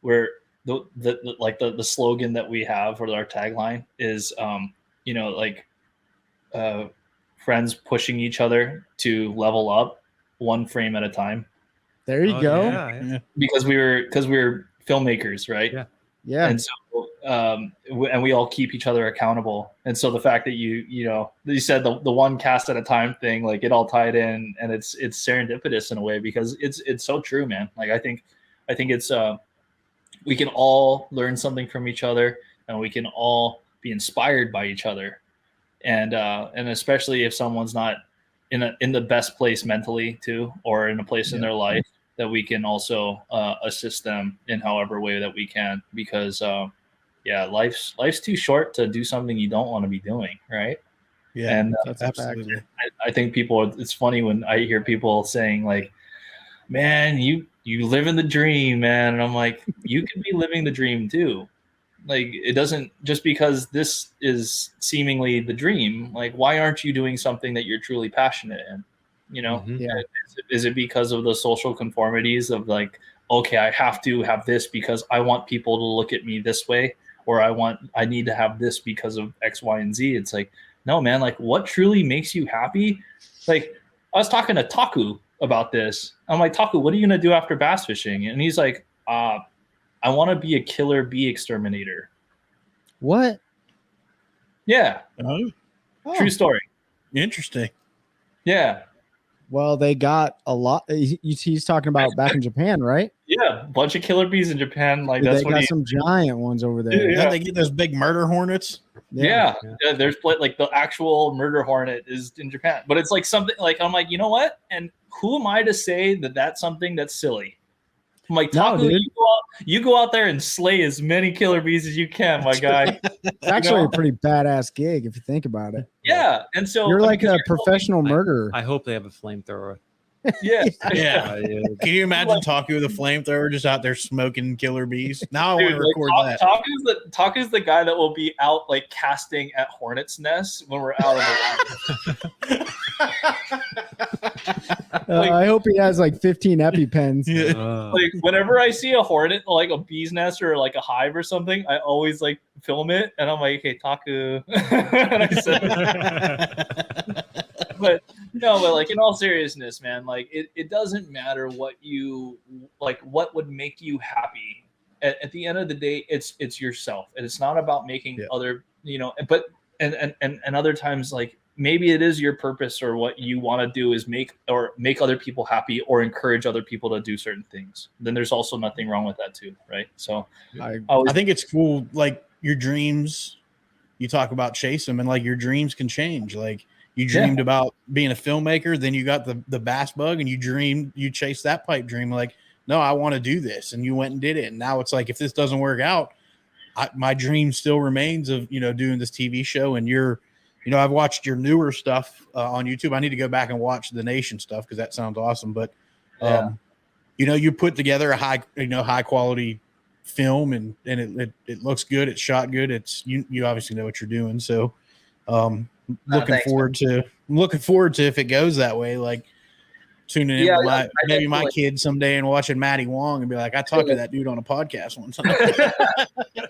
Speaker 2: were. The slogan that we have, or our tagline is, you know, like friends pushing each other to level up one frame at a time.
Speaker 4: There you go.
Speaker 5: Yeah.
Speaker 2: Because we were filmmakers, right?
Speaker 4: Yeah.
Speaker 2: And so, and we all keep each other accountable. And so the fact that you said the one cast at a time thing, like it all tied in, and it's serendipitous in a way, because it's so true, man. Like I think it's we can all learn something from each other, and we can all be inspired by each other. And especially if someone's not in the best place mentally too, or in a place in their life, that we can also assist them in however way that we can, because life's too short to do something you don't want to be doing. Right.
Speaker 1: Yeah.
Speaker 2: And
Speaker 1: that's absolutely.
Speaker 2: I think it's funny when I hear people saying like, man, you live in the dream, man. And I'm like, you can be living the dream too. Like, it doesn't, just because this is seemingly the dream, like, why aren't you doing something that you're truly passionate in? You know, is it because of the social conformities of like, okay, I have to have this because I want people to look at me this way, or I need to have this because of X, Y, and Z. It's like, no, man, like what truly makes you happy? Like I was talking to Taku about this. I'm like, Taku, what are you going to do after bass fishing? And he's like, I want to be a killer bee exterminator.
Speaker 4: What?
Speaker 2: Yeah.
Speaker 1: Oh.
Speaker 2: True story.
Speaker 1: Interesting.
Speaker 2: Yeah.
Speaker 4: Well, they got a lot. He's talking about back in Japan, right?
Speaker 2: Yeah, a bunch of killer bees in Japan. Like
Speaker 4: Dude,
Speaker 2: that's
Speaker 4: they
Speaker 2: what
Speaker 4: got some giant ones over there.
Speaker 1: Yeah. They get those big murder hornets.
Speaker 2: Yeah. There's like the actual murder hornet is in Japan, but it's like something like, I'm like, you know what? And who am I to say that that's something that's silly? I'm like,
Speaker 4: No,
Speaker 2: Taku,
Speaker 4: dude.
Speaker 2: you go out there and slay as many killer bees as you can, my guy.
Speaker 4: It's actually a pretty badass gig if you think about it.
Speaker 2: Yeah, and so
Speaker 4: You're like
Speaker 2: because
Speaker 4: a
Speaker 2: you're helping-
Speaker 4: professional murderer.
Speaker 5: I hope they have a flamethrower.
Speaker 2: Yeah,
Speaker 1: Yeah.
Speaker 5: Yeah.
Speaker 1: Can you imagine Taku with a flamethrower just out there smoking killer bees? Now I want to
Speaker 2: Dude,
Speaker 1: record
Speaker 2: like,
Speaker 1: that.
Speaker 2: Taku's the guy that will be out like casting at hornets' nests when we're out in the Like-
Speaker 4: I hope he has like 15 EpiPens.
Speaker 1: Yeah.
Speaker 2: like whenever I see a hornet, like a bee's nest or like a hive or something, I always like film it, and I'm like, "Hey, Taku," and I said, but like in all seriousness, man, like it doesn't matter what you like, what would make you happy. At the end of the day, it's yourself, and it's not about making other, but and other times like maybe it is your purpose or what you want to do is make other people happy or encourage other people to do certain things. Then there's also nothing wrong with that too, right? So
Speaker 1: I think it's cool. Like your dreams, you talk about chase them, and like your dreams can change. Like you dreamed about being a filmmaker, then you got the bass bug, and you chased that pipe dream. Like, no, I want to do this, and you went and did it. And now it's like, if this doesn't work out, my dream still remains of doing this TV show. And I've watched your newer stuff on YouTube. I need to go back and watch the Nation stuff because that sounds awesome. But you put together a high quality film, and it looks good. It's shot good. It's you obviously know what you're doing. So looking forward to if it goes that way, like tuning in with maybe my kids someday and watching Matty Wong and be like, I talked to that dude on a podcast one time.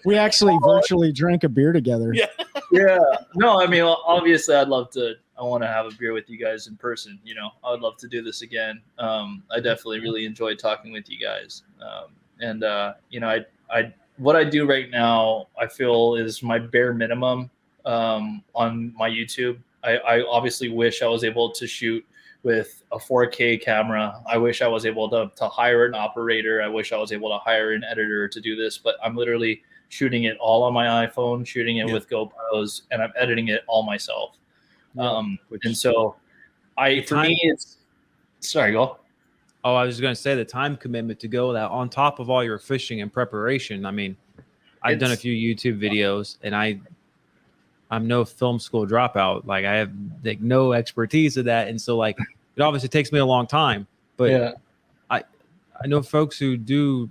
Speaker 4: We actually virtually drank a beer together.
Speaker 2: Yeah. No, I mean, obviously I want to have a beer with you guys in person. I would love to do this again. I definitely really enjoyed talking with you guys. What I do right now, I feel is my bare minimum on my YouTube. I obviously wish I was able to shoot with a 4K camera. I wish I was able to hire an operator. I wish I was able to hire an editor to do this, but I'm literally shooting it all on my iPhone, shooting it with GoPros, and I'm editing it all myself. And so sorry, go.
Speaker 5: Oh, I was going to say the time commitment to go that on top of all your fishing and preparation. I mean, I've done a few YouTube videos, and I'm no film school dropout. Like I have like no expertise of that. And so like, it obviously takes me a long time, but I know folks who do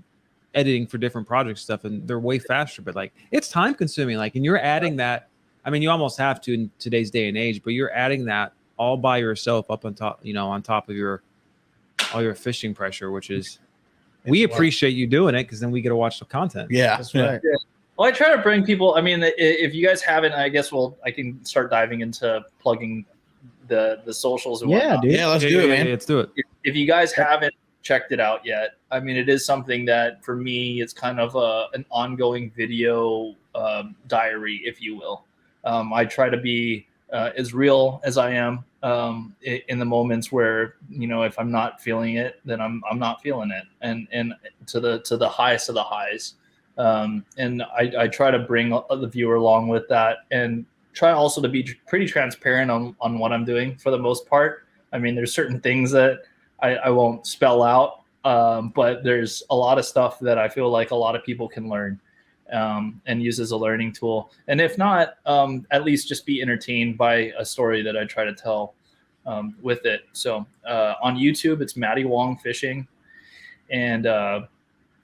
Speaker 5: editing for different project stuff and they're way faster, but like it's time consuming. Like, and you're adding that. I mean, you almost have to in today's day and age, but you're adding that all by yourself up on top, on top of all your fishing pressure, which is, we appreciate you doing it because then we get to watch the content.
Speaker 1: Yeah.
Speaker 4: That's right.
Speaker 2: Yeah. Well, I try to bring people. I mean, if you guys haven't, I guess I can start diving into plugging the socials. And whatnot.
Speaker 4: Dude.
Speaker 1: Yeah, let's do it, man.
Speaker 5: Let's do it.
Speaker 2: If you guys haven't checked it out yet, I mean, it is something that for me, it's kind of an ongoing video diary, if you will. I try to be as real as I am in the moments where if I'm not feeling it, then I'm not feeling it, and to the highest of the highs. And I try to bring the viewer along with that, and try also to be pretty transparent on what I'm doing for the most part. I mean, there's certain things that I won't spell out, but there's a lot of stuff that I feel like a lot of people can learn and use as a learning tool. And if not, at least just be entertained by a story that I try to tell with it. So on YouTube, it's Matty Wong Fishing. And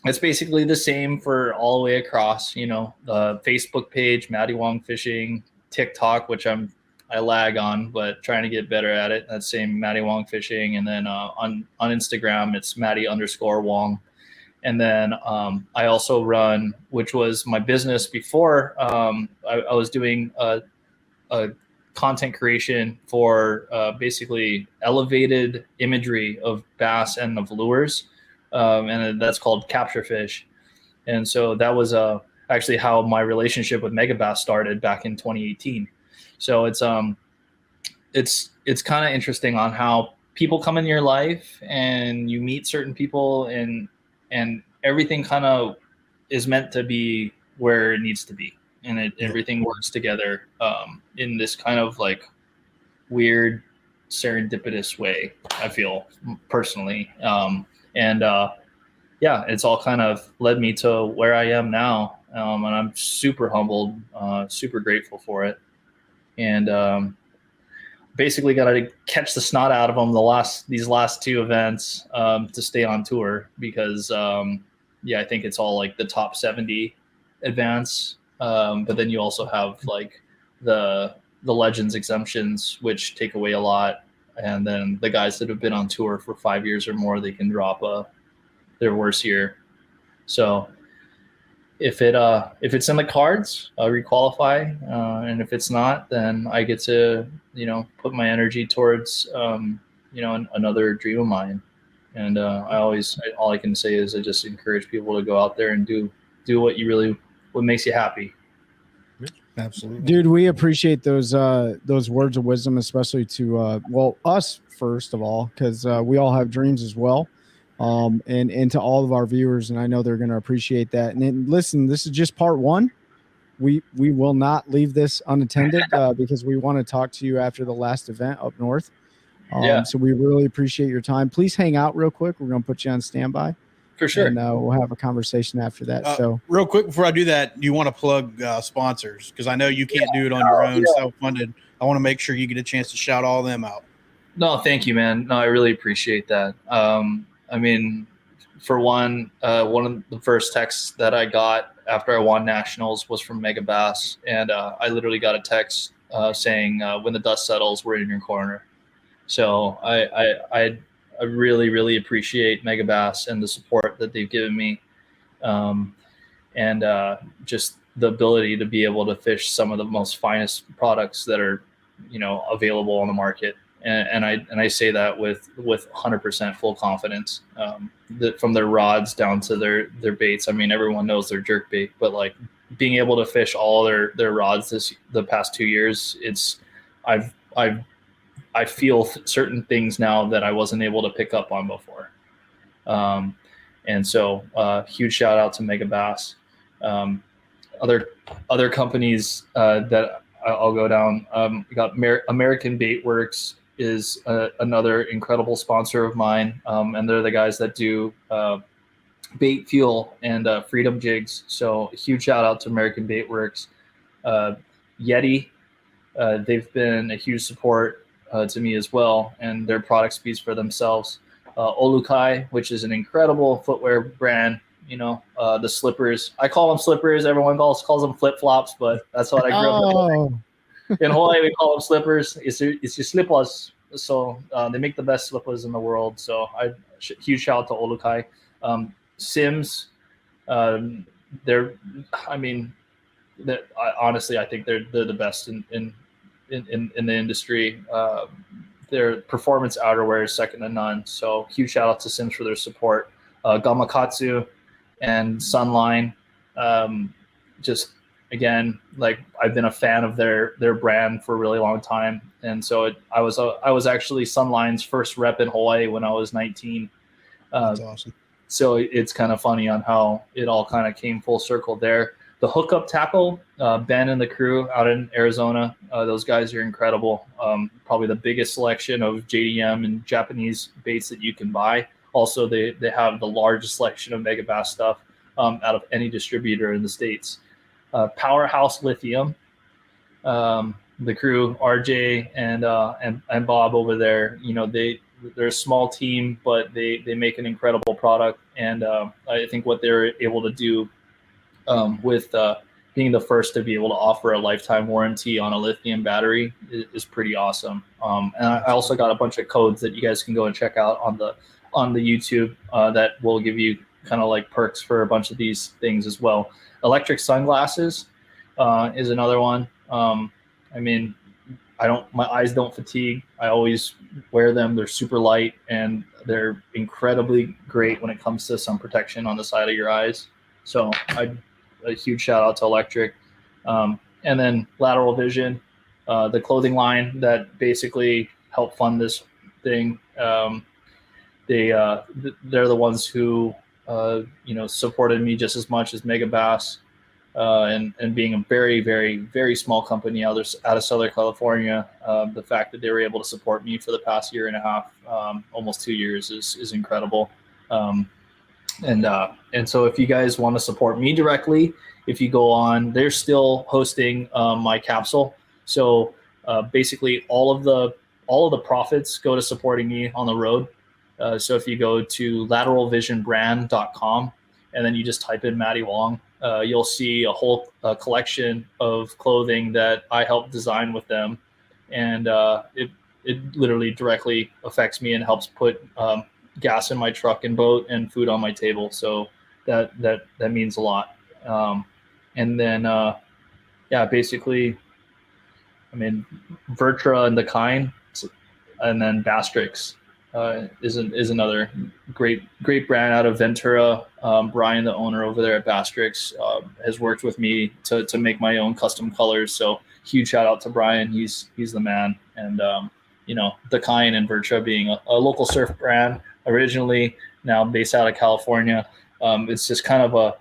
Speaker 2: it's basically the same for all the way across, the Facebook page, Matty Wong Fishing, TikTok, which I lag on, but trying to get better at it. That's same Matty Wong Fishing. And then on Instagram, it's Matty_Wong. And then I also run, which was my business before. I was doing a content creation for basically elevated imagery of bass and of lures. And that's called Capture Fish. And so that was actually how my relationship with Megabass started back in 2018. So it's kind of interesting on how people come in your life and you meet certain people and everything kind of is meant to be where it needs to be. And everything works together in this kind of like weird serendipitous way, I feel personally. And yeah, it's all kind of led me to where I am now. And I'm super humbled, super grateful for it. And basically got to catch the snot out of them these last two events to stay on tour because I think it's all like the top 70 advance, but then you also have like the legends exemptions, which take away a lot, and then the guys that have been on tour for 5 years or more, they can drop their worst year. So if it's in the cards, I'll requalify, and if it's not, then I get to put my energy towards another dream of mine. And all I can say is I just encourage people to go out there and do what makes you happy.
Speaker 1: Absolutely,
Speaker 4: dude. We appreciate those words of wisdom, especially to us first of all, because we all have dreams as well. And to all of our viewers, and I know they're going to appreciate that. And then, listen, this is just part one. We will not leave this unattended because we want to talk to you after the last event up north. So we really appreciate your time. Please hang out real quick. We're going to put you on standby.
Speaker 2: For sure.
Speaker 4: And we'll have a conversation after that. So
Speaker 1: real quick before I do that, you want to plug sponsors? Because I know you can't do it on your own, self-funded. I want to make sure you get a chance to shout all of them out.
Speaker 2: No, thank you, man. No, I really appreciate that. I mean, for one of the first texts that I got after I won nationals was from Megabass, and I literally got a text saying, "When the dust settles, we're in your corner." So I really, really appreciate Megabass and the support that they've given me, and just the ability to be able to fish some of the most finest products that are available on the market. And I say that with 100% full confidence, that from their rods down to their baits. I mean, everyone knows their jerk bait, but like being able to fish all their rods the past 2 years, I feel certain things now that I wasn't able to pick up on before. And so huge shout out to Megabass. Other companies that I'll go down. We got American Bait Works is another incredible sponsor of mine, and they're the guys that do bait fuel and freedom jigs. So a huge shout out to American Bait Works. Yeti, they've been a huge support to me as well, and their product speaks for themselves. Olukai, which is an incredible footwear brand. The slippers. I call them slippers. Everyone calls them flip flops, but that's what I grew up with. In Hawaii, we call them slippers. It's your slippers. So they make the best slippers in the world. So huge shout out to Olukai. Sims, honestly, I think they're the best in the industry. Their performance outerwear is second to none. So huge shout out to Sims for their support. Gamakatsu and Sunline, just again, like I've been a fan of their brand for a really long time, and so I was actually Sunline's first rep in Hawaii when I was 19.
Speaker 1: That's awesome.
Speaker 2: So it's kind of funny on how it all kind of came full circle there. The hookup tackle, Ben and the crew out in Arizona, those guys are incredible. Probably the biggest selection of JDM and Japanese baits that you can buy. Also, they have the largest selection of Megabass stuff out of any distributor in the States. Powerhouse Lithium, the crew, RJ and Bob over there, they're a small team, but they make an incredible product. And I think what they're able to do with being the first to be able to offer a lifetime warranty on a lithium battery is pretty awesome. And I also got a bunch of codes that you guys can go and check out on the YouTube that will give you kind of like perks for a bunch of these things as well. Electric sunglasses is another one. My eyes don't fatigue. I always wear them. They're super light and they're incredibly great when it comes to sun protection on the side of your eyes. So a huge shout out to Electric. And then Lateral Vision, the clothing line that basically helped fund this thing. They're the ones who supported me just as much as Megabass, and being a very, very, very small company out of Southern California, the fact that they were able to support me for the past year and a half, almost 2 years, is incredible. And so if you guys want to support me directly, if you go on, they're still hosting my capsule. So basically all of the profits go to supporting me on the road. So if you go to lateralvisionbrand.com and then you just type in Matty Wong, you'll see a whole collection of clothing that I helped design with them. And it literally directly affects me and helps put gas in my truck and boat and food on my table. So that means a lot. And then, basically, I mean, Vertra and the Kind, and then Bastrix is another great brand out of Ventura. Brian, the owner over there at Bastrix, has worked with me to make my own custom colors. So huge shout out to Brian. He's the man. And the Kind and Vertra being a local surf brand originally, now based out of California. It's just kind of an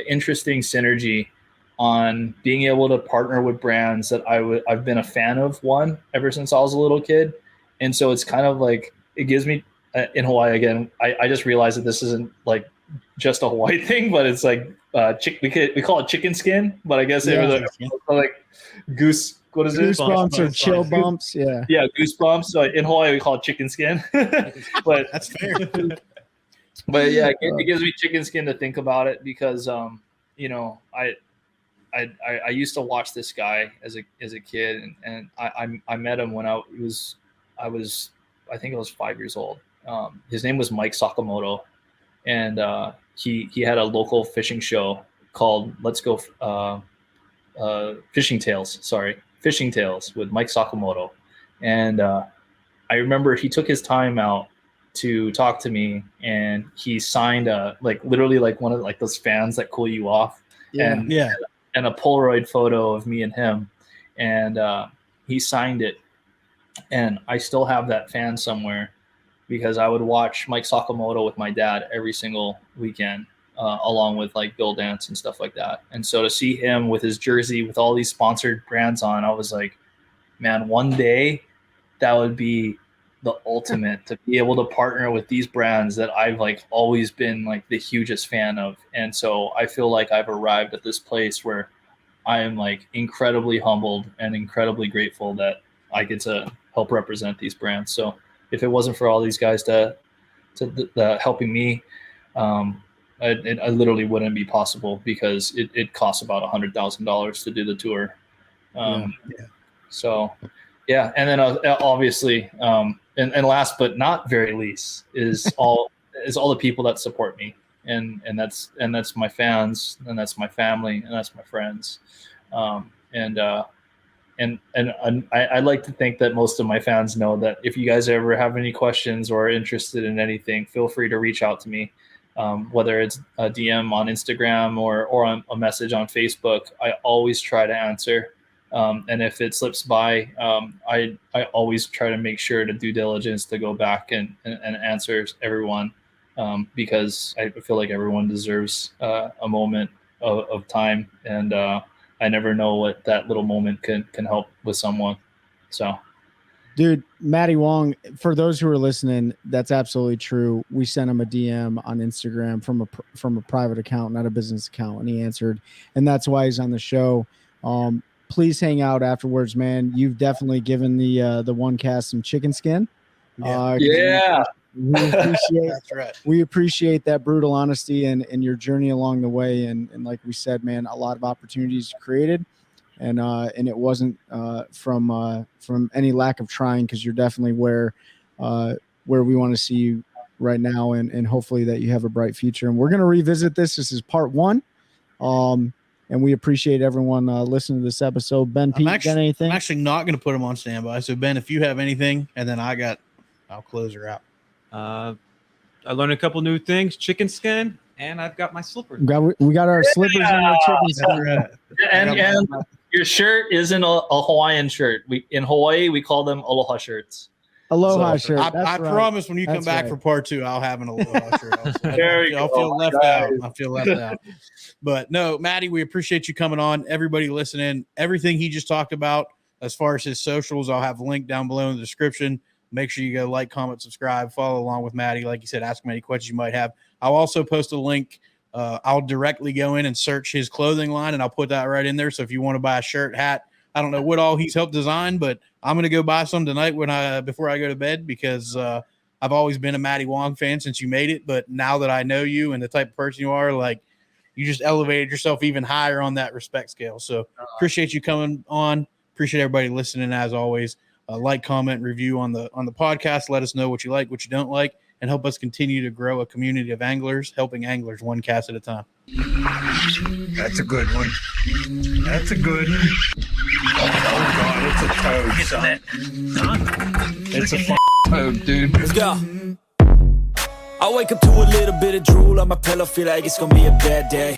Speaker 2: interesting synergy on being able to partner with brands that I've been a fan of ever since I was a little kid. And so it's kind of like, it gives me in Hawaii again, I just realized that this isn't like just a Hawaii thing, but it's like we call it chicken skin, but I guess it was like goose. What is it?
Speaker 4: Goosebumps or chill bumps. Yeah.
Speaker 2: Yeah, goosebumps. So in Hawaii, we call it chicken skin. But
Speaker 1: That's fair.
Speaker 2: But yeah, it gives me chicken skin to think about it because I used to watch this guy as a kid, and I met him when I think I was 5 years old. His name was Mike Sakamoto, and he had a local fishing show called Let's Go Fishing Tales with Mike Sakamoto. And I remember he took his time out to talk to me, and he signed literally one of those fans that cool you off, and a Polaroid photo of me and him, and he signed it, and I still have that fan somewhere because I would watch Mike Sakamoto with my dad every single weekend, along with like Bill Dance and stuff like that. And so to see him with his jersey with all these sponsored brands on, I was like, man, one day that would be the ultimate, to be able to partner with these brands that I've like always been like the hugest fan of. And so I feel like I've arrived at this place where I am like incredibly humbled and incredibly grateful that I get to help represent these brands. So if it wasn't for all these guys to helping me, I literally wouldn't be possible because it costs about $100,000 to do the tour. So yeah. And then obviously, and last but not very least is all the people that support me. And that's my fans, and that's my family, and that's my friends. And I like to think that most of my fans know that if you guys ever have any questions or are interested in anything, feel free to reach out to me. Whether it's a DM on Instagram or on a message on Facebook, I always try to answer. And if it slips by, I always try to make sure to due diligence to go back and answer everyone, because I feel like everyone deserves a moment of time, and I never know what that little moment can help with someone. So.
Speaker 4: Dude, Matty Wong, for those who are listening, that's absolutely true. We sent him a DM on Instagram from a private account, not a business account, and he answered, and that's why he's on the show. Please hang out afterwards, man. You've definitely given the one cast some chicken skin.
Speaker 2: Yeah.
Speaker 4: We appreciate that brutal honesty and your journey along the way. And like we said, man, a lot of opportunities created. And it wasn't from any lack of trying, because you're definitely where we want to see you right now, and hopefully that you have a bright future. And we're going to revisit this. This is part 1, and we appreciate everyone listening to this episode. Ben, Pete, got anything?
Speaker 1: I'm actually not going to put him on standby. So Ben, if you have anything, and then I'll close her out.
Speaker 5: I learned a couple new things: chicken skin, and I've got my slippers.
Speaker 4: We got our slippers and our chicken skin.
Speaker 2: And your shirt isn't a Hawaiian shirt. In Hawaii, we call them aloha shirts.
Speaker 4: Aloha shirt.
Speaker 1: I promise when you come back for part 2, I'll have an aloha shirt. I'll feel left out. I'll feel left out. But no, Matty, we appreciate you coming on. Everybody listening, everything he just talked about as far as his socials, I'll have linked down below in the description. Make sure you go like, comment, subscribe, follow along with Maddie. Like you said, ask him any questions you might have. I'll also post a link. I'll directly go in and search his clothing line, and I'll put that right in there. So if you want to buy a shirt, hat, I don't know what all he's helped design, but I'm going to go buy some tonight before I go to bed, because I've always been a Matty Wong fan since you made it. But now that I know you and the type of person you are, like, you just elevated yourself even higher on that respect scale. So appreciate you coming on. Appreciate everybody listening, as always. Like, comment, review on the podcast. Let us know what you like, what you don't like, and help us continue to grow a community of anglers, helping anglers one cast at a time.
Speaker 6: That's a good one. That's a good one. Oh, God, it's a toad, son. It's a toad, dude.
Speaker 3: Let's go. I wake up to a little bit of drool on my pillow, feel like it's gonna be a bad day.